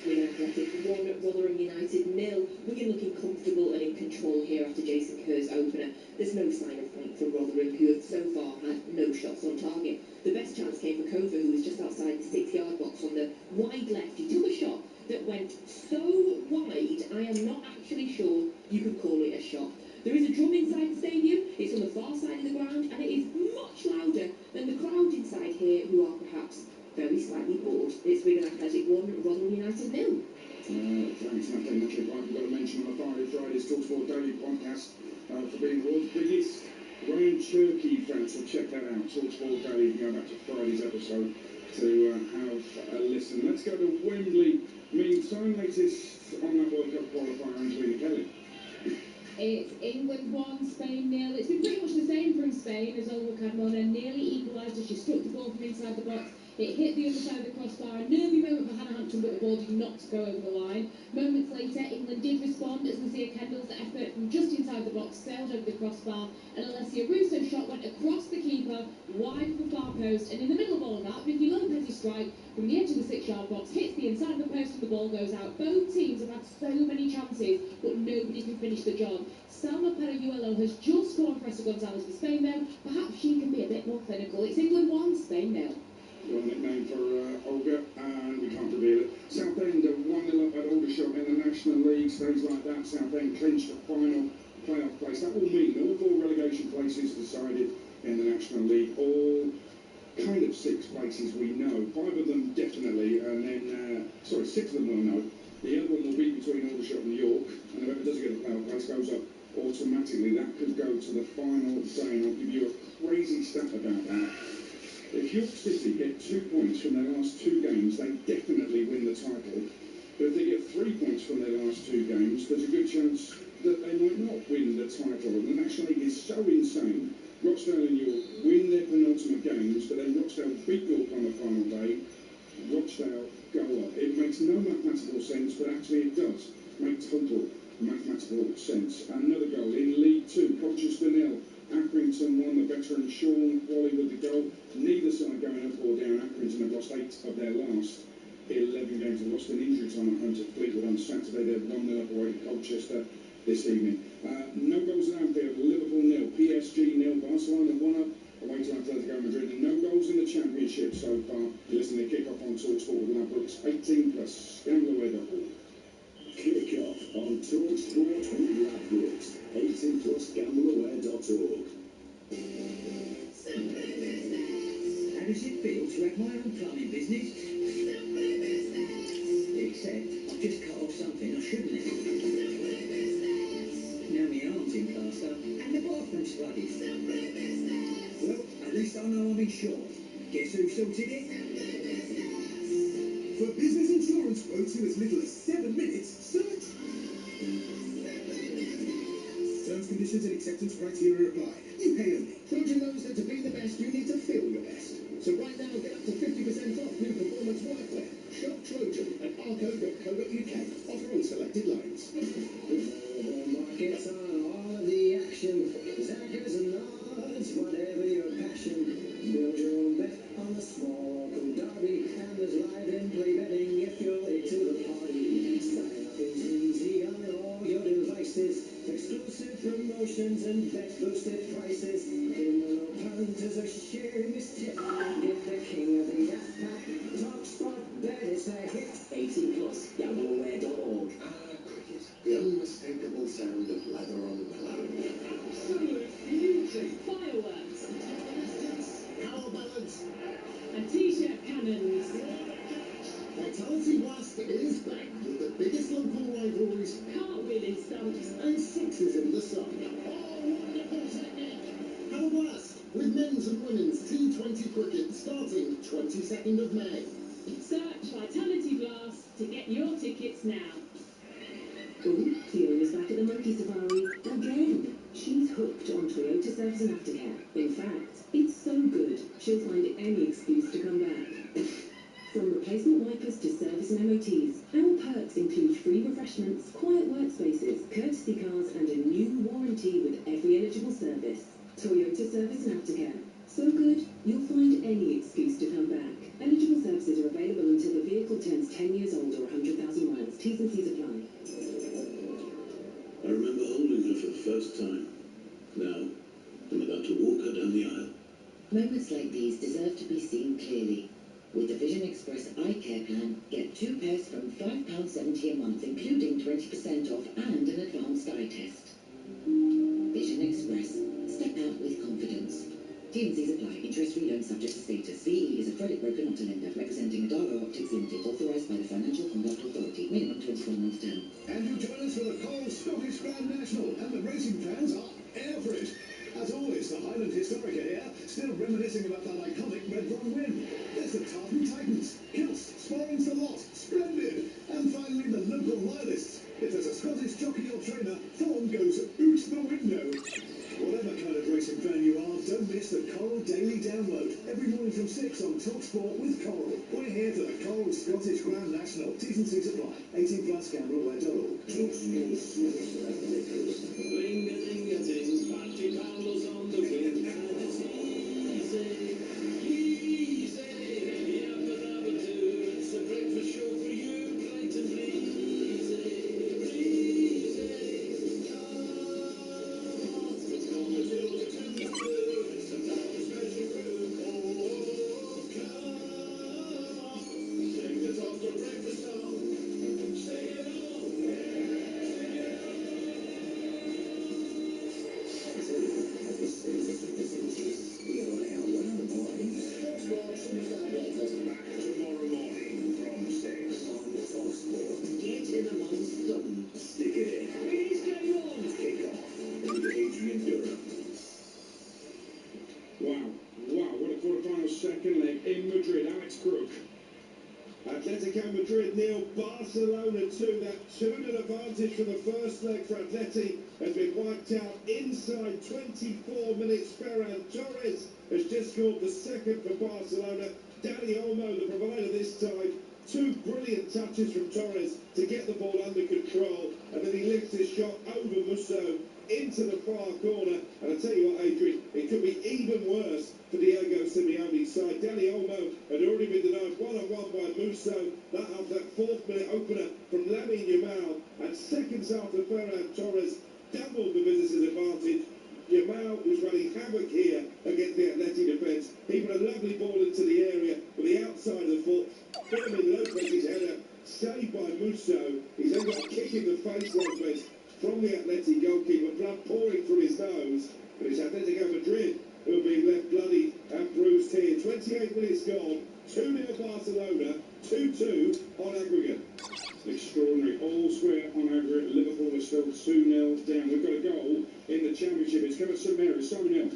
Wigan Athletic 1, Rotherham United 0. Wigan looking comfortable and in control here after Jason Kerr's opener. There's no sign of fight from Rotherham, who have so far had no shots on target. The best chance came for Kova, who was just outside the 6-yard box on the wide left. He took a shot that went so wide, I am not actually sure you could call it a shot. There is a drum inside the stadium. It's on the far side of the ground, and it is much louder than the crowd inside here, who are perhaps very slightly bored. It's Wigan Athletic 1, Rotherham United 0. Thanks, Natalie Pike. We've got to mention on the Friday's talkSPORT Daily podcast for being the world's biggest Ryan Cherky fan. So check that out. talkSPORT Daily. You can go back to Friday's episode to have a listen. Let's go to Wembley. Meantime, latest on that World Cup qualifier, Angelina Kelly. It's England 1, Spain 0. It's been pretty much the same from Spain as Olga Carmona nearly equalised as she struck the ball from inside the box. It hit the other side of the crossbar. A nervy moment for Hannah Hampton, but the ball did not go over the line. Moments later, England did respond as Lucia Kendall's effort from just inside the box sailed over the crossbar, and Alessia Russo's shot went across the keeper, wide of the far post, and in the middle of all of that, Vicky Lopez's strike from the edge of the 6-yard box hits the inside of the post and the ball goes out. Both teams have had so many chances, but nobody can finish the job. Salma Parayuelo has just scored for Esther Gonzalez for Spain though. Perhaps she can be a bit more clinical. It's England 1, Spain 0. Well, nickname for Olga, and we can't Aldershot in the National League stays like that, Southend clinched a final playoff place. That will mean all 4 relegation places decided in the National League. All kind of 6 places we know. 5 of them definitely, and then, 6 of them we'll know. The other one will be between Aldershot and York, and whoever doesn't get a playoff place goes up automatically. That could go to the final day, and I'll give you a crazy stat about that. If York City get 2 points from their last 2 games, they definitely win the title. But if they get 3 points from their last 2 games, there's a good chance that they might not win the title. And the National League is so insane. Rochdale and York win their penultimate games, but then Rochdale beat York on the final day. Rochdale go up. It makes no mathematical sense, but actually it does make total mathematical sense. Another goal in League 2, Colchester 0. Accrington won, the veteran Sean Wally with the goal. Neither side going up or down. Accrington have lost 8 of their last 11 games. They lost in injury time at home to Fleetwood on Saturday. They're 1-0 up away to Colchester this evening. No goals at Anfield. Liverpool 0, PSG 0, Barcelona 1 up away to Atletico Madrid. And no goals in the Championship so far. You're listening to Kick Off on talkSPORT with Ladbrokes 18+. Gamblerware.org. Kick Off on talkSPORT with Ladbrokes 18+. Gamblerware.org. How does it feel to have my own plumbing business? Except I've just cut off something I shouldn't have. Now my arm's in plaster and the bathroom's flooded. Well, at least I know I'm insured. Guess who sorted it? For business insurance quotes in as little as 7 minutes, search. Terms, conditions and acceptance criteria apply. You pay only. Trojan knows that to be the best, you need to feel your best. So right now, get up to 50% off new performance workwear. Shop Trojan at arco.co.uk. Offer on selected lines. Markets on all of the action. Zackers and odds, whatever your passion. Build your own bet on the small local derby. And there's live and play betting if you're late to the party. Sign up is easy on all your devices. Exclusive promotions and bet boosted prices. In the low punters are sharing this tip. Get the king of the app pack. talkSPORT bet is a hit. 18+. Gamblerware.org. Cricket. The unmistakable sound of lather on cloud. Absolute beauty. Fireworks. Power ballads. And t-shirt cannons. Vitality Blast is back with the biggest local rivalries. Cartwheeling stunts. And sixes in the sun. Oh, wonderful technique. Have a blast with men's and women's T20 cricket starting 22nd of May. Search Vitality Blast to get your tickets now. Oh, Fiona's back at the Monkey Safari again. She's hooked on Toyota Service and Aftercare. In fact, it's so good, she'll find any excuse to come back. From replacement wipers to service and MOTs, our perks include free refreshments, quiet workspaces, courtesy cars, and a new warranty with every eligible service. Toyota Service and Aftercare. So good, you'll find any excuse to come back. Eligible services are available until the vehicle turns 10 years old or 100,000 miles. T's and C's apply. I remember holding her for the first time. Now, I'm about to walk her down the aisle. Moments like these deserve to be seen clearly. With the Vision Express Eye Care Plan, get 2 pairs from £5.70 a month, including 20% off and an advanced eye test. Vision Express. Step out with confidence. T&Cs apply. Interest-free loan subject to status. VE is a credit broker, not a lender. Representing Adaro Optics Limited. Authorised by the Financial Conduct Authority. Minimum 24-month term. And you join us for the Coral Scottish Grand National, and the racing fans are air for it. As always, the Highland Historica here, still reminiscing about that iconic Red Run win. There's the Tartan Titans, Kilts, Sporring's the lot, splendid. And finally, the local loyalists. If there's a Scottish jockey or trainer, form goes out the window. Whatever kind of racing fan you are, don't miss the Coral Daily Download. Every morning from 6 on talkSPORT with Coral. We're here for the Coral Scottish Grand National. T's and C's apply. 18+. Gamblerware.org. Ling-a-ling-a-ting, Patrick Carlos on the wing, and it's easy, easy. Yabba dabba doo, it's a breakfast show for you, bright and breezy, breezy. It's got the tools to do, it's a double special brew. Oh, come on, sing the top of breakfast song, sing it on. 0, Barcelona 2. That 2-0 advantage for the first leg for Atleti has been wiped out inside 24 minutes. Ferran Torres has just scored the second for Barcelona. Dani Olmo, the provider this time. 2 brilliant touches from Torres to get the ball under control, and then he lifts his shot over Musso into the far corner. And I tell you what, Adrian, it could be even worse for Diego Simeone's side. Dani Olmo had already been denied one-on-one by Musso. That after that 4th-minute opener from Lamine Yamal, and seconds after Ferran Torres doubled the visitors' advantage. Yamal was running havoc here against the Atleti defence. He put a lovely ball into the area with the outside of the foot. Fermin Lopez's header saved by Musso. He's then got a kick in the face, Lopez, from the Atleti goalkeeper, blood pouring from his nose. But it's Atletico Madrid who have been left bloody and bruised here. 28 minutes gone, 2-0 Barcelona, 2-2 on aggregate. Extraordinary. All square on aggregate. Liverpool are still 2-0 down. We've got a goal in the Championship. It's come at St Mary's. Simon Hill.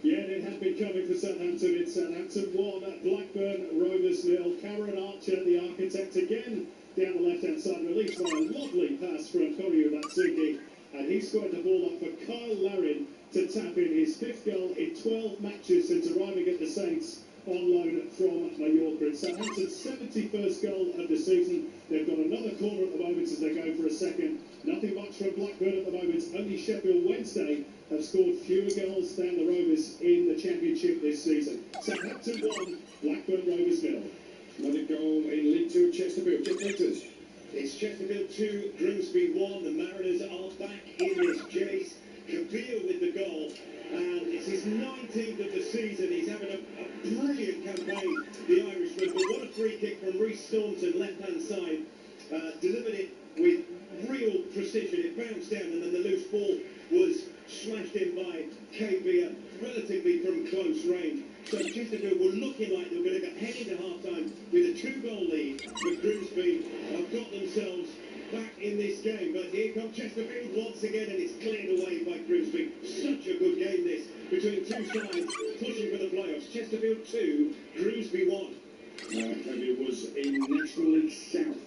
Yeah, it had been coming for Southampton. It's Southampton 1, Blackburn Rovers 0. Cameron Archer, the architect, again down the left-hand side, released by a lovely pass from Koryu Matsuki, and he squared the ball up for Kyle Larin to tap in his 5th goal in 12 matches since arriving at the Saints on loan from Mallorca. It's Southampton's 71st goal of the season. They've got another corner at the moment as they go for a second. Nothing much from Blackburn at the moment. Only Sheffield Wednesday have scored fewer goals than the Rovers in the Championship this season. Southampton 1, Blackburn Rovers 0. Another goal in League 2 at Chesterfield. Jeff Peters. It's Chesterfield 2, Grimsby 1. The Mariners are back in this chase. Kabir with the goal, and it's his 19th of the season. He's having a brilliant campaign, the Irishman. But what a free kick from Rhys Staunton, left-hand side. Delivered it with real precision. It bounced down, and then the loose ball was smashed in by Kabir, relatively from close range. So Chesterfield were looking like they were going to get head into half-time with a 2-goal lead. But Grimsby have got themselves back in this game. But here comes Chesterfield once again, and it's cleared away by Grimsby. Such a good game this, between two sides pushing for the playoffs. Chesterfield 2, Grimsby 1. Kabir was in National League South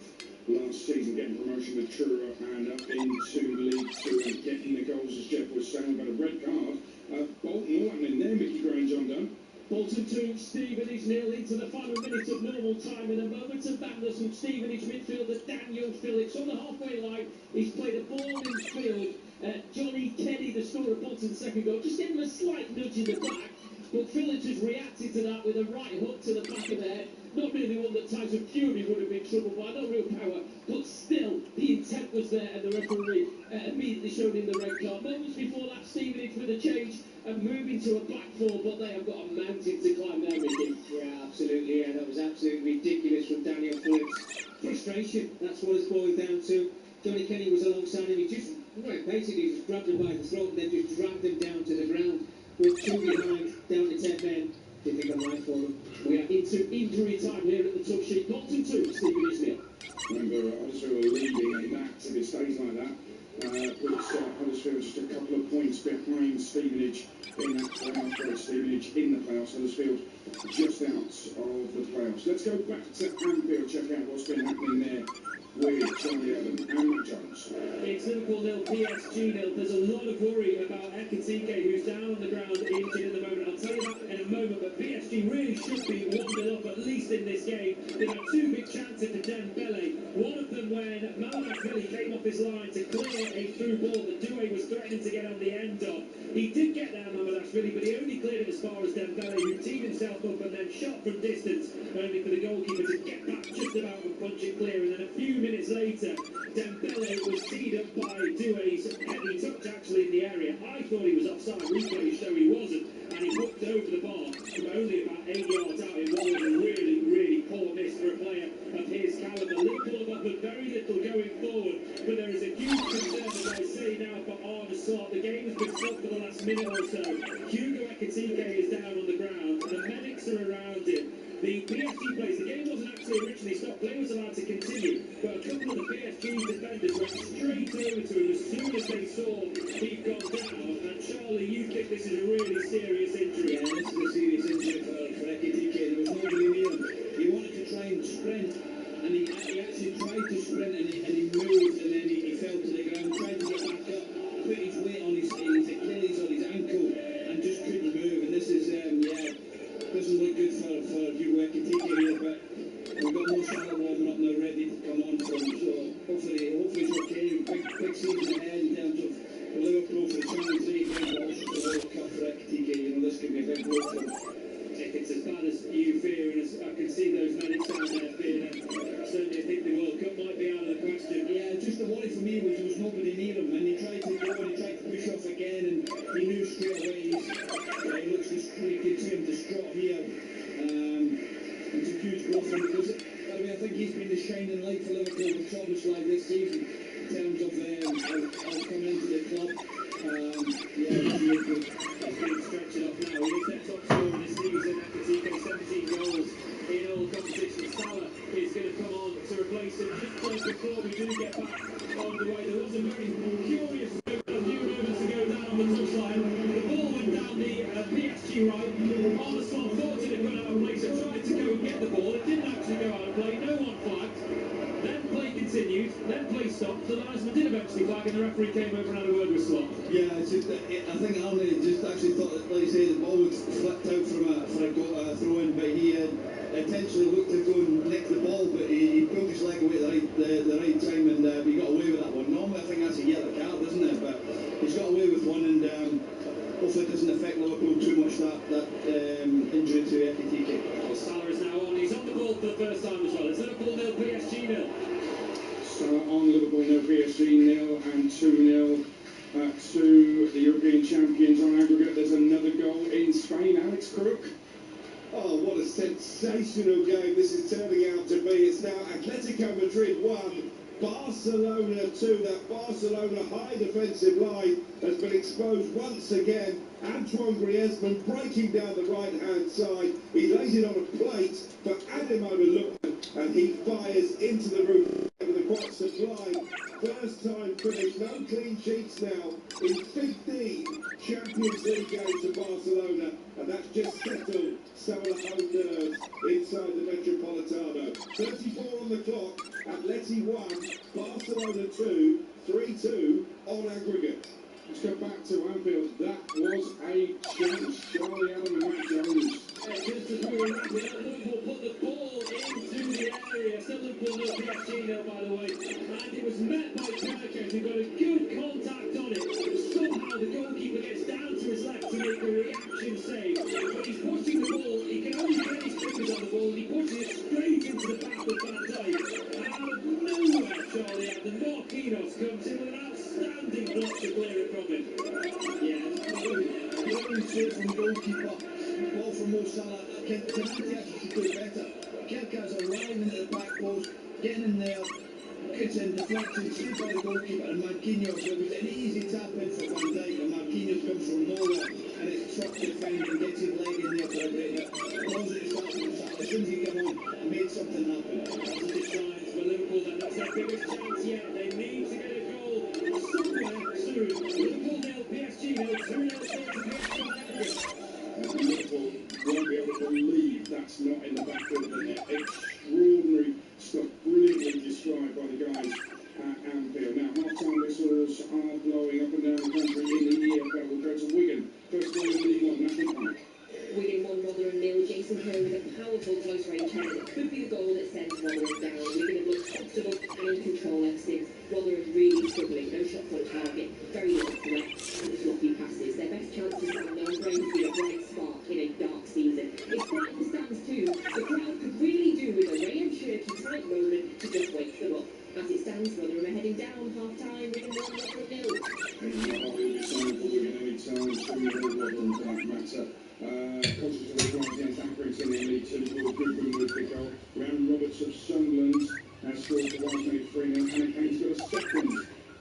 last season, getting promotion with Truro and up into League 2 and getting the goals, as Jeff was saying, but a red card. Bolton, all happening there. Mickey Grange undone. Bolton 2, Stevenage 0 into the final minute of normal time. In a moment of madness from Stevenage midfielder Daniel Phillips on the halfway line. He's played a ball in field. Johnny Kenny, the scorer of Bolton's second goal, just gave him a slight nudge in the back. But Phillips has reacted to that with a right hook to the back of the head. Not really one that Tyson Fury would have been troubled by, no real power, but still the intent was there, and the referee immediately showed him the red card. Moments before that, Stevenage with a change and moving to a back four, but they have got a mountain to climb now, Mickey. Yeah, absolutely, yeah, that was absolutely ridiculous from Daniel Phillips. Frustration, that's what it's boiled down to. Johnny Kenny was alongside him, he just, basically just grabbed him by the throat and then just dragged him down to the ground. With 2 behind, down to 10 men. Do you think I'm right for them? We are into injury time here at the top sheet. Bolton 2, Stevenage 0. Remember, Huddersfield are leading, and that, if it stays like that, puts Huddersfield just a couple of points behind Stevenage in that playoff. Right, Stevenage in the playoffs, Huddersfield just out of the playoffs. Let's go back to Anfield, check out what's been happening there with Charlie Adam and Matt Jones. It's Liverpool 0, PSG 0. There's a lot of worry about Ekitike, who's down on the ground injured at the moment. I'll tell you that in a moment, but PSG really should be 1-0 up, at least in this game. They've had 2 big chances for Dembele. One of them when Malakashvili came off his line to clear a through ball that Doué was threatening to get on the end of. He did get there, Malakashvili, but he only cleared it as far as Dembele, who teed himself up and then shot from distance, only for the goalkeeper to get back just about and punch it clear. And then a few minutes later, Dembele was teed up by Doué's heavy touch actually in the area. I thought he was offside, replay show he wasn't, and he hooked over the bar from only about 8 yards out. It was a really, really poor miss for a player of his calibre. Liverpool have offered very little going forward, but there is a huge concern, as I say now, for Arne Slot. The game has been stopped for the last minute or so. Hugo Ekitike is down on the ground. The medics are around him. The PSG players, the game wasn't actually originally stopped. Play was allowed to continue, but a couple of the PSG defenders went straight over to him as soon as they saw he'd gone down. And Charlie, you think this is a really serious injury? Yeah, this is a serious injury for Ekitike. There was nobody near him. He wanted to try and sprint, and he actually tried Liverpool with problems like this season in terms of coming into the club. He's being stretched up now. He is their top scorer this season after TK 17 goals in all competitions. Salah is going to come on to replace him. Just before we do get back on the way, there was a very curious move a few moments ago down on the touchline. The ball went down the PSG right. Arsenal thought it had gone out of play, so tried to go and get the ball. It didn't actually go out of play. No one flagged. Then play continued. Then play stopped. The linesman did eventually flag, and the referee came over and had a word with Slot. Yeah, it's just, I think Arnie just actually thought that, like you say, the ball was flipped out for a throw-in, but he intentionally looked to go and nick the ball, but he pulled his leg away at the right time, and he got away with that one. Normally, I think that's a yellow card, isn't it? But he's got away with one, and hopefully it doesn't affect Liverpool too much, that injury to Ekitike. Well, Salah is now on. He's on the ball for the first time as well. It's Liverpool 0, PSG 0. Salah on, Liverpool 0, PSG 0, and 2-0 to the European champions on aggregate. There's another goal in Spain. Alex Crook. Oh, what a sensational game this is turning out to be. It's now Atletico Madrid 1, Barcelona 2. That Barcelona high defensive line has been exposed once again. Antoine Griezmann breaking down the right-hand side. He lays it on a plate for Ademola Lookman, and he fires into the roof with a quite sublime first time finish. No clean sheets now in 15 Champions League games for Barcelona, and that's just settled some of the home nerves inside the Metropolitano. 34 on the clock, Atleti 1, Barcelona 2, 3-2 on aggregate. Let's go back to Anfield. That was a chance. Charlie Allen and Matt Jones. Just as we were wrapping up, Liverpool put the ball into the area. Still Liverpool 0, PSG 0, by the way. And it was met by Perkins, who got a good contact on it. Somehow the goalkeeper gets down to his left to make a reaction save. But he's pushing the ball. He can only get his fingers on the ball. He pushes it straight into the back of Van Dijk. And out of nowhere, Charlie Allen, Marquinhos comes in with an outstanding block to clear it from him. Very straight from the goalkeeper. Ball from Mo Salah. Canati actually should do better. Kerkaz arriving at the back post, getting in there, gets in, deflected, straight by the goalkeeper, and Marquinhos. It was an easy tap in for Van Dijk, and Marquinhos comes from nowhere, and it's truck defending, gets his leg in there for a bit, but positive start from Salah. As soon as he came on, made something happen. Positive signs for Liverpool then. That's their biggest chance yet. They need to get a goal somewhere soon. Liverpool 0, PSG 0, 2-0 to PSG. Liverpool won't be able to believe that's not in the back of the net. Extraordinary stuff, brilliantly described by the guys at Anfield. Now, half-time whistles are blowing up and down the country in the EFL. We'll go to Wigan. First of all, in League One, National Park. Wigan 1, Rotherham 0. Jason Kerr with a powerful close-range header that could be the goal that sends Rotherham down. Wigan have looked comfortable and in control ever since. Rotherham really struggling. No shots on target. Very little threat and sloppy passes. Their best chance is down now. Brainsley, a bright spark in a dark season. It's bright in the stands too. The crowd could really do with a Ray and Shirky type moment to just wake them up. As it stands, Rotherham are heading down half-time. Wigan 1, Rotherham 0. And now we'll be signing for Wigan anytime. 2-0 Rotherham for that matter. Coaches of the against Accrington in League 2 with Goodwin with the goal. Ryan Roberts of Sunderland has scored for Wales made 3-0. Hannah Kane's got a second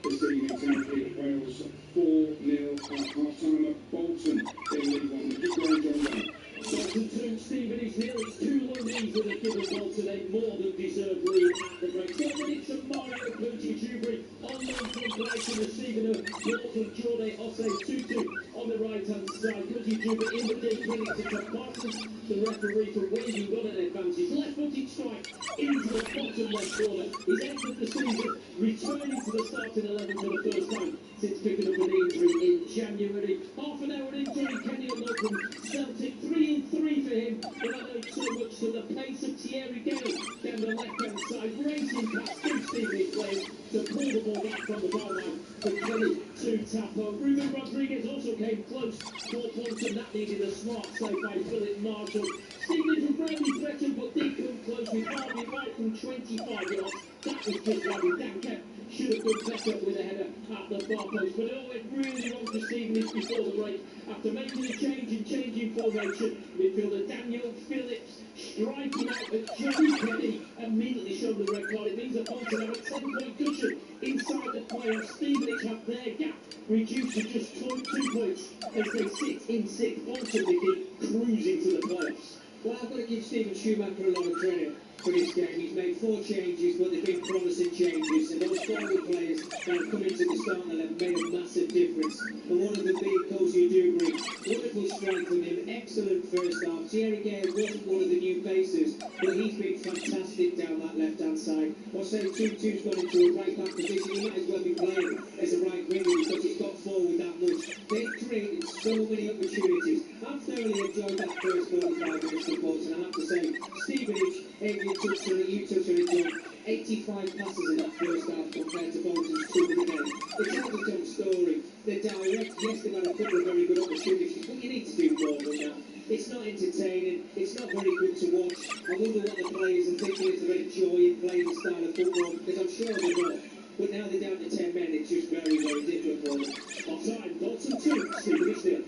this evening to make Wales 4-0 at half-time at Bolton in League 1. Keep going, John Brown. Bolton 2, Stevenage 0. It's 2 Lundies that have given Bolton a more than deserved lead at the break. 4 minutes of Mario Pucci-Jubri on loan from Brighton, receiving a goal from Jordan Osei 2-2 on the right-hand side. Pucci-Jubri in the deep, winning to Tom Parsons. The referee for Waving got an advantage. Left-footed strike into the bottom left corner. He's entered the season, returning to the starting 11 for the first time since picking up an injury in January. Half an hour into it, Kenny Malcolm, Celtic 3-3 for him, but that owed so much to the pace of Thierry Gale down the left-hand side, racing past two Stevenage players to pull the ball back from the goal line for Kenny to tap on. Ruben Rodriguez also came close for Bolton. That needed a smart save by Philip Marshall. Stevenage were barely threatened, but did come close with Harvey White from 25 yards. That was just right. Dan Kemp should have been better with a header at the far post, but it all went really wrong for Stevenage before the break. After making a change and changing formation, midfielder Daniel Phillips striking out at Joey Kenny, and immediately shown the red card. It means that Bolton have a 10-point cushion inside the playoffs. Stevenage have their gap reduced to just 2 points as they sit in 6th. Bolton begin cruising to the playoffs. Well, I've got to give Stephen Schumacher a lot of credit for this game. He's made 4 changes, but they've been promising changes, and those forward players that have come into the starting 11 made a massive difference. And one of them being Cozy Dubry, wonderful strike from him, excellent first half. Thierry Gale wasn't one of the new faces, but he's been fantastic down that left-hand side. I'll say 2-2's gone into a right-back position. He might as well be playing as a right winger because he's got forward that much. They've created so many opportunities. I've thoroughly enjoyed that first 45 minutes for Bolton, and I have to say, Stevenage, Adrian touched on it, you touched on it, John. 85 passes in that first half compared to Bolton's 2 again. It tells its own story. They're direct, yes, they've had a couple of very good opportunities, but you need to do more than that. It's not entertaining, it's not very good to watch. I wonder what the players are thinking if they're enjoying playing the style of football, because I'm sure they're not. But now they're down to 10 men, it's just very, very different for them. Offside, Bolton 2, Stevenage 0.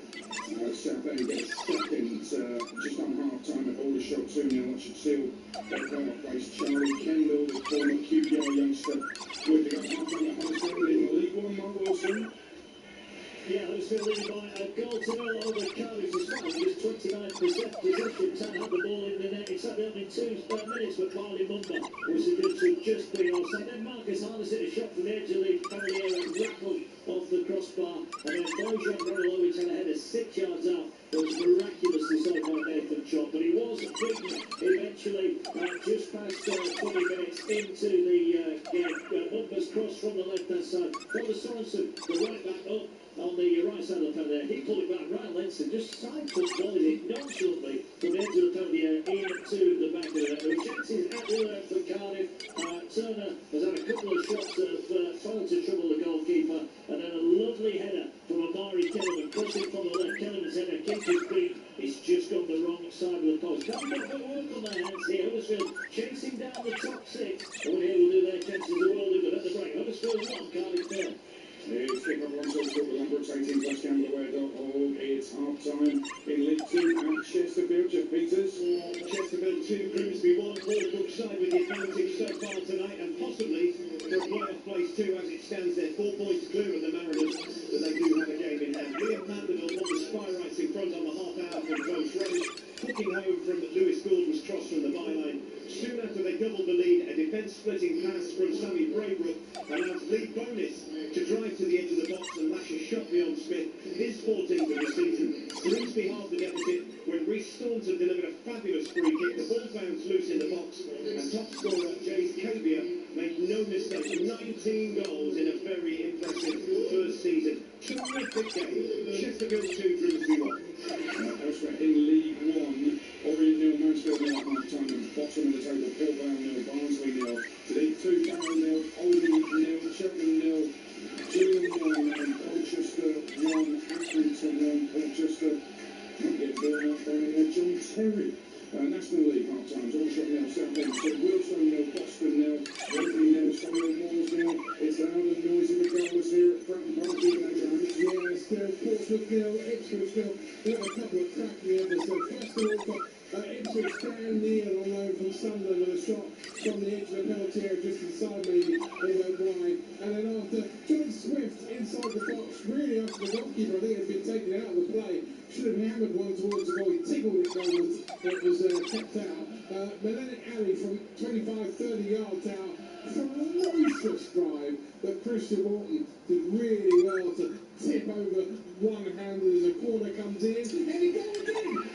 Southend gets second just on half-time at Aldershot 2-0. That should seal their playoff place. Charlie Kendall, the former QPR youngster, with the half-time at Huddersfield in League One. Mark Wilson. Yeah, Huddersfield leading by a goal to 0 over Cardiff as well. Just 29% possession. Town had the ball in the net. It's had it in 2 minutes, but Marley Mumba was suggested to just be offside. Then Marcus Harness hit a shot from the edge of the penalty area and rattled off the crossbar. And then Bojan Branilovic had a header 6 yards out. It was miraculously saved by Nathan Chop, but he was beaten eventually just past 20 minutes into the game. Mumba's cross from the left-hand side. Father Sorensen, the right back up on the right side of the penalty area. He pulled it back. Ryan Lenson just side-puts volleyed it nonchalantly from the edge of the penalty area into the back of the net. The chance is at will for Cardiff. Turner has had a couple of shots that have failed to trouble the goalkeeper, and then a lovely header from Amari Kellerman, crossing from the left. Kellerman's header, keeper's beat. It's just got the wrong side of the post. Can't get the work on their hands here. Huddersfield chasing down the top 6. Over here will do their chances the world of it at the break. Huddersfield 1, Cardiff 0. It's kick-off on Talksport with Lambert's 18+ gambleware.org. It's half-time in League 2 at Chesterfield. Jeff Peters. Chesterfield 2, Grimsby 1. Liverpool side with the advantage so far tonight, and possibly for a playoff place too as it stands. They're 4 points clear of the Mariners, but they do have a game in hand. Liam Mandeville on the spy rights in front on the half-hour from close range. Hooking home from Lewis Gordon's cross from the byline. Soon after they doubled the lead, a defence-splitting pass from Sammy Braybrook allows Lee Bonus to drive to the edge of the box and lash a shot beyond Smith. His 14th of the season. Grimsby halved the deficit when Rhys Staunton delivered a fabulous free kick. The ball bounced loose in the box, and top scorer Jace Cavia made no mistake. 19 goals in a very impressive first season. Terrific game. Chesterfield 2, Grimsby 1. Elsewhere in League 1, Orient 0, Mansfield 0 at half-time, and bottom of the table, Port Vale 0, Barnsley 0. League 2, Barrow 0, Oldham 0, Cheltenham 0, Gillingham 1, and Colchester 1, Accrington 1, Colchester. Not getting drawn up by John Terry. National League half-times, Aldershot 0, Southend 2, Wilson 0, Boston 0, Wembley 0, Solihull Moors 0. It's loud and noisy regardless here at Fratton Park, even Abraham. Yeah, still Portsmouth 0, Ipswich 0. We've got a couple of cracking errors. So first of all, for Ipswich, Dan Neal on loan from Sunderland with a shot from the edge of the penalty area just inside maybe. It went wide. And then after, John Swift inside the box, really after the goalkeeper, I think has been taken out of the play. Should have hammered one towards the goal. He tickled it forward. It was kept out. Melenic Ali from 25-30 yards out. Ferocious drive that Christian Morton did really well to tip over one-handed as a corner comes in. And he goes again.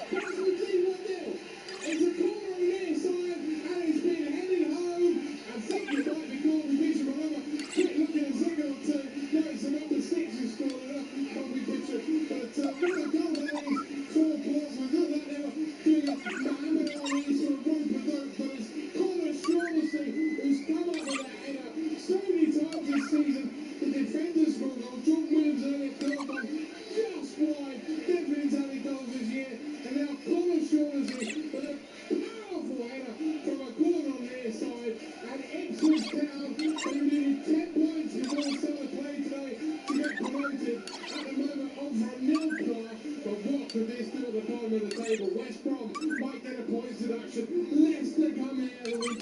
Portsmouth 1-0. It's a corner on their side, and it's been headed home. I think it might be Colby Bishop. I'll have a quick look at a second or two. No, it's a number 6 who scored it up, Colby Bishop. But what a goal that is for Portsmouth. Not like they were doing a Mohammed Ali sort of rope a dope, but it's Connor Shaughnessy who's come up with that header so many times this season. The defenders will go. John Williams earlier third one just wide. Definitely only goals this year. And now Connor Shaughnessy with a powerful header from a corner on their side. And Ipswich Town, they needed 10 points before the start of play today to get promoted. At the moment, on for a nil clock. But what could this do at the bottom of the table? West Brom might get a points deduction. Leicester come here the week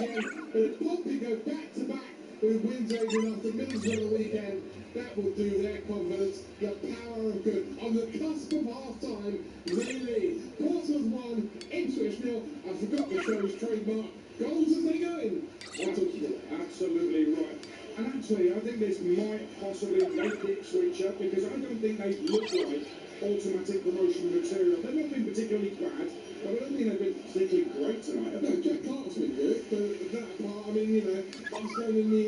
who wins Adrian after Middlesbrough on the weekend. That will do their confidence. The power of good. On the cusp of half-time, they lead. Portsmouth 1, Ipswich 0. I forgot the show's trademark. Goals as they go in. Absolutely right. And actually, I think this might possibly make Ipswich up because I don't think they look like automatic promotion material. They've not been particularly bad, but I don't think they've been particularly great tonight. No, Jack Clark's been good, but that apart, I mean, you know, he's going in the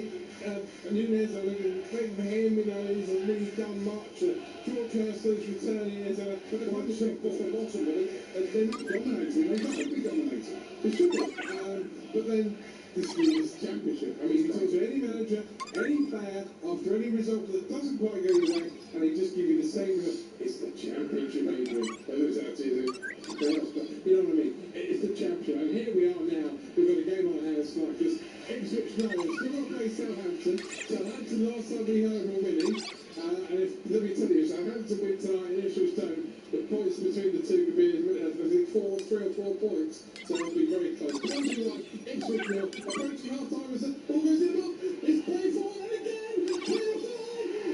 Nunez, I mean, great for him, you know, he's really done much. George Hurst's returning as a... But the punch up off the bottom, but they're not dominating. They can't be dominating. They should be. But then, this is championship. I mean, you talk to any manager, any player, after any result that doesn't quite go your way, and they just give you the same result. It's the championship, Adrian. They lose out to you. You know what I mean? It's the championship. And here we are now. We've got a game on our hands tonight because Ipswich now still got to play Southampton. Southampton last time we heard were winning. And if, let me tell you, Southampton win tonight in Ipswich Town. The points between the two could be, I think, 3 or 4 points. So it'll be very close. But Ipswich now approaching half-time as the ball goes in the box. It's played forward and again. Clear of line.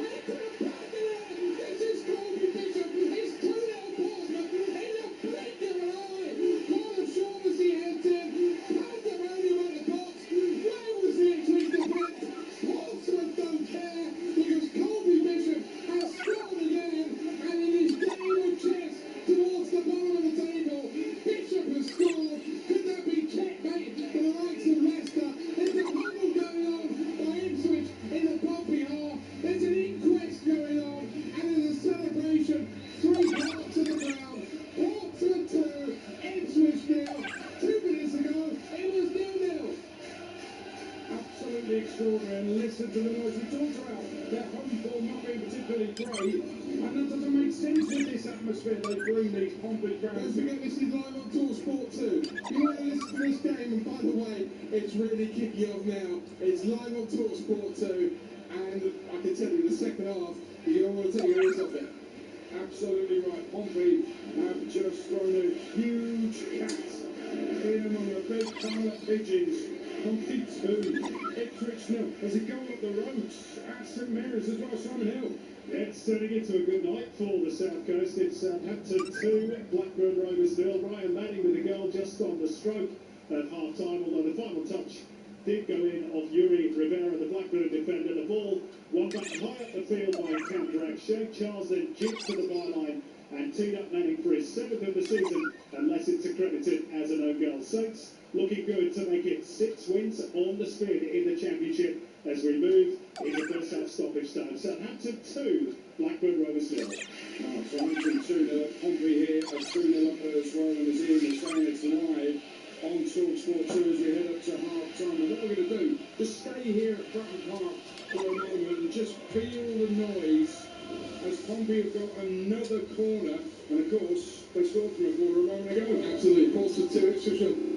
And this is Colby Bishop. It's 2-0 Portsmouth in the blink of an eye. What a Shaughnessy heads in. Pandemonium at the box. Where was the Ipswich defence? Portsmouth don't care because Colby Bishop has scored again. And it is game of chess towards the bottom of the table. Bishop has scored. Could that be checkmate for the likes of Leicester? There's a huddle going on by Ipswich in the Pompey half. There's an inquest going on, and there's a celebration. 3 parts of the ground. Portsmouth 2, Ipswich 0. 2 minutes ago, it was 0-0. Absolutely extraordinary. And listen to the noise we talked about. Their home form not being particularly great. And that doesn't make sense with this atmosphere they bring these Pompey Don't grounds. forget this is live on talkSPORT 2. You want to listen to this game, and by the way, it's really kicking off now. It's live on talkSPORT 2, and I can tell you the second half, you're going to want to take your ears off it. Absolutely right. Pompey have just thrown a huge cat in among the big pile of pigeons. Pompey 2, Ipswich 0. There's a goal up the road at St Mary's as well, Simon Hill. It's turning into a good night for the South Coast. It's Southampton 2, Blackburn Rovers 0. Ryan Manning with a goal just on the stroke at half-time, although the final touch did go in of Yuri Rivera, the Blackburn defender. The ball won back high up the field by a counteract. Shea Charles then jigged to the byline and teed up Manning for his 7th of the season, unless it's accredited as an own goal. Saints looking good to make it 6 wins on the spin in the championship as we move into first half stoppage time. Southampton 2, Blackburn Rovers 0. Southampton 2-0, Pompey here, a 2-0 up there as well, and as Ian was saying, it's live on talkSPORT 2 as we head up to half-time. And what we're going to do, just stay here at Bratton Park for a moment and just feel the noise as Pompey have got another corner, and of course, they scored from a corner a moment ago. Absolutely. Portsmouth 2, Ipswich 1.